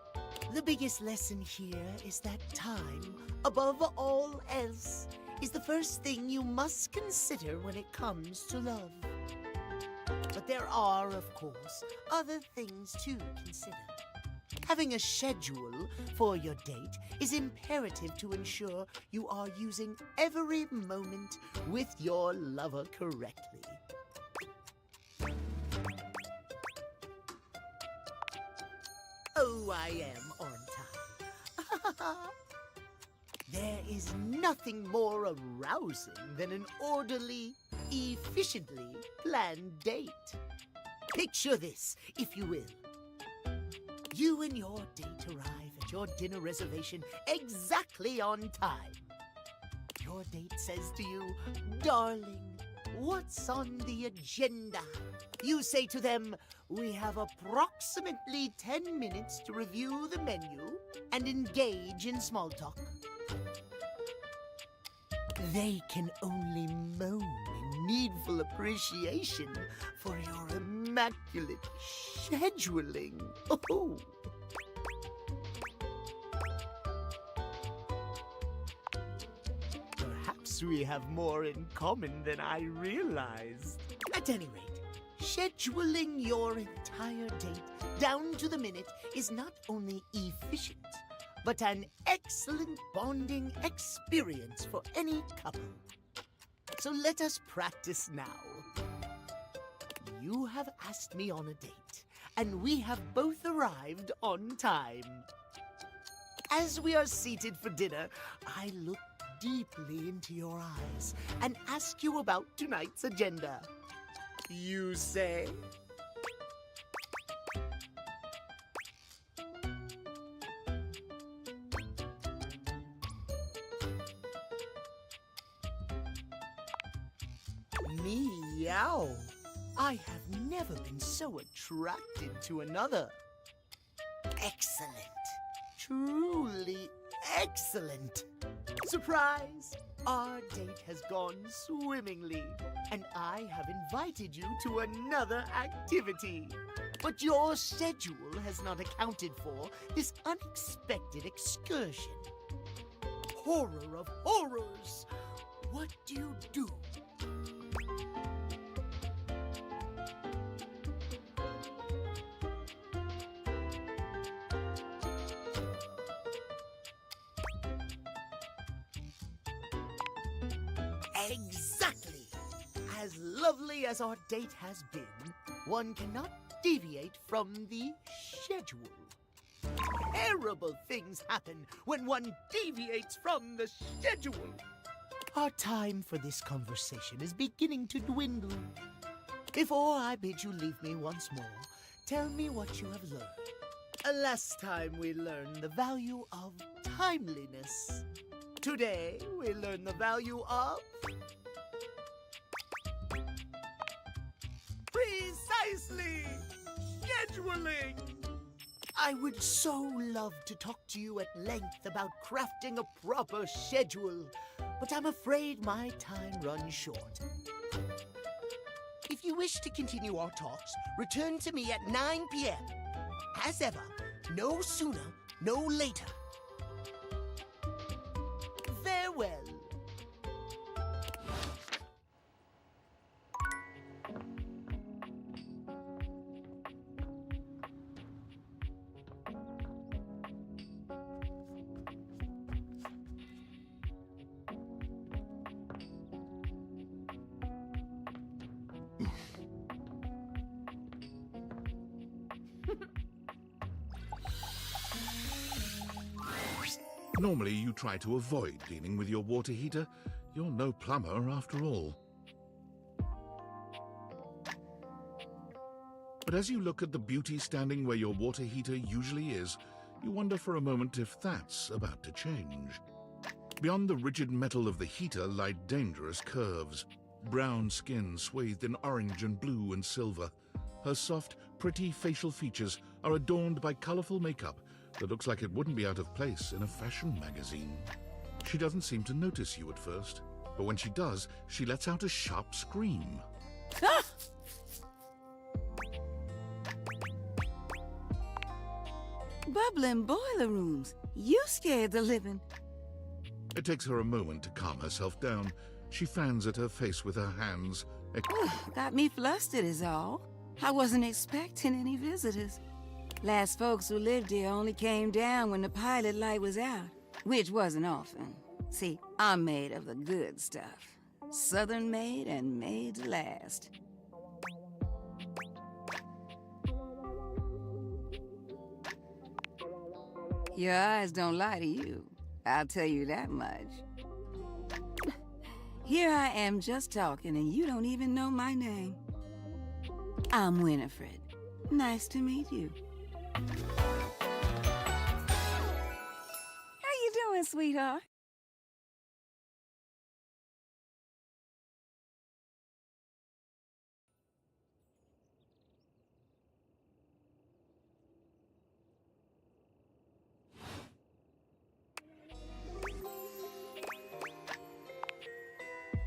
The biggest lesson here is that time, above all else, is the first thing you must consider when it comes to love. But there are, of course, other things to consider. Having a schedule for your date is imperative to ensure you are using every moment with your lover correctly. Oh, I am on time. There is nothing more arousing than an orderly, efficiently planned date. Picture this, if you will. You and your date arrive at your dinner reservation exactly on time. Your date says to you, "Darling, what's on the agenda?" You say to them, "We have approximately 10 minutes to review the menu and engage in small talk." They can only moan in needful appreciation for your immaculate scheduling. Oh. Perhaps we have more in common than I realized. At any rate, scheduling your entire date down to the minute is not only efficient, but an excellent bonding experience for any couple. So let us practice now. You have asked me on a date, and we have both arrived on time. As we are seated for dinner, I look deeply into your eyes and ask you about tonight's agenda. You say? Meow. I have never been so attracted to another. Excellent. Truly excellent. Surprise! Our date has gone swimmingly, and I have invited you to another activity. But your schedule has not accounted for this unexpected excursion. Horror of horrors! What do you do? Exactly! As lovely as our date has been, one cannot deviate from the schedule. Terrible things happen when one deviates from the schedule. Our time for this conversation is beginning to dwindle. Before I bid you leave me once more, tell me what you have learned. Last time we learned the value of timeliness. Today, we learn the value of precisely scheduling. I would so love to talk to you at length about crafting a proper schedule, but I'm afraid my time runs short. If you wish to continue our talks, return to me at 9 p.m. As ever, no sooner, no later. Farewell. Normally, you try to avoid dealing with your water heater. You're no plumber after all. But as you look at the beauty standing where your water heater usually is, you wonder for a moment if that's about to change. Beyond the rigid metal of the heater lie dangerous curves. Brown skin swathed in orange and blue and silver. Her soft, pretty facial features are adorned by colorful makeup that looks like it wouldn't be out of place in a fashion magazine. She doesn't seem to notice you at first, but when she does, she lets out a sharp scream. Ah! Bubbling boiler rooms. You scared the living. It takes her a moment to calm herself down. She fans at her face with her hands. Got me flustered is all. I wasn't expecting any visitors. Last folks who lived here only came down when the pilot light was out, which wasn't often. See, I'm made of the good stuff. Southern made and made to last. Your eyes don't lie to you. I'll tell you that much. Here I am just talking and you don't even know my name. I'm Winifred. Nice to meet you. How you doing, sweetheart?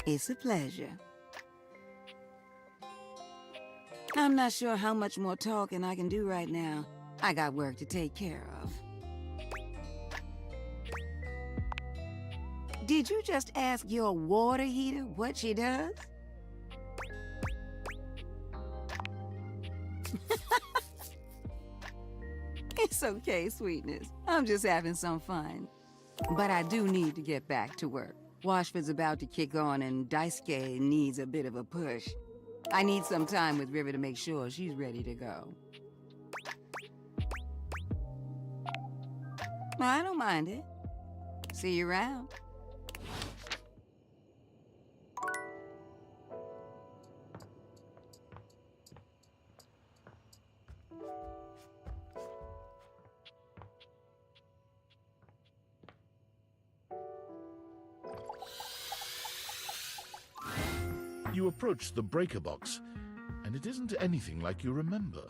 It's a pleasure. I'm not sure how much more talking I can do right now. I got work to take care of. Did you just ask your water heater what she does? It's okay, sweetness. I'm just having some fun. But I do need to get back to work. Washford's about to kick on and Daisuke needs a bit of a push. I need some time with River to make sure she's ready to go. I don't mind it. See you around. You approach the breaker box, and it isn't anything like you remember.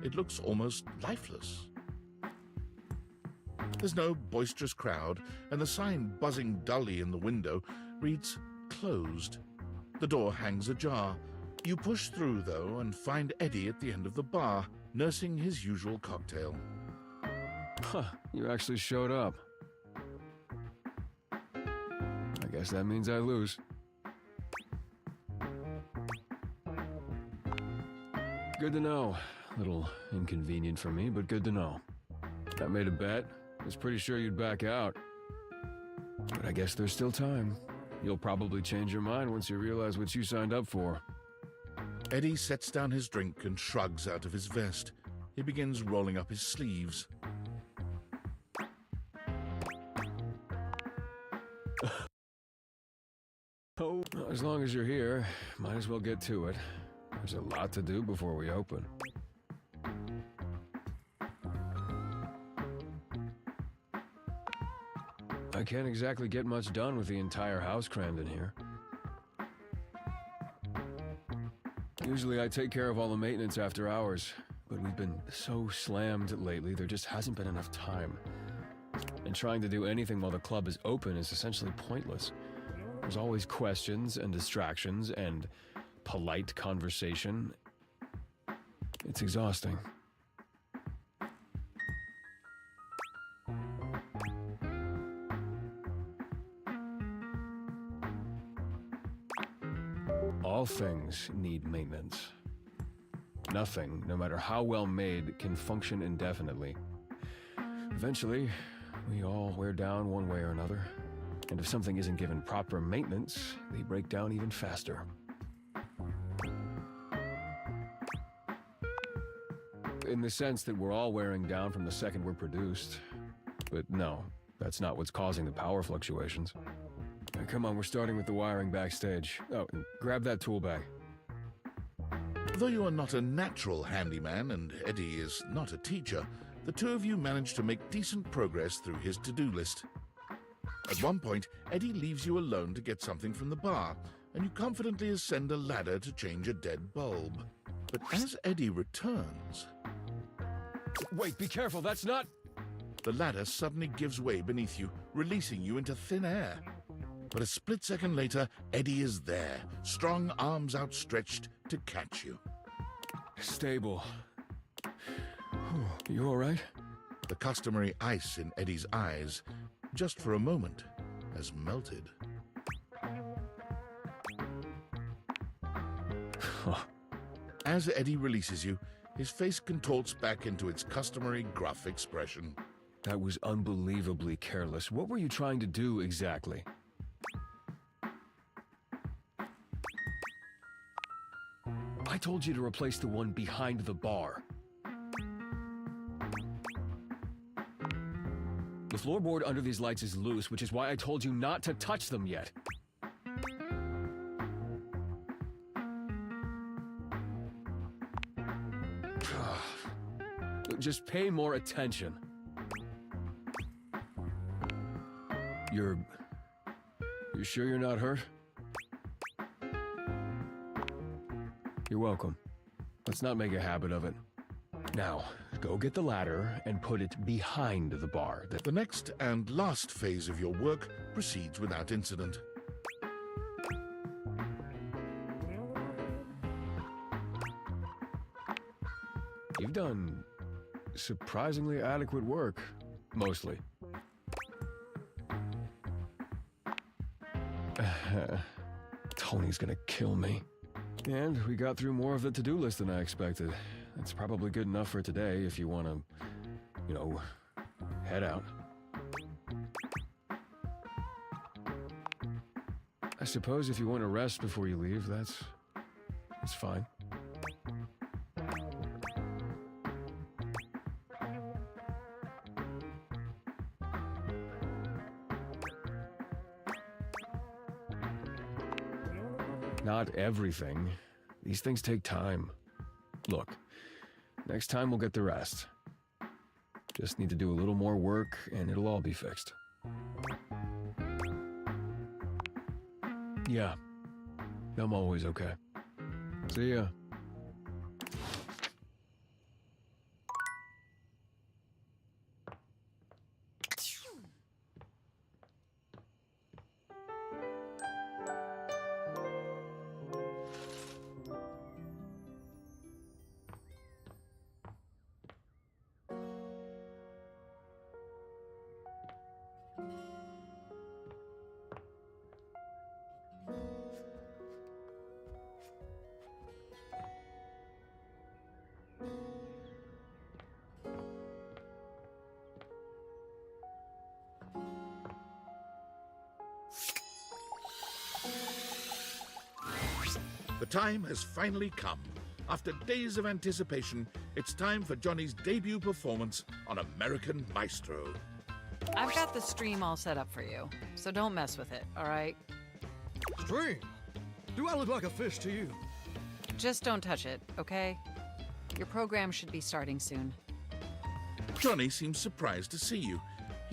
It looks almost lifeless. There's no boisterous crowd, and the sign buzzing dully in the window reads closed. The door hangs ajar. You push through, though, and find Eddie at the end of the bar, nursing his usual cocktail. Huh, you actually showed up. I guess that means I lose. Good to know. A little inconvenient for me, but good to know. I made a bet. Was pretty sure you'd back out. But I guess there's still time. You'll probably change your mind once you realize what you signed up for. Eddie sets down his drink and shrugs out of his vest. He begins rolling up his sleeves. Oh, as long as you're here, might as well get to it. There's a lot to do before we open. I can't exactly get much done with the entire house crammed in here. Usually I take care of all the maintenance after hours, but we've been so slammed lately there just hasn't been enough time. And trying to do anything while the club is open is essentially pointless. There's always questions and distractions and polite conversation. It's exhausting. All things need maintenance. Nothing, no matter how well made, can function indefinitely. Eventually, we all wear down one way or another. And if something isn't given proper maintenance, they break down even faster. In the sense that we're all wearing down from the second we're produced. But no, that's not what's causing the power fluctuations. Come on, we're starting with the wiring backstage. Oh, and grab that tool bag. Though you are not a natural handyman and Eddie is not a teacher, the two of you manage to make decent progress through his to-do list. At one point, Eddie leaves you alone to get something from the bar, and you confidently ascend a ladder to change a dead bulb. But as Eddie returns... Wait, be careful, that's not... The ladder suddenly gives way beneath you, releasing you into thin air. But a split second later, Eddie is there, strong arms outstretched to catch you. Stable. You all right? The customary ice in Eddie's eyes, just for a moment, has melted. As Eddie releases you, his face contorts back into its customary gruff expression. That was unbelievably careless. What were you trying to do exactly? I told you to replace the one behind the bar. The floorboard under these lights is loose, which is why I told you not to touch them yet. Just pay more attention. You're sure you're not hurt? You're welcome. Let's not make a habit of it. Now, go get the ladder and put it behind the bar. The next and last phase of your work proceeds without incident. You've done surprisingly adequate work, mostly. Tony's gonna kill me. And we got through more of the to-do list than I expected. That's probably good enough for today if you want to, you know, head out. I suppose if you want to rest before you leave, that's fine. Not everything. These things take time. Look, next time we'll get the rest. Just need to do a little more work and it'll all be fixed. Yeah, I'm always okay. See ya. The time has finally come. After days of anticipation, it's time for Johnny's debut performance on American Maestro. I've got the stream all set up for you, so don't mess with it, all right? Stream? Do I look like a fish to you? Just don't touch it, okay? Your program should be starting soon. Johnny seems surprised to see you.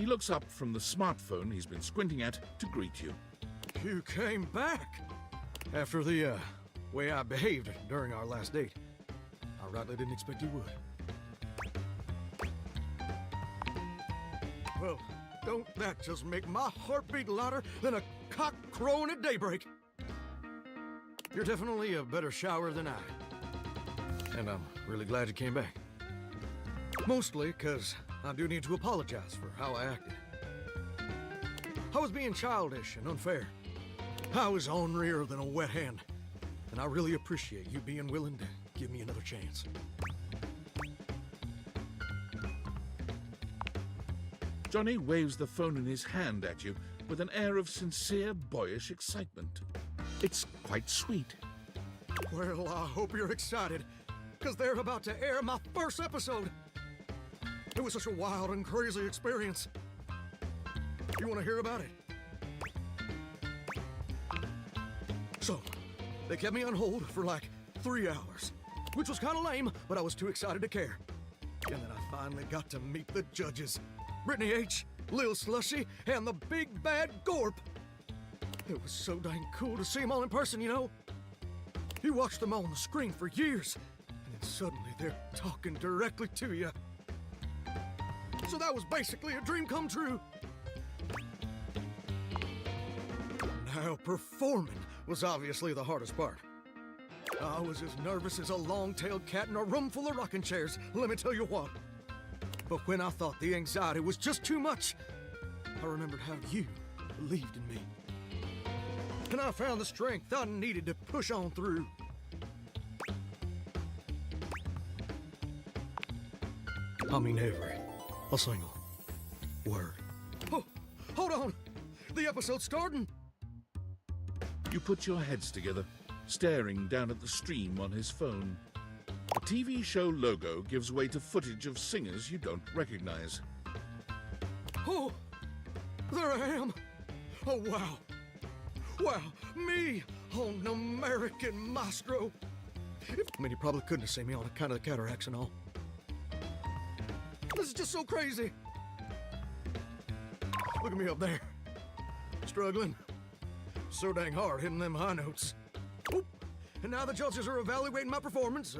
He looks up from the smartphone he's been squinting at to greet you. You came back! After the, way I behaved during our last date. I rightly didn't expect you would. Well, don't that just make my heart beat louder than a cock crowing at daybreak? You're definitely a better shower than I. And I'm really glad you came back. Mostly because I do need to apologize for how I acted. I was being childish and unfair. I was ornerier than a wet hand. And I really appreciate you being willing to give me another chance. Johnny waves the phone in his hand at you with an air of sincere, boyish excitement. It's quite sweet. Well, I hope you're excited, because they're about to air my first episode. It was such a wild and crazy experience. You want to hear about it? So, they kept me on hold for like 3 hours, which was kind of lame, but I was too excited to care. And then I finally got to meet the judges. Brittany H., Lil Slushy, and the big bad Gorp. It was so dang cool to see them all in person, you know? You watch them all on the screen for years, and then suddenly they're talking directly to you. So that was basically a dream come true. Now, performing was obviously the hardest part. I was as nervous as a long-tailed cat in a room full of rocking chairs, let me tell you what. But when I thought the anxiety was just too much, I remembered how you believed in me. And I found the strength I needed to push on through. I mean a single word. Oh, hold on! The episode's starting! You put your heads together, staring down at the stream on his phone. The TV show logo gives way to footage of singers you don't recognize. Oh, there I am! Oh, wow! Wow, me on American Maestro! I mean, you probably couldn't have seen me on account of the cataracts and all. This is just so crazy! Look at me up there. Struggling. So dang hard hitting them high notes. Oop. And now the judges are evaluating my performance.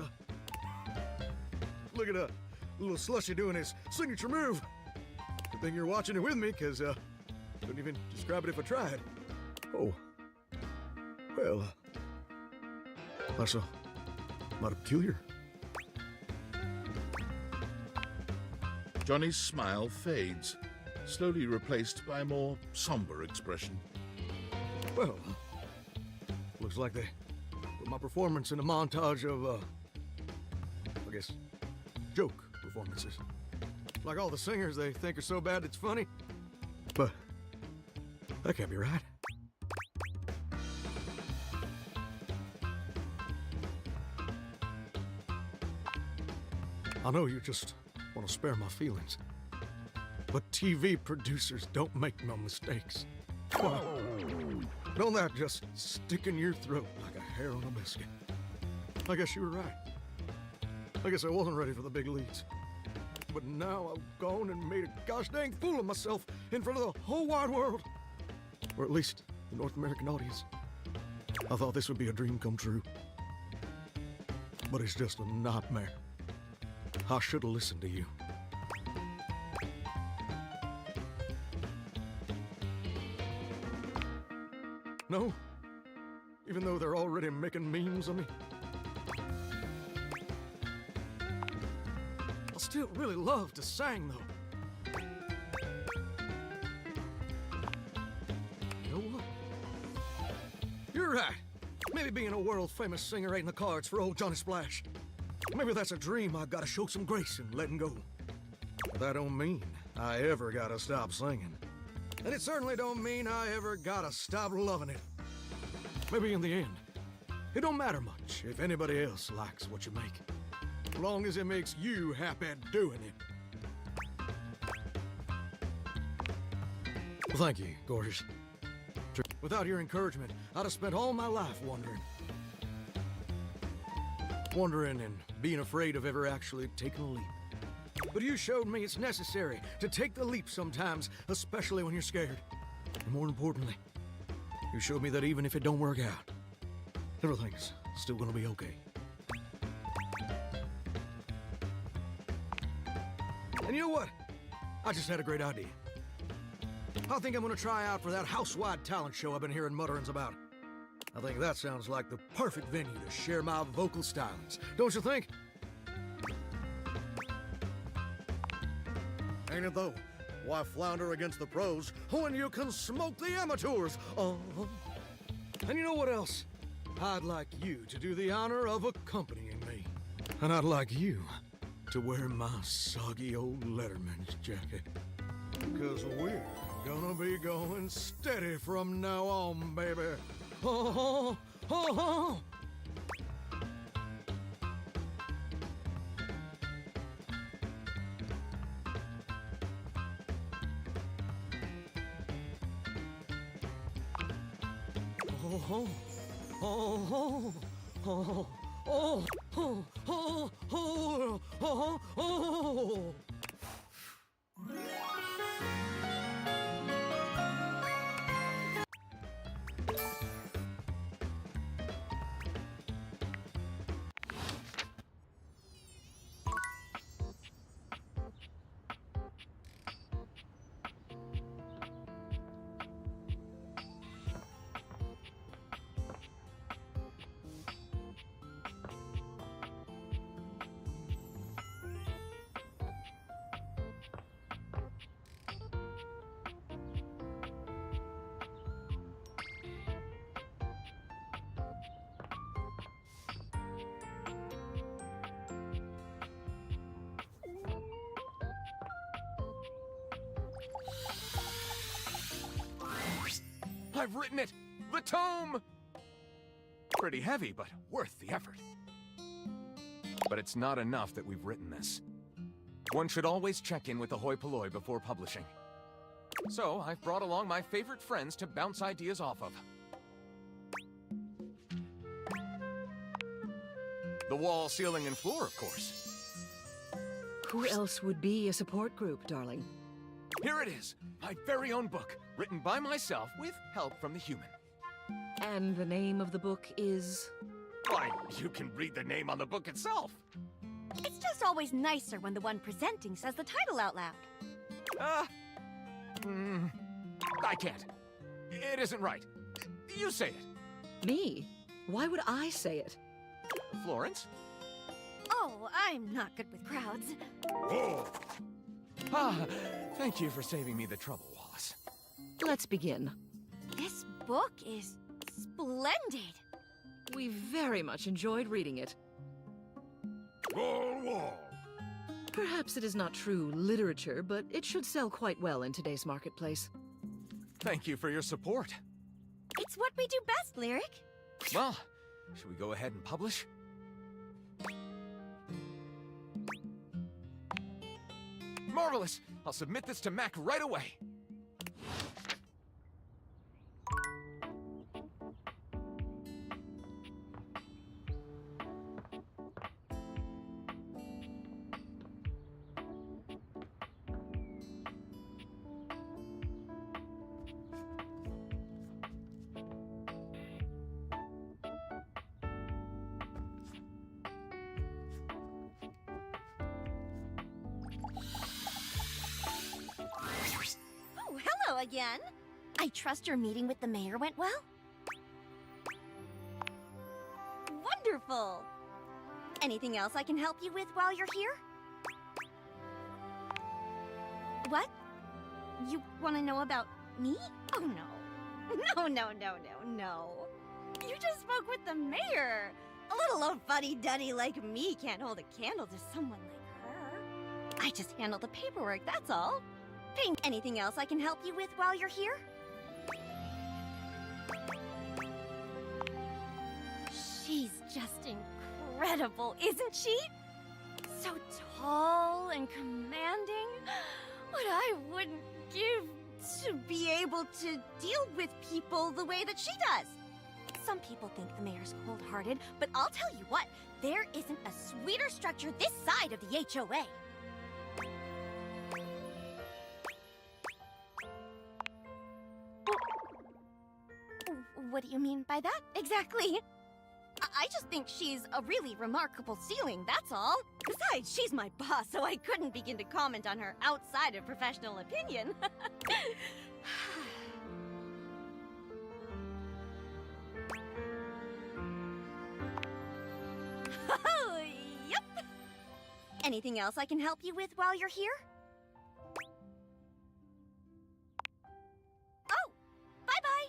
Look at little Slushy doing his signature move. Good thing you're watching it with me, because couldn't even describe it if I tried. Oh. Well, that's a lot peculiar. Johnny's smile fades, slowly replaced by a more somber expression. Well, looks like they put my performance in a montage of, I guess, joke performances. Like all the singers they think are so bad it's funny. But that can't be right. I know you just want to spare my feelings, but TV producers don't make no mistakes. Why? Don't that just stick in your throat like a hair on a biscuit? I guess you were right. I guess I wasn't ready for the big leagues. But now I've gone and made a gosh dang fool of myself in front of the whole wide world. Or at least the North American audience. I thought this would be a dream come true. But it's just a nightmare. I should have listened to you. No? Even though they're already making memes of me? I still really love to sing, though. You know what? You're right. Maybe being a world-famous singer ain't in the cards for old Johnny Splash. Maybe that's a dream I gotta show some grace in letting go. But that don't mean I ever gotta stop singing. And it certainly don't mean I ever gotta stop loving it. Maybe in the end, it don't matter much if anybody else likes what you make. As long as it makes you happy doing it. Well, thank you, gorgeous. Without your encouragement, I'd have spent all my life wondering. Wondering and being afraid of ever actually taking a leap. But you showed me it's necessary to take the leap sometimes, especially when you're scared. And more importantly, you showed me that even if it don't work out, everything's still gonna be okay. And you know what? I just had a great idea. I think I'm gonna try out for that house-wide talent show I've been hearing mutterings about. I think that sounds like the perfect venue to share my vocal stylings. Don't you think? Ain't it though? Why flounder against the pros when you can smoke the amateurs? And you know what else? I'd like you to do the honor of accompanying me. And I'd like you to wear my soggy old Letterman's jacket. Because we're gonna be going steady from now on, baby. Oh, oh, oh. Oh, oh, oh, oh, oh, oh, oh, oh, oh, oh. I've written it! The tome! Pretty heavy, but worth the effort. But it's not enough that we've written this. One should always check in with the hoi polloi before publishing. So, I've brought along my favorite friends to bounce ideas off of. The wall, ceiling, and floor, of course. Who else would be a support group, darling? Here it is, my very own book, written by myself with help from the human. And the name of the book is? Why, you can read the name on the book itself. It's just always nicer when the one presenting says the title out loud. I can't. It isn't right. You say it. Me? Why would I say it? Florence? Oh, I'm not good with crowds. Oh. Thank you for saving me the trouble, Wallace. Let's begin. This book is splendid. We very much enjoyed reading it. Wall. Perhaps it is not true literature, but it should sell quite well in today's marketplace. Thank you for your support. It's what we do best, Lyric. Well, should we go ahead and publish? Marvelous! I'll submit this to Mac right away. Again? I trust your meeting with the mayor went well? Wonderful! Anything else I can help you with while you're here? What? You want to know about me? Oh, no. No. You just spoke with the mayor. A little old fuddy-duddy like me can't hold a candle to someone like her. I just handle the paperwork, that's all. Pink, anything else I can help you with while you're here? She's just incredible, isn't she? So tall and commanding. What I wouldn't give to be able to deal with people the way that she does. Some people think the mayor's cold-hearted, but I'll tell you what, there isn't a sweeter structure this side of the HOA. What do you mean by that, exactly? I just think she's a really remarkable ceiling, that's all. Besides, she's my boss, so I couldn't begin to comment on her outside of professional opinion. Oh, yep. Anything else I can help you with while you're here? Oh, bye-bye.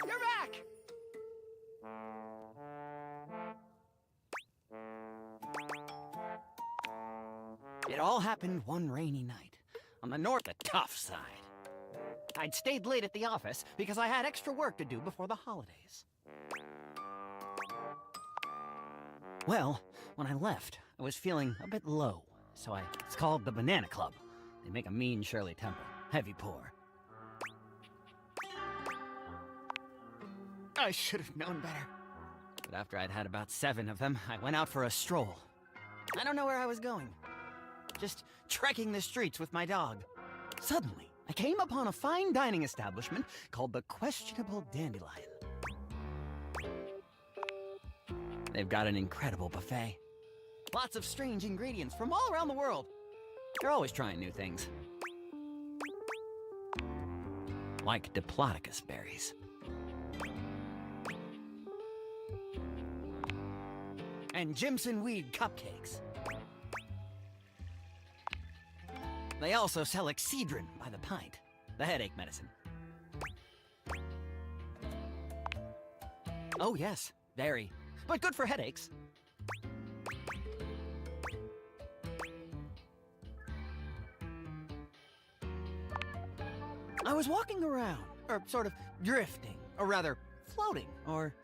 You're back! It all happened one rainy night, on the north, the tough side. I'd stayed late at the office because I had extra work to do before the holidays. Well, when I left, I was feeling a bit low, so it's called the Banana Club. They make a mean Shirley Temple, heavy pour. I should have known better. But after I'd had about 7 of them, I went out for a stroll. I don't know where I was going. Just trekking the streets with my dog. Suddenly, I came upon a fine dining establishment called the Questionable Dandelion. They've got an incredible buffet. Lots of strange ingredients from all around the world. They're always trying new things. Like Diplodocus berries. And Jimson weed cupcakes. They also sell Excedrin by the pint, the headache medicine. Oh yes, very, but good for headaches. I was walking around, or sort of drifting, or rather, floating, or...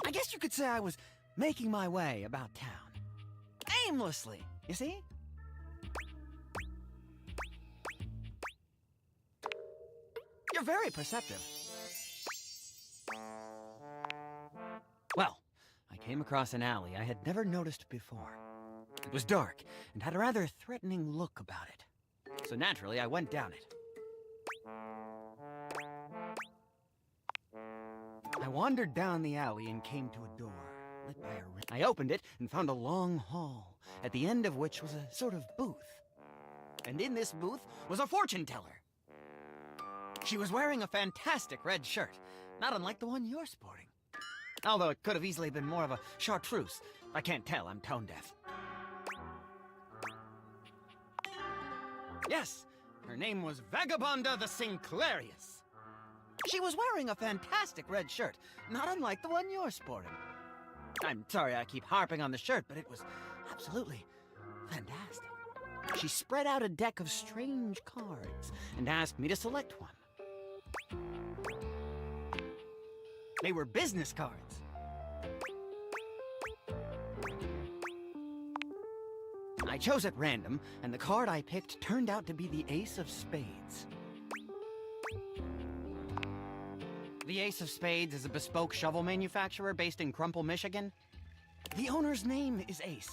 I guess you could say I was making my way about town. Aimlessly, you see? You're very perceptive. Well, I came across an alley I had never noticed before. It was dark and had a rather threatening look about it. So naturally, I went down it. I wandered down the alley and came to a door, lit by a ring. I opened it and found a long hall, at the end of which was a sort of booth. And in this booth was a fortune teller. She was wearing a fantastic red shirt, not unlike the one you're sporting. Although it could have easily been more of a chartreuse. I can't tell, I'm tone deaf. Yes, her name was Vagabonda the Sinclairius. She was wearing a fantastic red shirt, not unlike the one you're sporting. I'm sorry I keep harping on the shirt, but it was absolutely fantastic. She spread out a deck of strange cards and asked me to select one. They were business cards. I chose at random, and the card I picked turned out to be the Ace of Spades. The Ace of Spades is a bespoke shovel manufacturer based in Crumple, Michigan. The owner's name is Ace.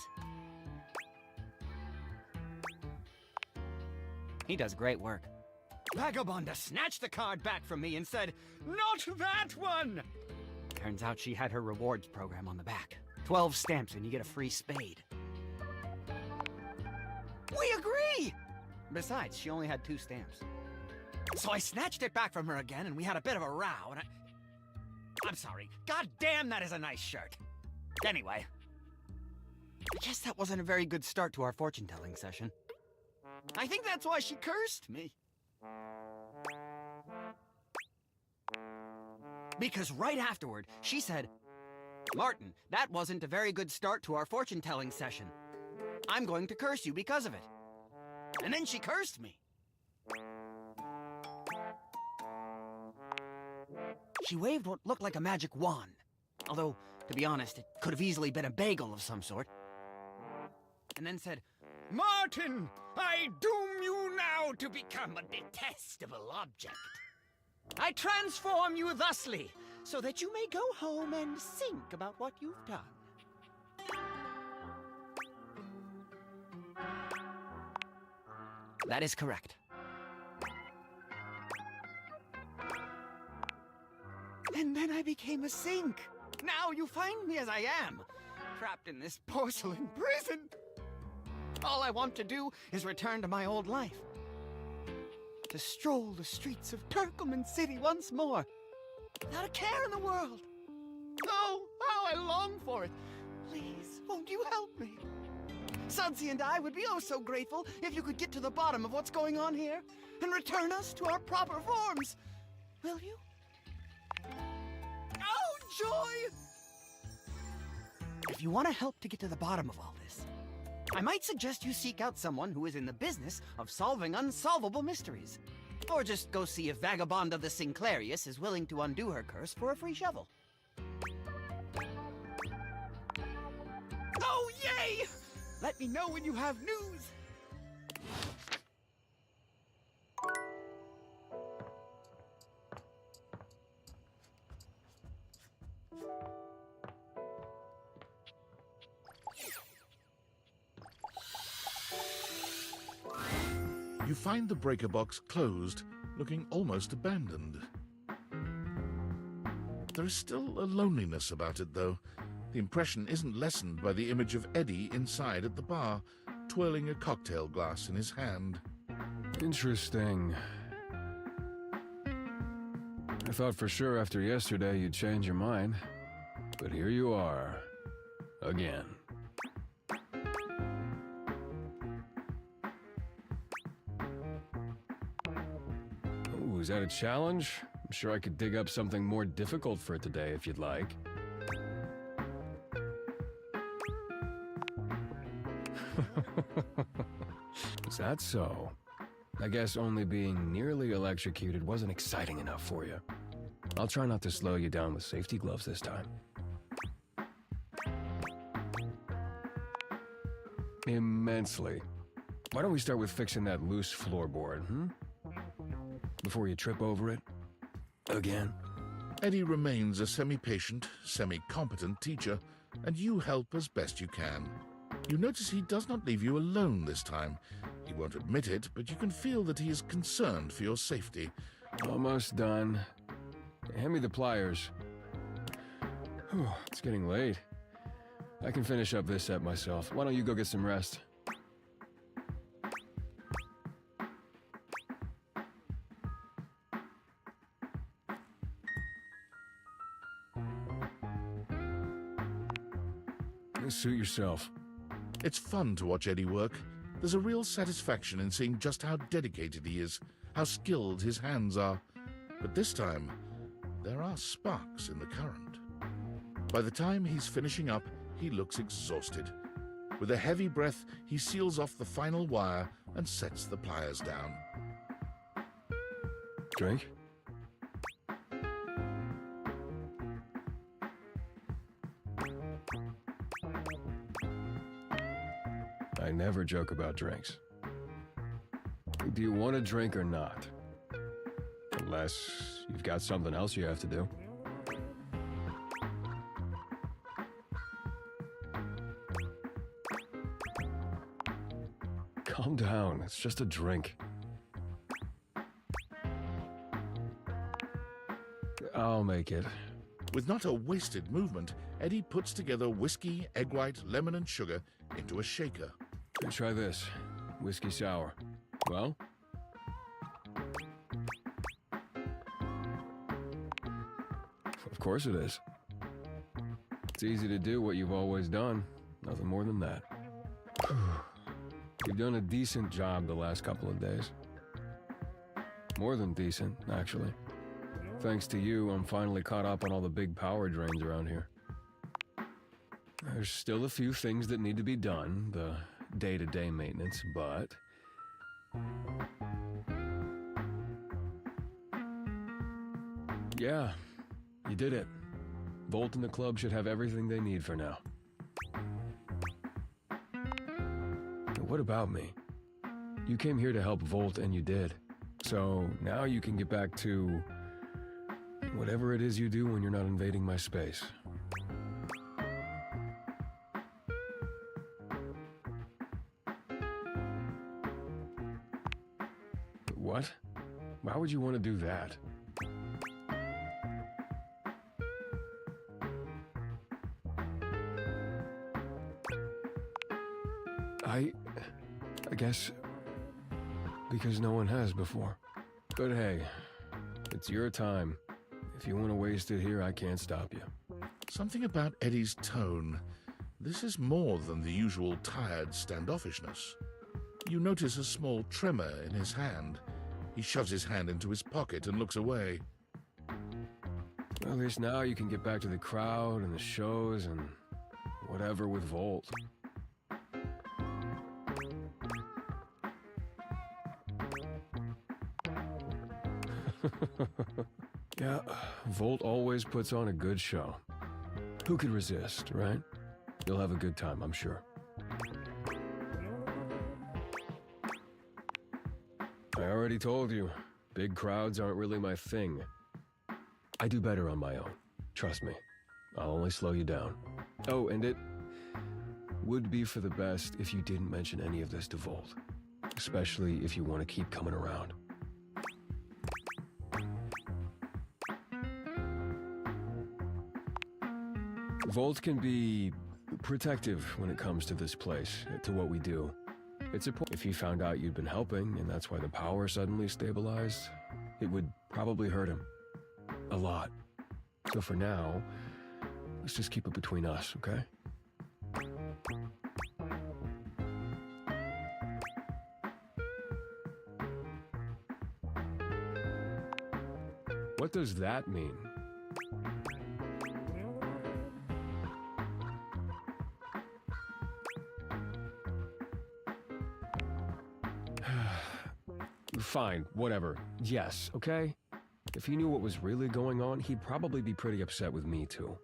He does great work. Vagabonda snatched the card back from me and said, "Not that one!" Turns out she had her rewards program on the back. 12 stamps and you get a free spade. We agree! Besides, she only had 2 stamps. So I snatched it back from her again and we had a bit of a row and I'm sorry. God damn, that is a nice shirt. Anyway, I guess that wasn't a very good start to our fortune-telling session. I think that's why she cursed me. Because right afterward, she said, "Martin, that wasn't a very good start to our fortune-telling session. I'm going to curse you because of it." And then she cursed me. She waved what looked like a magic wand. Although, to be honest, it could have easily been a bagel of some sort. And then said, "Martin, I doom you now to become a detestable object. I transform you thusly, so that you may go home and think about what you've done." That is correct. And then I became a sink. Now you find me as I am, trapped in this porcelain prison. All I want to do is return to my old life. To stroll the streets of Turkleman City once more, without a care in the world. Oh, how I long for it. Please, won't you help me? Sudsy and I would be oh so grateful if you could get to the bottom of what's going on here and return us to our proper forms. Will you? Oh, joy! If you want to help to get to the bottom of all this, I might suggest you seek out someone who is in the business of solving unsolvable mysteries. Or just go see if Vagabonda the Sinclairius is willing to undo her curse for a free shovel. Oh, yay! Let me know when you have news! You find the breaker box closed, looking almost abandoned. There is still a loneliness about it, though. The impression isn't lessened by the image of Eddie inside at the bar, twirling a cocktail glass in his hand. Interesting. I thought for sure after yesterday you'd change your mind. But here you are. Again. Ooh, is that a challenge? I'm sure I could dig up something more difficult for today if you'd like. Is that so? I guess only being nearly electrocuted wasn't exciting enough for you. I'll try not to slow you down with safety gloves this time. Immensely. Why don't we start with fixing that loose floorboard, before you trip over it? Again? Eddie remains a semi-patient, semi-competent teacher, and you help as best you can. You notice he does not leave you alone this time. He won't admit it, but you can feel that he is concerned for your safety. Almost done. Hand me the pliers. Whew, it's getting late. I can finish up this set myself. Why don't you go get some rest? Suit yourself. It's fun to watch Eddie work. There's a real satisfaction in seeing just how dedicated he is, how skilled his hands are. But this time, there are sparks in the current. By the time he's finishing up, he looks exhausted. With a heavy breath, he seals off the final wire and sets the pliers down. Drink? I never joke about drinks. Do you want a drink or not? Unless you've got something else you have to do. Calm down, it's just a drink. I'll make it. With not a wasted movement, Eddie puts together whiskey, egg white, lemon, and sugar into a shaker. Try this. Whiskey sour. Well? Of course it is. It's easy to do what you've always done. Nothing more than that. You've done a decent job the last couple of days. More than decent, actually. Thanks to you, I'm finally caught up on all the big power drains around here. There's still a few things that need to be done, the day-to-day maintenance, but... yeah, you did it. Volt and the club should have everything they need for now. What about me? You came here to help Volt and you did. So now you can get back to whatever it is you do when you're not invading my space. What? Why would you want to do that? I guess because no one has before. But hey, it's your time. If you want to waste it here, I can't stop you. Something about Eddie's tone. This is more than the usual tired standoffishness. You notice a small tremor in his hand. He shoves his hand into his pocket and looks away. Well, at least now you can get back to the crowd and the shows and whatever with Volt. Yeah, Volt always puts on a good show. Who could resist, right? You'll have a good time, I'm sure. I already told you, big crowds aren't really my thing. I do better on my own. Trust me. I'll only slow you down. Oh, and it would be for the best if you didn't mention any of this to Volt. Especially if you want to keep coming around. Volt can be protective when it comes to this place, to what we do. It's a point. If he found out you'd been helping, and that's why the power suddenly stabilized, it would probably hurt him. A lot. So for now, let's just keep it between us, okay? What does that mean? Fine, whatever. Yes, okay? If he knew what was really going on, he'd probably be pretty upset with me, too.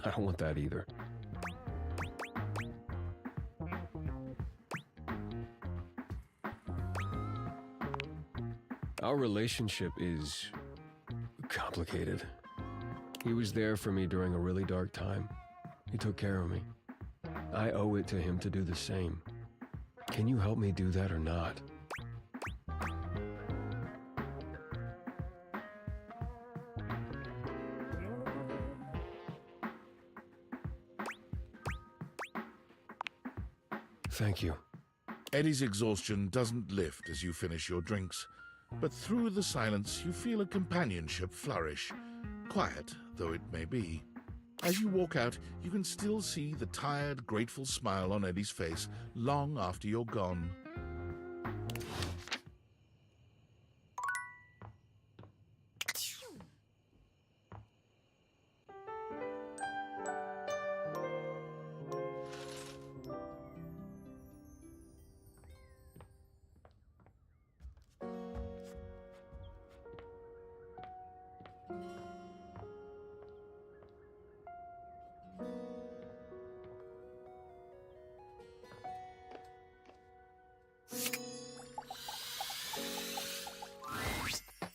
I don't want that either. Our relationship is complicated. He was there for me during a really dark time. He took care of me. I owe it to him to do the same. Can you help me do that or not? Thank you. Eddie's exhaustion doesn't lift as you finish your drinks, but through the silence you feel a companionship flourish, quiet though it may be. As you walk out, you can still see the tired, grateful smile on Eddie's face long after you're gone.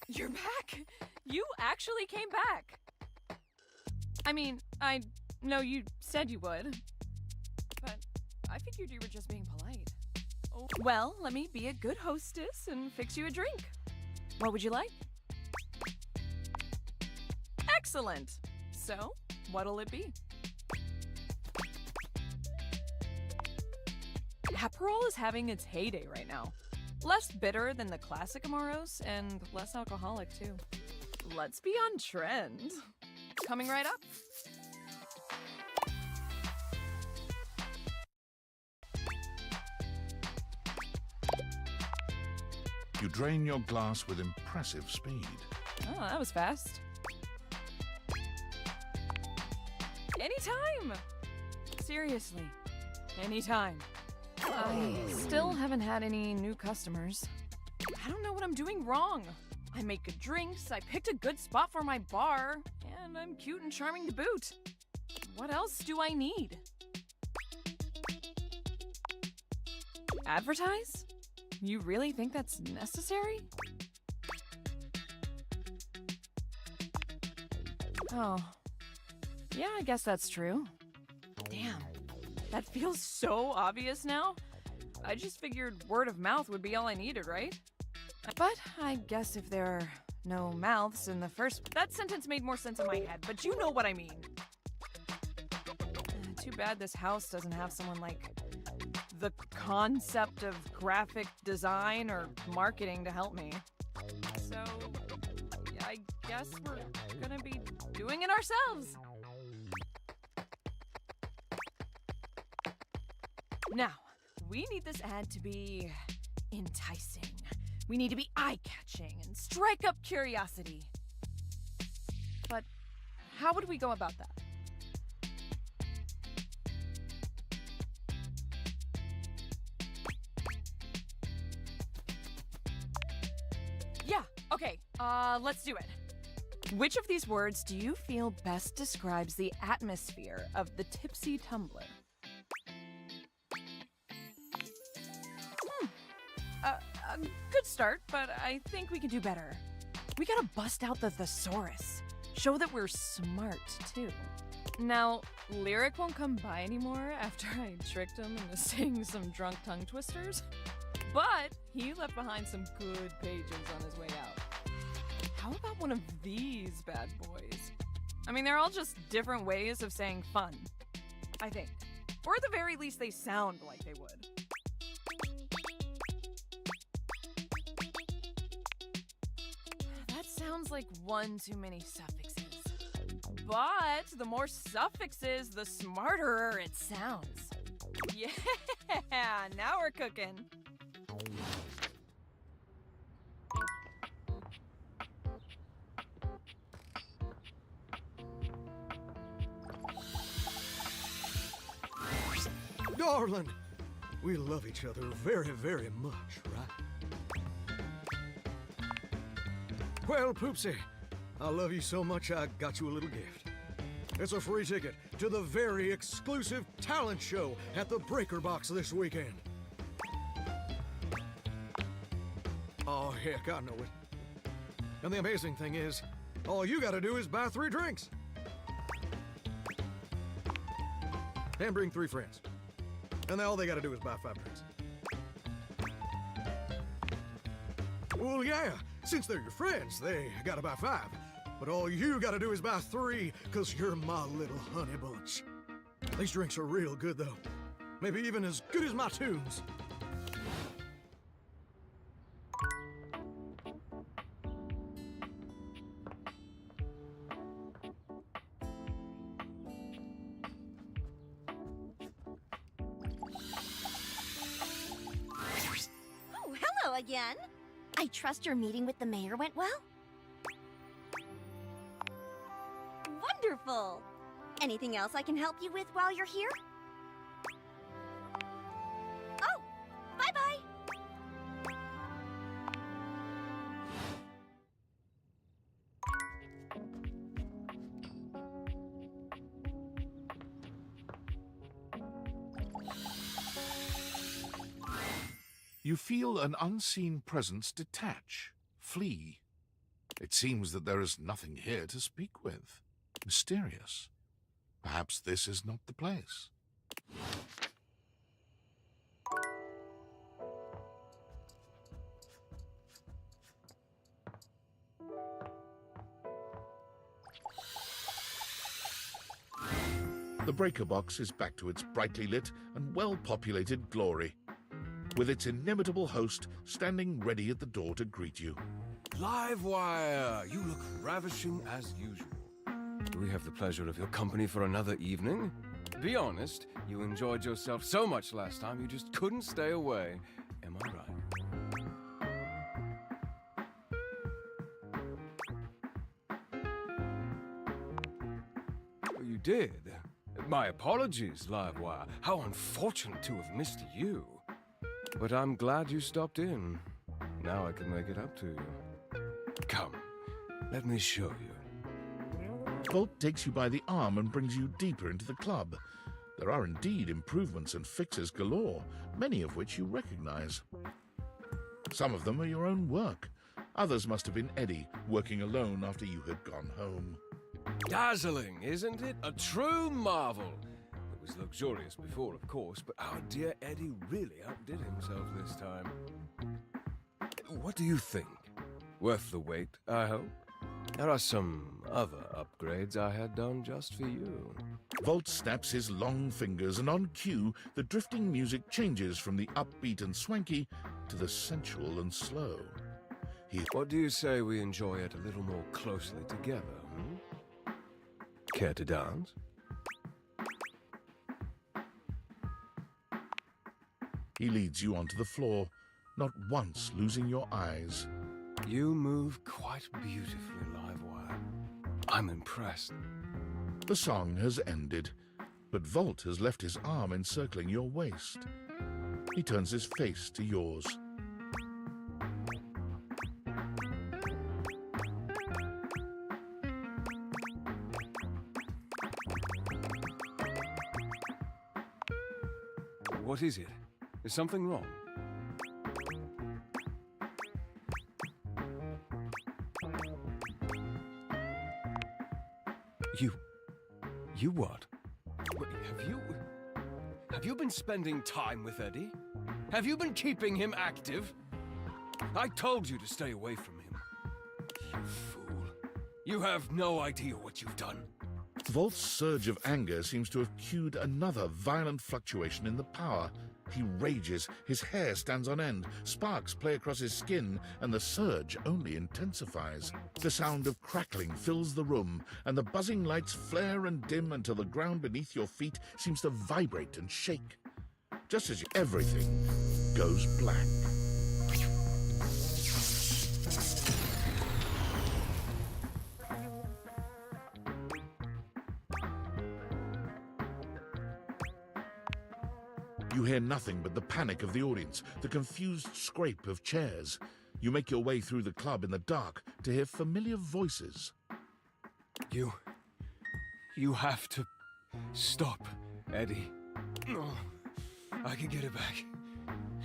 You're back! You actually came back! I mean, I know you said you would, but I figured you were just being polite. Oh, well, let me be a good hostess and fix you a drink. What would you like? Excellent! So, what'll it be? Aperol is having its heyday right now. Less bitter than the classic Amoros, and less alcoholic, too. Let's be on trend. Coming right up. You drain your glass with impressive speed. Oh, that was fast. Anytime! Seriously, anytime. I still haven't had any new customers. I don't know what I'm doing wrong. I make good drinks, I picked a good spot for my bar, and I'm cute and charming to boot. What else do I need? Advertise? You really think that's necessary? Oh. Yeah, I guess that's true. Damn. That feels so obvious now. I just figured word of mouth would be all I needed, right? But I guess if there are no mouths in the first... That sentence made more sense in my head, but you know what I mean. Too bad this house doesn't have someone like the concept of graphic design or marketing to help me. So, yeah, I guess we're gonna be doing it ourselves. Now, we need this ad to be enticing. We need to be eye-catching and strike up curiosity. But how would we go about that? Yeah, okay, let's do it. Which of these words do you feel best describes the atmosphere of the Tipsy Tumbler? A good start, but I think we can do better. We gotta bust out the thesaurus. Show that we're smart, too. Now, Lyric won't come by anymore after I tricked him into saying some drunk tongue twisters, but he left behind some good pages on his way out. How about one of these bad boys? I mean, they're all just different ways of saying fun, I think. Or at the very least, they sound like they would. That sounds like one too many suffixes. But the more suffixes, the smarterer it sounds. Yeah, now we're cooking. Darling, we love each other very, very much, right? Well, Poopsie, I love you so much I got you a little gift. It's a free ticket to the very exclusive talent show at the Breaker Box this weekend. Oh, heck, I know it. And the amazing thing is, all you gotta do is buy 3 drinks. And bring 3 friends. And all they gotta do is buy 5 drinks. Well, yeah, since they're your friends, they gotta buy 5. But all you gotta do is buy 3, 'cause you're my little honey bunch. These drinks are real good, though. Maybe even as good as my tunes. Oh, hello again. I trust your meeting with the mayor went well? Wonderful! Anything else I can help you with while you're here? Oh, bye-bye! You feel an unseen presence detach, flee. It seems that there is nothing here to speak with. Mysterious. Perhaps this is not the place. The Breaker Box is back to its brightly lit and well-populated glory, with its inimitable host standing ready at the door to greet you. Livewire! You look ravishing as usual. Do we have the pleasure of your company for another evening? Be honest, you enjoyed yourself so much last time you just couldn't stay away. Am I right? did. My apologies, Livewire. How unfortunate to have missed you. But I'm glad you stopped in. Now I can make it up to you. Come, let me show you. Volt takes you by the arm and brings you deeper into the club. There are indeed improvements and fixes galore, many of which you recognize. Some of them are your own work. Others must have been Eddie, working alone after you had gone home. Dazzling, isn't it? A true marvel. It was luxurious before, of course, but our dear Eddie really outdid himself this time. What do you think? Worth the wait, I hope? There are some other upgrades I had done just for you. Volt snaps his long fingers, and on cue, the drifting music changes from the upbeat and swanky to the sensual and slow. What do you say we enjoy it a little more closely together, hmm? Care to dance? He leads you onto the floor, not once losing your eyes. You move quite beautifully, Livewire. I'm impressed. The song has ended, but Volt has left his arm encircling your waist. He turns his face to yours. What is it? Is something wrong? You what? Wait, have you been spending time with Eddie? Have you been keeping him active? I told you to stay away from him. You fool. You have no idea what you've done. Volt's surge of anger seems to have cued another violent fluctuation in the power. He rages, his hair stands on end, sparks play across his skin, and the surge only intensifies. The sound of crackling fills the room, and the buzzing lights flare and dim until the ground beneath your feet seems to vibrate and shake. Just as everything goes black. You hear nothing but the panic of the audience, the confused scrape of chairs. You make your way through the club in the dark to hear familiar voices. You have to stop, Eddie. No, I can get it back.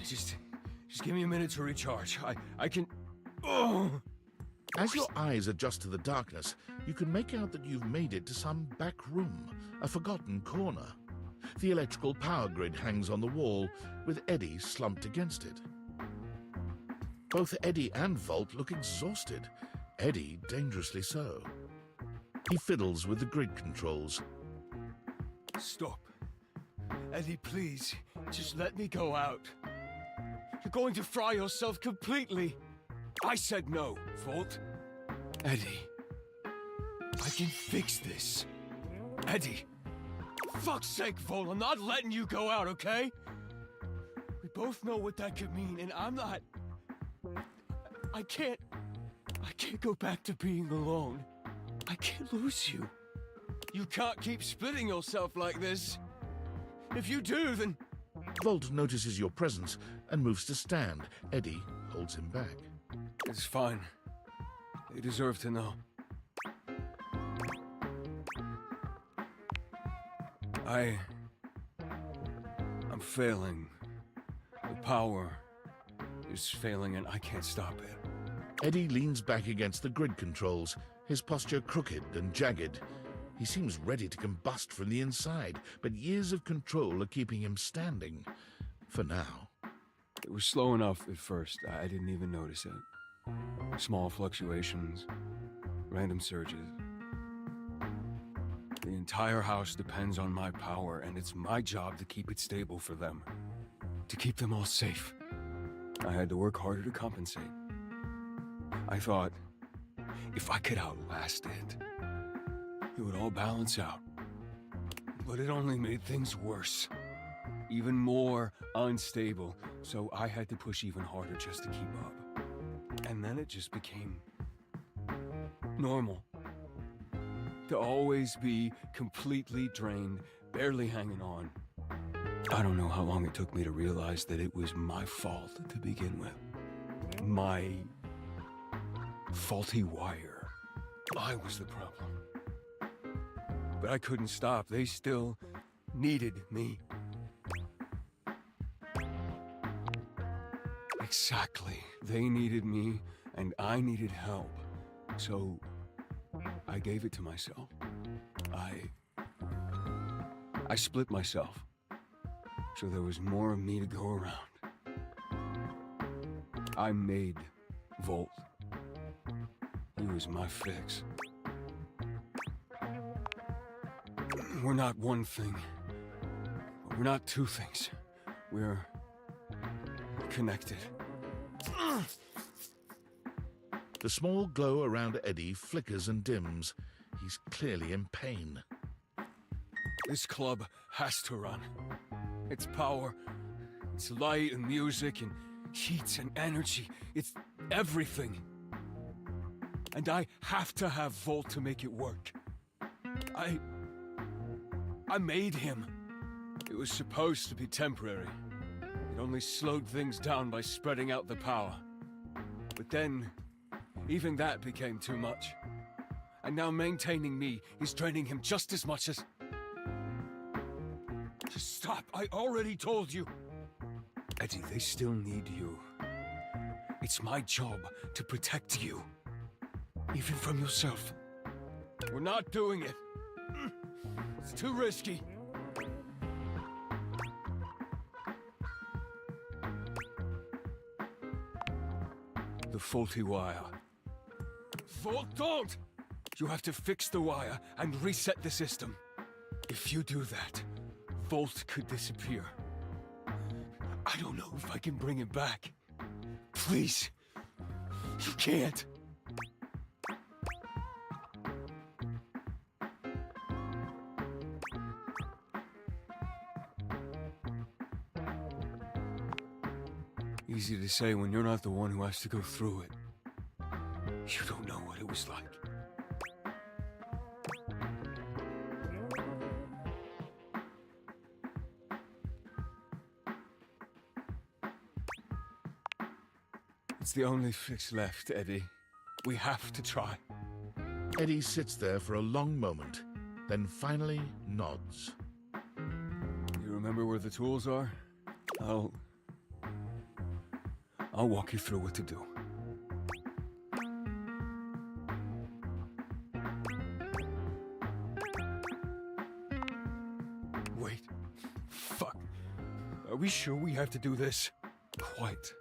Just give me a minute to recharge. I can... Oh! As your eyes adjust to the darkness, you can make out that you've made it to some back room, a forgotten corner. The electrical power grid hangs on the wall, with Eddie slumped against it. Both Eddie and Volt look exhausted, Eddie dangerously so. He fiddles with the grid controls. Stop. Eddie, please, just let me go out. You're going to fry yourself completely. I said no, Volt. Eddie, I can fix this. Eddie. Fuck's sake, Vol, I'm not letting you go out, okay? We both know what that could mean, and I'm not... I can't go back to being alone. I can't lose you. You can't keep splitting yourself like this. If you do, then... Volt notices your presence and moves to stand. Eddie holds him back. It's fine. They deserve to know. I'm failing. The power is failing and I can't stop it. Eddie leans back against the grid controls, his posture crooked and jagged. He seems ready to combust from the inside, but years of control are keeping him standing. For now. It was slow enough at first. I didn't even notice it. Small fluctuations, random surges. The entire house depends on my power, and it's my job to keep it stable for them. To keep them all safe. I had to work harder to compensate. I thought, if I could outlast it, it would all balance out. But it only made things worse. Even more unstable, so I had to push even harder just to keep up. And then it just became normal. to always be completely drained, barely hanging on. I don't know how long it took me to realize that it was my fault to begin with. My faulty wire. I was the problem. But I couldn't stop. They still needed me. Exactly. They needed me, and I needed help. So, I gave it to myself. I split myself. So there was more of me to go around. I made Volt. He was my fix. We're not one thing. We're not two things. We're connected. The small glow around Eddie flickers and dims. He's clearly in pain. This club has to run. It's power, it's light and music and heat and energy. It's everything. And I have to have Volt to make it work. I made him. It was supposed to be temporary. It only slowed things down by spreading out the power. But then, even that became too much. And now maintaining me is draining him just as much as... Just stop, I already told you. Eddie, they still need you. It's my job to protect you. Even from yourself. We're not doing it. It's too risky. The faulty wire. Volt, don't! You have to fix the wire and reset the system. If you do that, Volt could disappear. I don't know if I can bring him back. Please. You can't. Easy to say when you're not the one who has to go through it. You don't know what it was like. It's the only fix left, Eddie. We have to try. Eddie sits there for a long moment, then finally nods. You remember where the tools are? I'll walk you through what to do. Wait. Fuck. Are we sure we have to do this? Quite.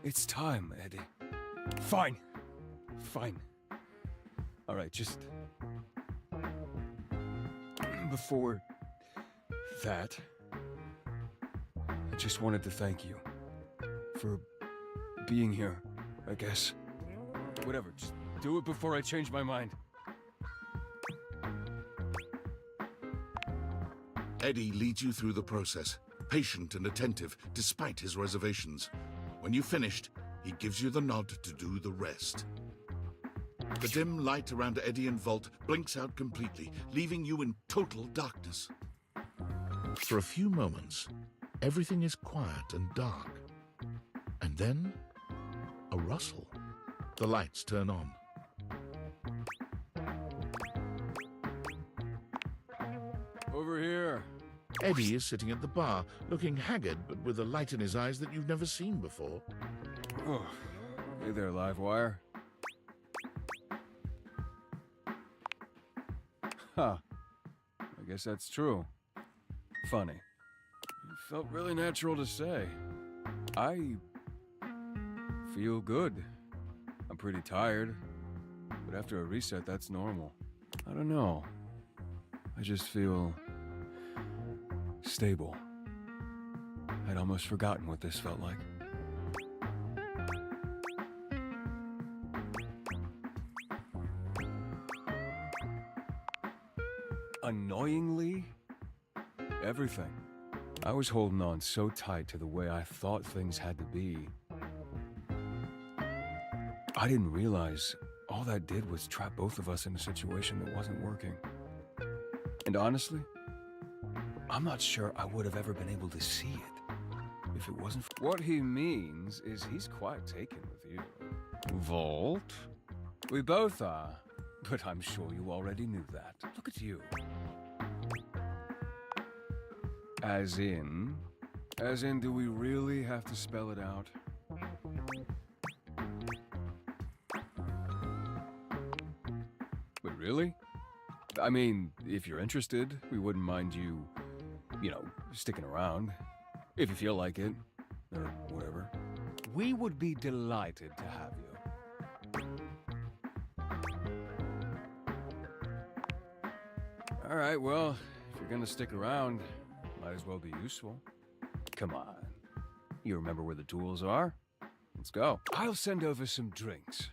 It's time, Eddie. Fine. Fine. All right, just... Before that, I just wanted to thank you for being here, I guess. Whatever, just do it before I change my mind. Eddie leads you through the process, patient and attentive despite his reservations. When you've finished, he gives you the nod to do the rest. The dim light around Eddie and Volt blinks out completely, leaving you in total darkness. For a few moments, everything is quiet and dark. And then, a rustle. The lights turn on. Over here. Eddie is sitting at the bar, looking haggard but with a light in his eyes that you've never seen before. Oh, hey there, Livewire. Huh. I guess that's true. Funny. It felt really natural to say. I feel good. I'm pretty tired. But after a reset, that's normal. I don't know. I just feel... stable. I'd almost forgotten what this felt like. Annoyingly, everything. I was holding on so tight to the way I thought things had to be. I didn't realize all that did was trap both of us in a situation that wasn't working. And honestly, I'm not sure I would have ever been able to see it if it wasn't for... What he means is he's quite taken with you. Vault? We both are, but I'm sure you already knew that. Look at you. As in, do we really have to spell it out? Wait, really? I mean, if you're interested, we wouldn't mind you, sticking around. If you feel like it, or whatever. We would be delighted to have you. All right, well, if you're gonna stick around, might as well be useful. Come on. You remember where the tools are? Let's go. I'll send over some drinks.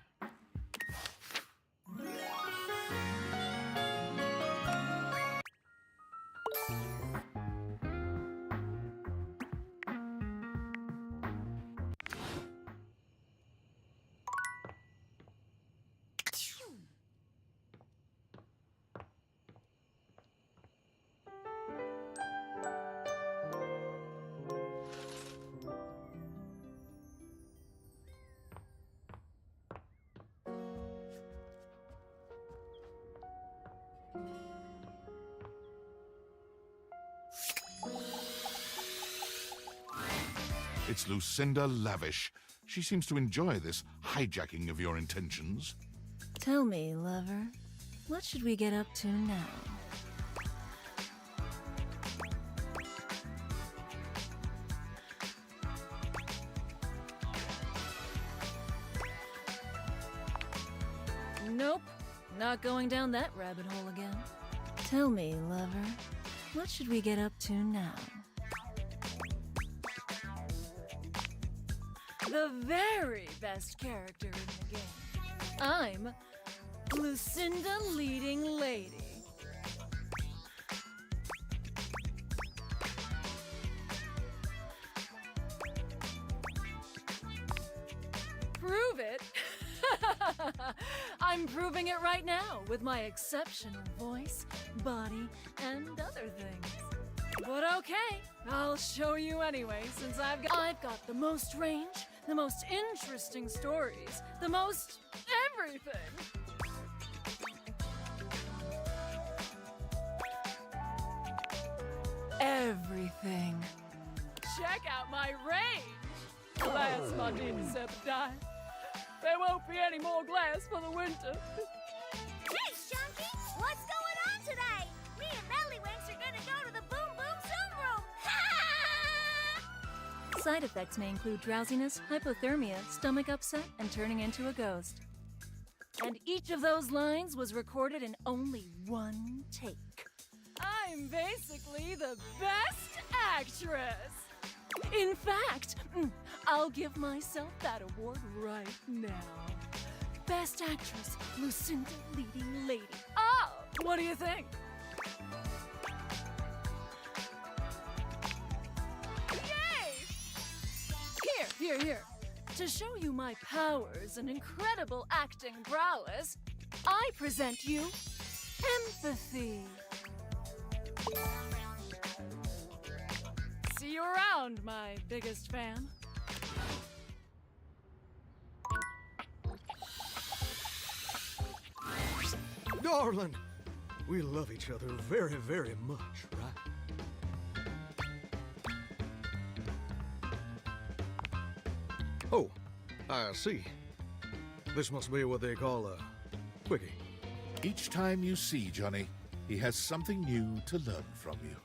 It's Lucinda Lavish. She seems to enjoy this hijacking of your intentions. Tell me, lover, what should we get up to now? Nope, not going down that rabbit hole again. Tell me, lover, what should we get up to now? The very best character in the game. I'm Lucinda Leading Lady. Prove it? I'm proving it right now with my exceptional voice, body, and other things. But okay, I'll show you anyway, since I've got the most range, the most interesting stories, the most everything. Everything. Check out my range! Glass, my Decepticon. There won't be any more glass for the winter. Hey, Chunky! What's going on today? Me and Mellywinks are gonna go to the Boom Boom Zoom Room! Side effects may include drowsiness, hypothermia, stomach upset, and turning into a ghost. And each of those lines was recorded in only one take. I'm basically the best actress! In fact, I'll give myself that award right now. Best Actress, Lucinda Leading Lady. Oh, what do you think? Yay! Here. To show you my powers and incredible acting prowess, I present you empathy. See you around, my biggest fan. Darling, we love each other very, very much, right? Oh, I see. This must be what they call a quickie. Each time you see Johnny, he has something new to learn from you.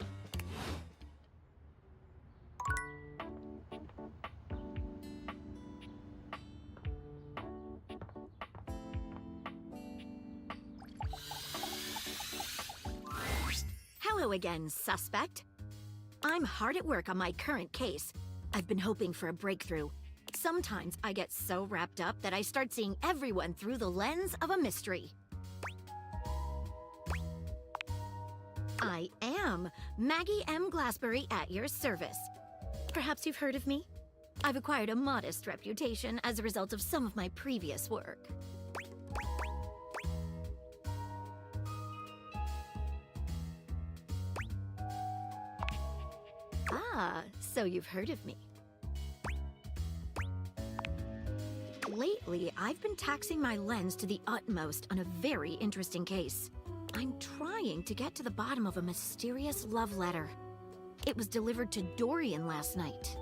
Hello again, suspect. I'm hard at work on my current case. I've been hoping for a breakthrough. Sometimes I get so wrapped up that I start seeing everyone through the lens of a mystery. I am Maggie M. Glassbury at your service. Perhaps you've heard of me? I've acquired a modest reputation as a result of some of my previous work. Ah, so you've heard of me. Lately, I've been taxing my lens to the utmost on a very interesting case. I'm trying to get to the bottom of a mysterious love letter. It was delivered to Dorian last night.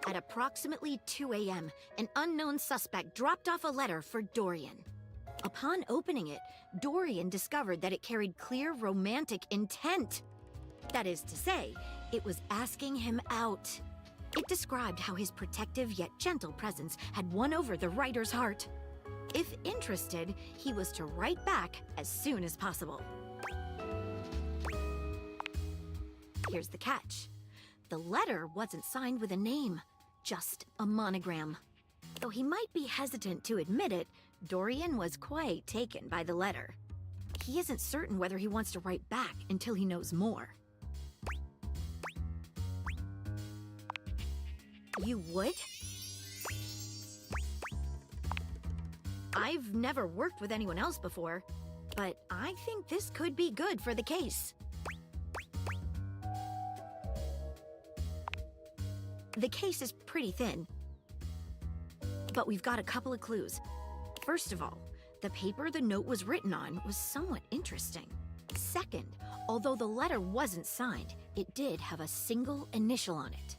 At approximately 2 a.m., an unknown suspect dropped off a letter for Dorian. Upon opening it, Dorian discovered that it carried clear romantic intent. That is to say, it was asking him out. It described how his protective yet gentle presence had won over the writer's heart. If interested, he was to write back as soon as possible. Here's the catch. The letter wasn't signed with a name, just a monogram. Though he might be hesitant to admit it, Dorian was quite taken by the letter. He isn't certain whether he wants to write back until he knows more. You would? I've never worked with anyone else before, but I think this could be good for the case. The case is pretty thin, but we've got a couple of clues. First of all, the paper the note was written on was somewhat interesting. Second, although the letter wasn't signed, it did have a single initial on it.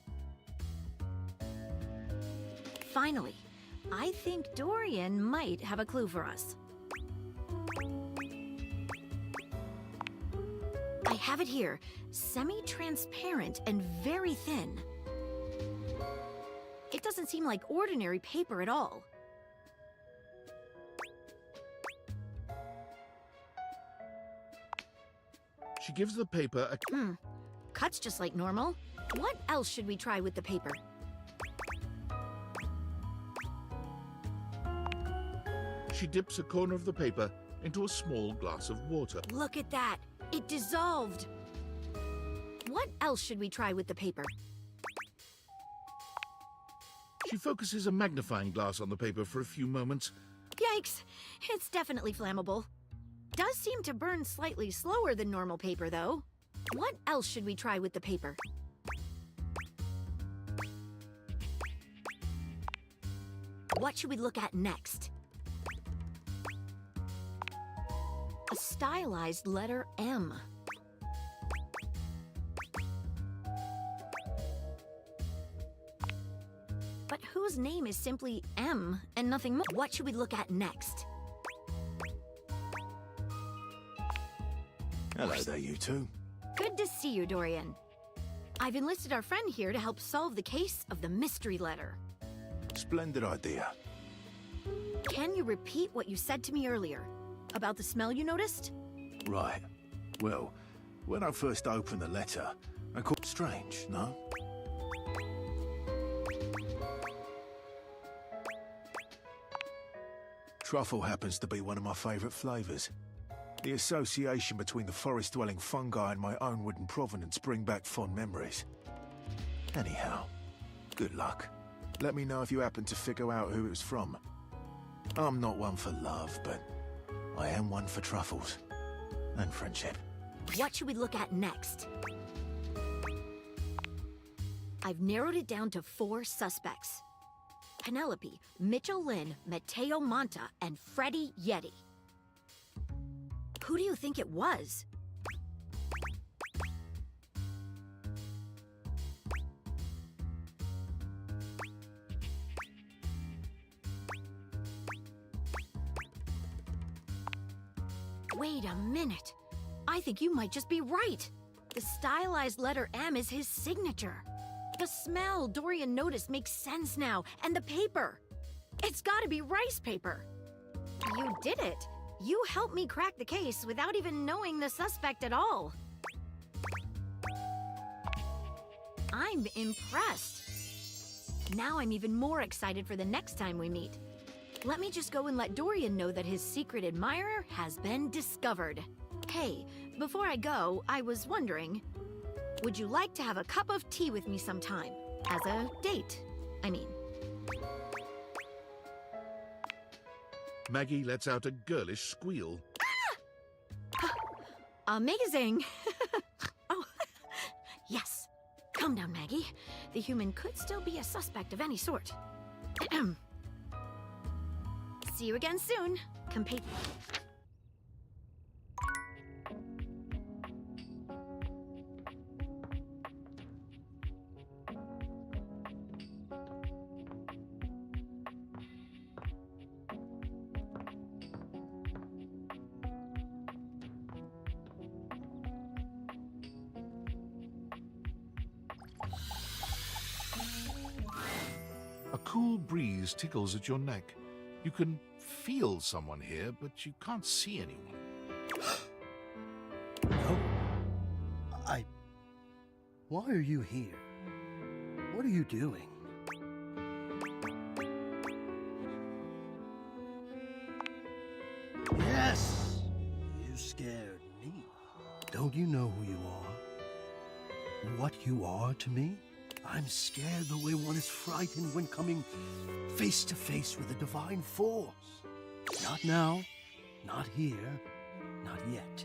Finally, I think Dorian might have a clue for us. I have it here, semi-transparent and very thin. It doesn't seem like ordinary paper at all. She gives the paper a... Cuts just like normal. What else should we try with the paper? She dips a corner of the paper into a small glass of water. Look at that! It dissolved! What else should we try with the paper? She focuses a magnifying glass on the paper for a few moments. Yikes! It's definitely flammable. Does seem to burn slightly slower than normal paper, though. What else should we try with the paper? What should we look at next? A stylized letter M. But whose name is simply M and nothing more? What should we look at next? Hello there, you two. Good to see you, Dorian. I've enlisted our friend here to help solve the case of the mystery letter. Splendid idea. Can you repeat what you said to me earlier? About the smell you noticed? Right. Well, when I first opened the letter, I caught strange, no? Truffle happens to be one of my favourite flavours. The association between the forest-dwelling fungi and my own wooden provenance bring back fond memories. Anyhow, good luck. Let me know if you happen to figure out who it was from. I'm not one for love, but I am one for truffles and friendship. What should we look at next? I've narrowed it down to 4 suspects. Penelope, Mitchell Lynn, Mateo Monta, and Freddie Yeti. Who do you think it was? Wait a minute. I think you might just be right. The stylized letter M is his signature. The smell Dorian noticed makes sense now, and the paper. It's gotta be rice paper. You did it. You helped me crack the case without even knowing the suspect at all. I'm impressed. Now I'm even more excited for the next time we meet. Let me just go and let Dorian know that his secret admirer has been discovered. Hey, before I go, I was wondering, would you like to have a cup of tea with me sometime? As a date, I mean. Maggie lets out a girlish squeal. Amazing! Oh, Yes. Calm down, Maggie. The human could still be a suspect of any sort. See you again soon, compa- A cool breeze tickles at your neck. You can feel someone here, but you can't see anyone. Why are you here? What are you doing? Yes! You scared me. Don't you know who you are? What you are to me? I'm scared the way one is frightened when coming face to face with a divine force. Not now, not here, not yet.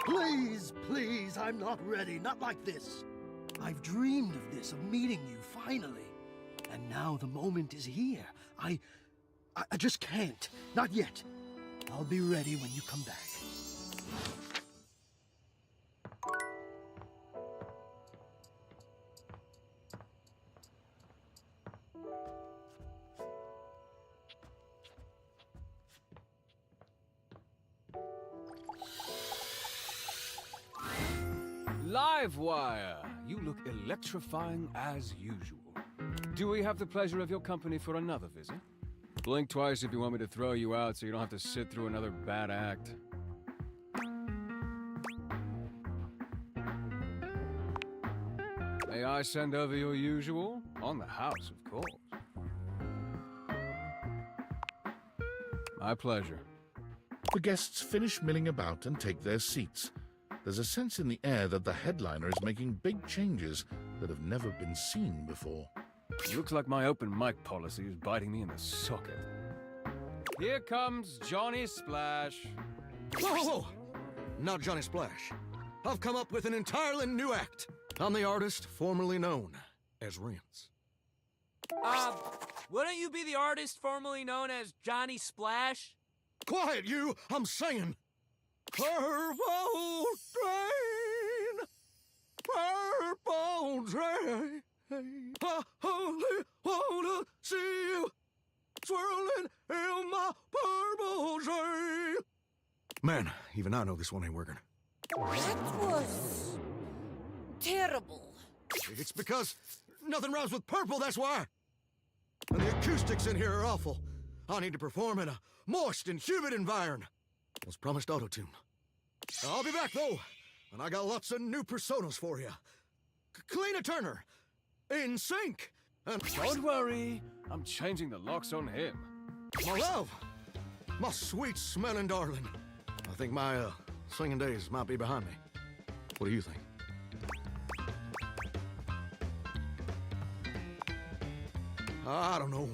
Please, please, I'm not ready, not like this. I've dreamed of this, of meeting you, finally. And now the moment is here. I just can't, not yet. I'll be ready when you come back. Livewire! You look electrifying as usual. Do we have the pleasure of your company for another visit? Blink twice if you want me to throw you out so you don't have to sit through another bad act. May I send over your usual? On the house, of course. My pleasure. The guests finish milling about and take their seats. There's a sense in the air that the headliner is making big changes that have never been seen before. Looks like my open mic policy is biting me in the socket. Here comes Johnny Splash. Whoa, whoa, whoa! Not Johnny Splash. I've come up with an entirely new act. I'm the artist formerly known as Rince. Wouldn't you be the artist formerly known as Johnny Splash? Quiet, you! I'm singing! Purple train! Purple train! I only wanna see you swirling in my purple train! Man, even I know this one ain't working. That was terrible. It's because nothing rhymes with purple, that's why. And the acoustics in here are awful. I need to perform in a moist and humid environment. Was promised auto-tune. I'll be back, though, and I got lots of new personas for you. Kalina Turner, In Sync, and... Don't worry, I'm changing the locks on him. My love, my sweet-smelling darling. I think my, singing days might be behind me. What do you think? I don't know.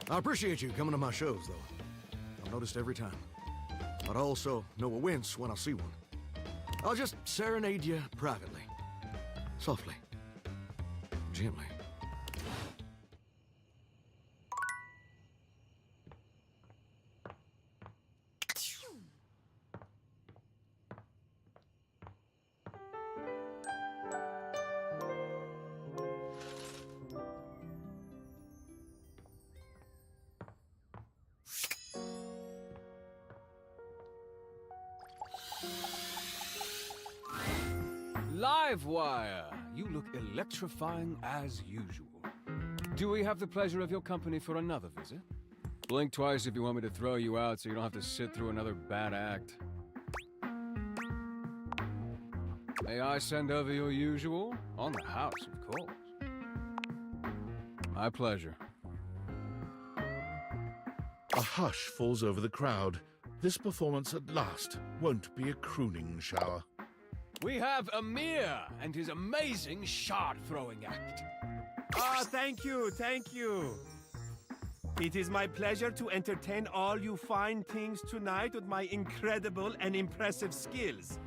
I appreciate you coming to my shows, though. I've noticed every time. But I also know a wince when I see one. I'll just serenade you privately. Softly. Gently. Livewire! You look electrifying as usual. Do we have the pleasure of your company for another visit? Blink twice if you want me to throw you out so you don't have to sit through another bad act. May I send over your usual? On the house, of course. My pleasure. A hush falls over the crowd. This performance at last won't be a crooning shower. We have Amir and his amazing shard-throwing act. Thank you, thank you. It is my pleasure to entertain all you fine things tonight with my incredible and impressive skills.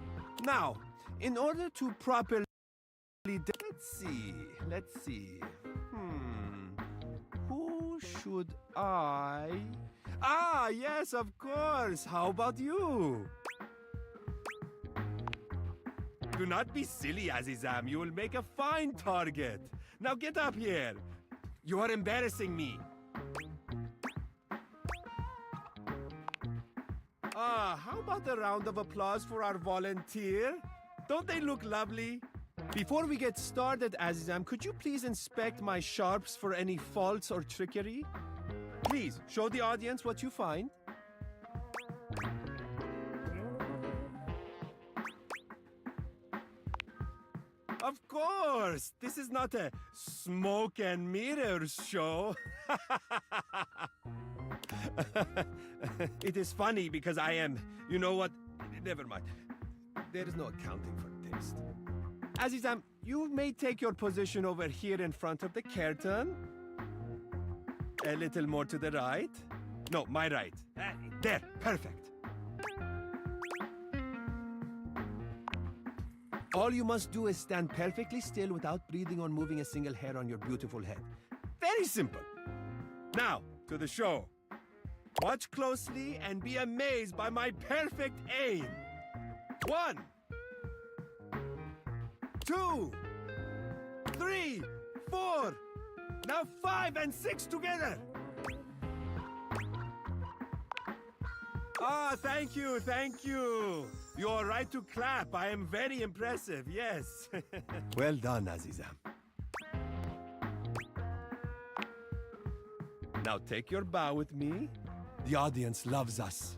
Now, in order to properly Let's see. Who should I... Ah, yes, of course. How about you? Do not be silly, Azizam. You will make a fine target. Now get up here. You are embarrassing me. Ah, how about a round of applause for our volunteer? Don't they look lovely? Before we get started, Azizam, could you please inspect my sharps for any faults or trickery? Please, show the audience what you find. Of course! This is not a smoke and mirrors show. It is funny because I am... You know what? Never mind. There is no accounting for taste. Azizam, you may take your position over here in front of the curtain. A little more to the right. No, my right. There, perfect. All you must do is stand perfectly still without breathing or moving a single hair on your beautiful head. Very simple. Now, to the show. Watch closely and be amazed by my perfect aim. 1, 2, 3, 4. Now 5 and 6 together. Ah, thank you, thank you. You are right to clap. I am very impressive, yes. Well done, Azizam. Now take your bow with me. The audience loves us.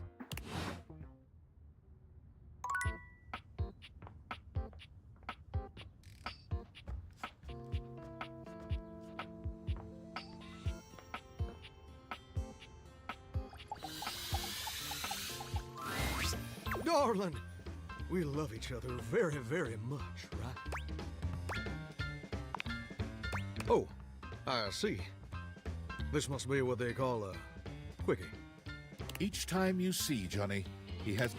Darling, we love each other very, very much, right? Oh, I see. This must be what they call a quickie. Each time you see Johnny, he has...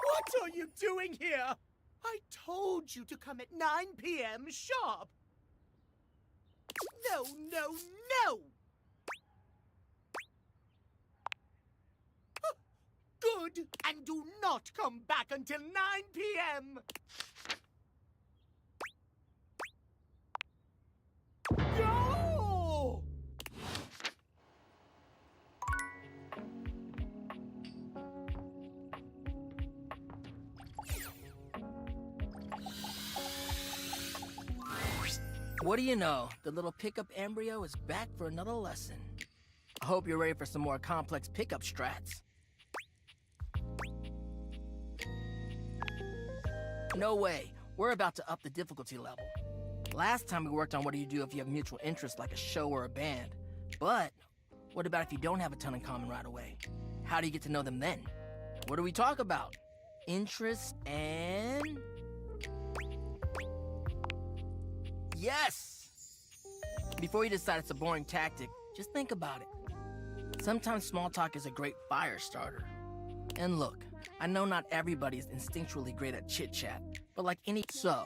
What are you doing here? I told you to come at 9 p.m. sharp. No, no, no! Good, and do not come back until 9 p.m. Go! What do you know? The little pickup embryo is back for another lesson. I hope you're ready for some more complex pickup strats. No way. We're about to up the difficulty level. Last time we worked on what do you do if you have mutual interests like a show or a band. But what about if you don't have a ton in common right away? How do you get to know them then? What do we talk about? Interests and... Yes! Before you decide it's a boring tactic, just think about it. Sometimes small talk is a great fire starter. And look, I know not everybody is instinctually great at chit-chat, but like any... So,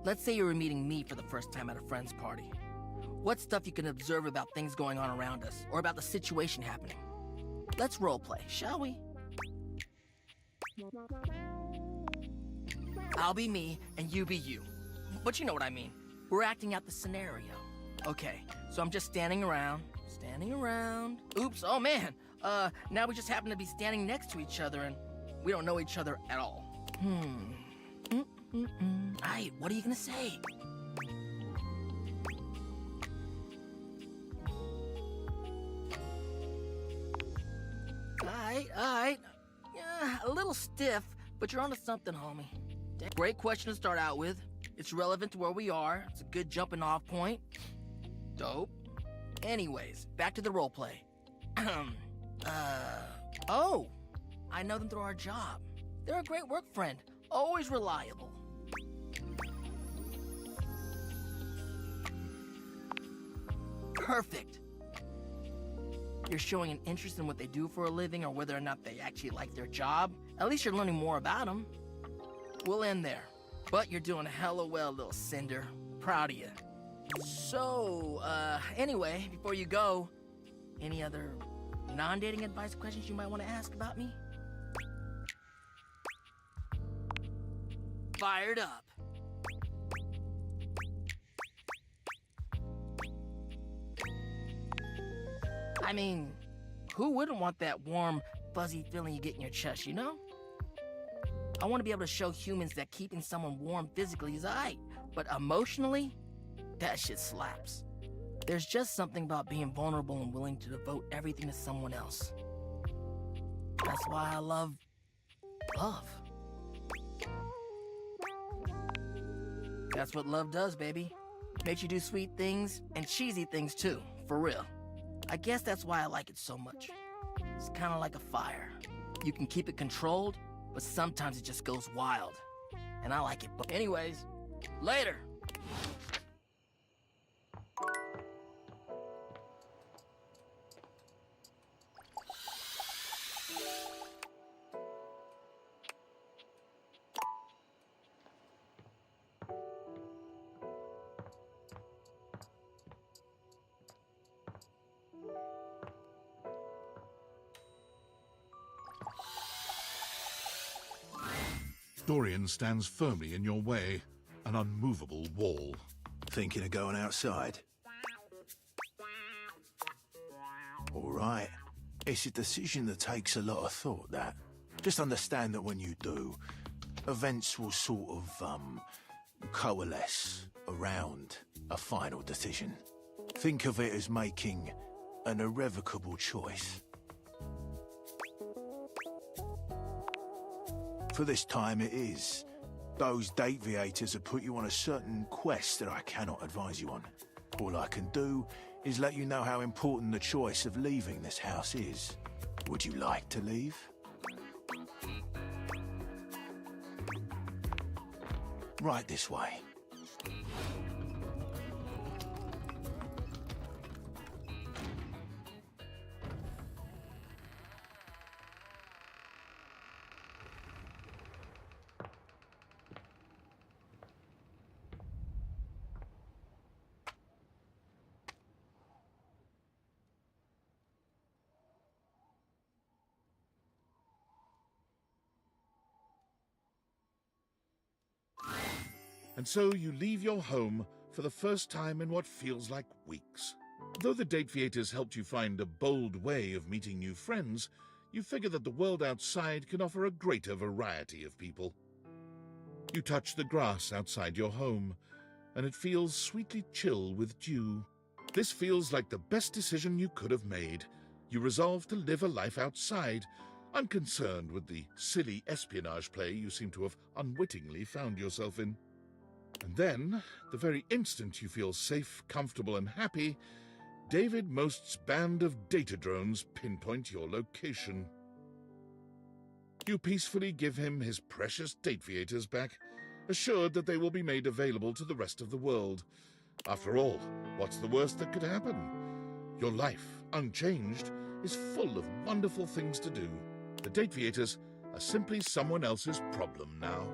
let's say you were meeting me for the first time at a friend's party. What stuff you can observe about things going on around us, or about the situation happening? Let's roleplay, shall we? I'll be me, and you be you. But you know what I mean. We're acting out the scenario. Okay, so I'm just standing around. Oops, oh man. Now we just happen to be standing next to each other and we don't know each other at all. Aight, what are you gonna say? Alright. Yeah, a little stiff, but you're onto something, homie. Great question to start out with. It's relevant to where we are. It's a good jumping off point. Dope. Anyways, back to the roleplay. Oh! I know them through our job. They're a great work friend. Always reliable. Perfect. you're showing an interest in what they do for a living or whether or not they actually like their job, at least you're learning more about them. We'll end there. But you're doing hella well, little Cinder. Proud of you. So, anyway, before you go, any other non-dating advice questions you might want to ask about me? Fired up. I mean, who wouldn't want that warm, fuzzy feeling you get in your chest, you know? I want to be able to show humans that keeping someone warm physically is alright, but emotionally, that shit slaps. There's just something about being vulnerable and willing to devote everything to someone else. That's why I love love. That's what love does, baby. Makes you do sweet things and cheesy things too, for real. I guess that's why I like it so much. It's kind of like a fire. You can keep it controlled, but sometimes it just goes wild. And I like it. But anyways, later. Dorian stands firmly in your way, an unmovable wall. Thinking of going outside? All right. It's a decision that takes a lot of thought, that. Just understand that when you do, events will sort of, coalesce around a final decision. Think of it as making an irrevocable choice. For this time it is. Those Dateviators have put you on a certain quest that I cannot advise you on. All I can do is let you know how important the choice of leaving this house is. Would you like to leave? Right this way. And so you leave your home for the first time in what feels like weeks. Though the Dateviators helped you find a bold way of meeting new friends, you figure that the world outside can offer a greater variety of people. You touch the grass outside your home, and it feels sweetly chill with dew. This feels like the best decision you could have made. You resolve to live a life outside, unconcerned with the silly espionage play you seem to have unwittingly found yourself in. And then, the very instant you feel safe, comfortable, and happy, David Most's band of data drones pinpoint your location. You peacefully give him his precious Dateviators back, assured that they will be made available to the rest of the world. After all, what's the worst that could happen? Your life, unchanged, is full of wonderful things to do. The Dateviators are simply someone else's problem now.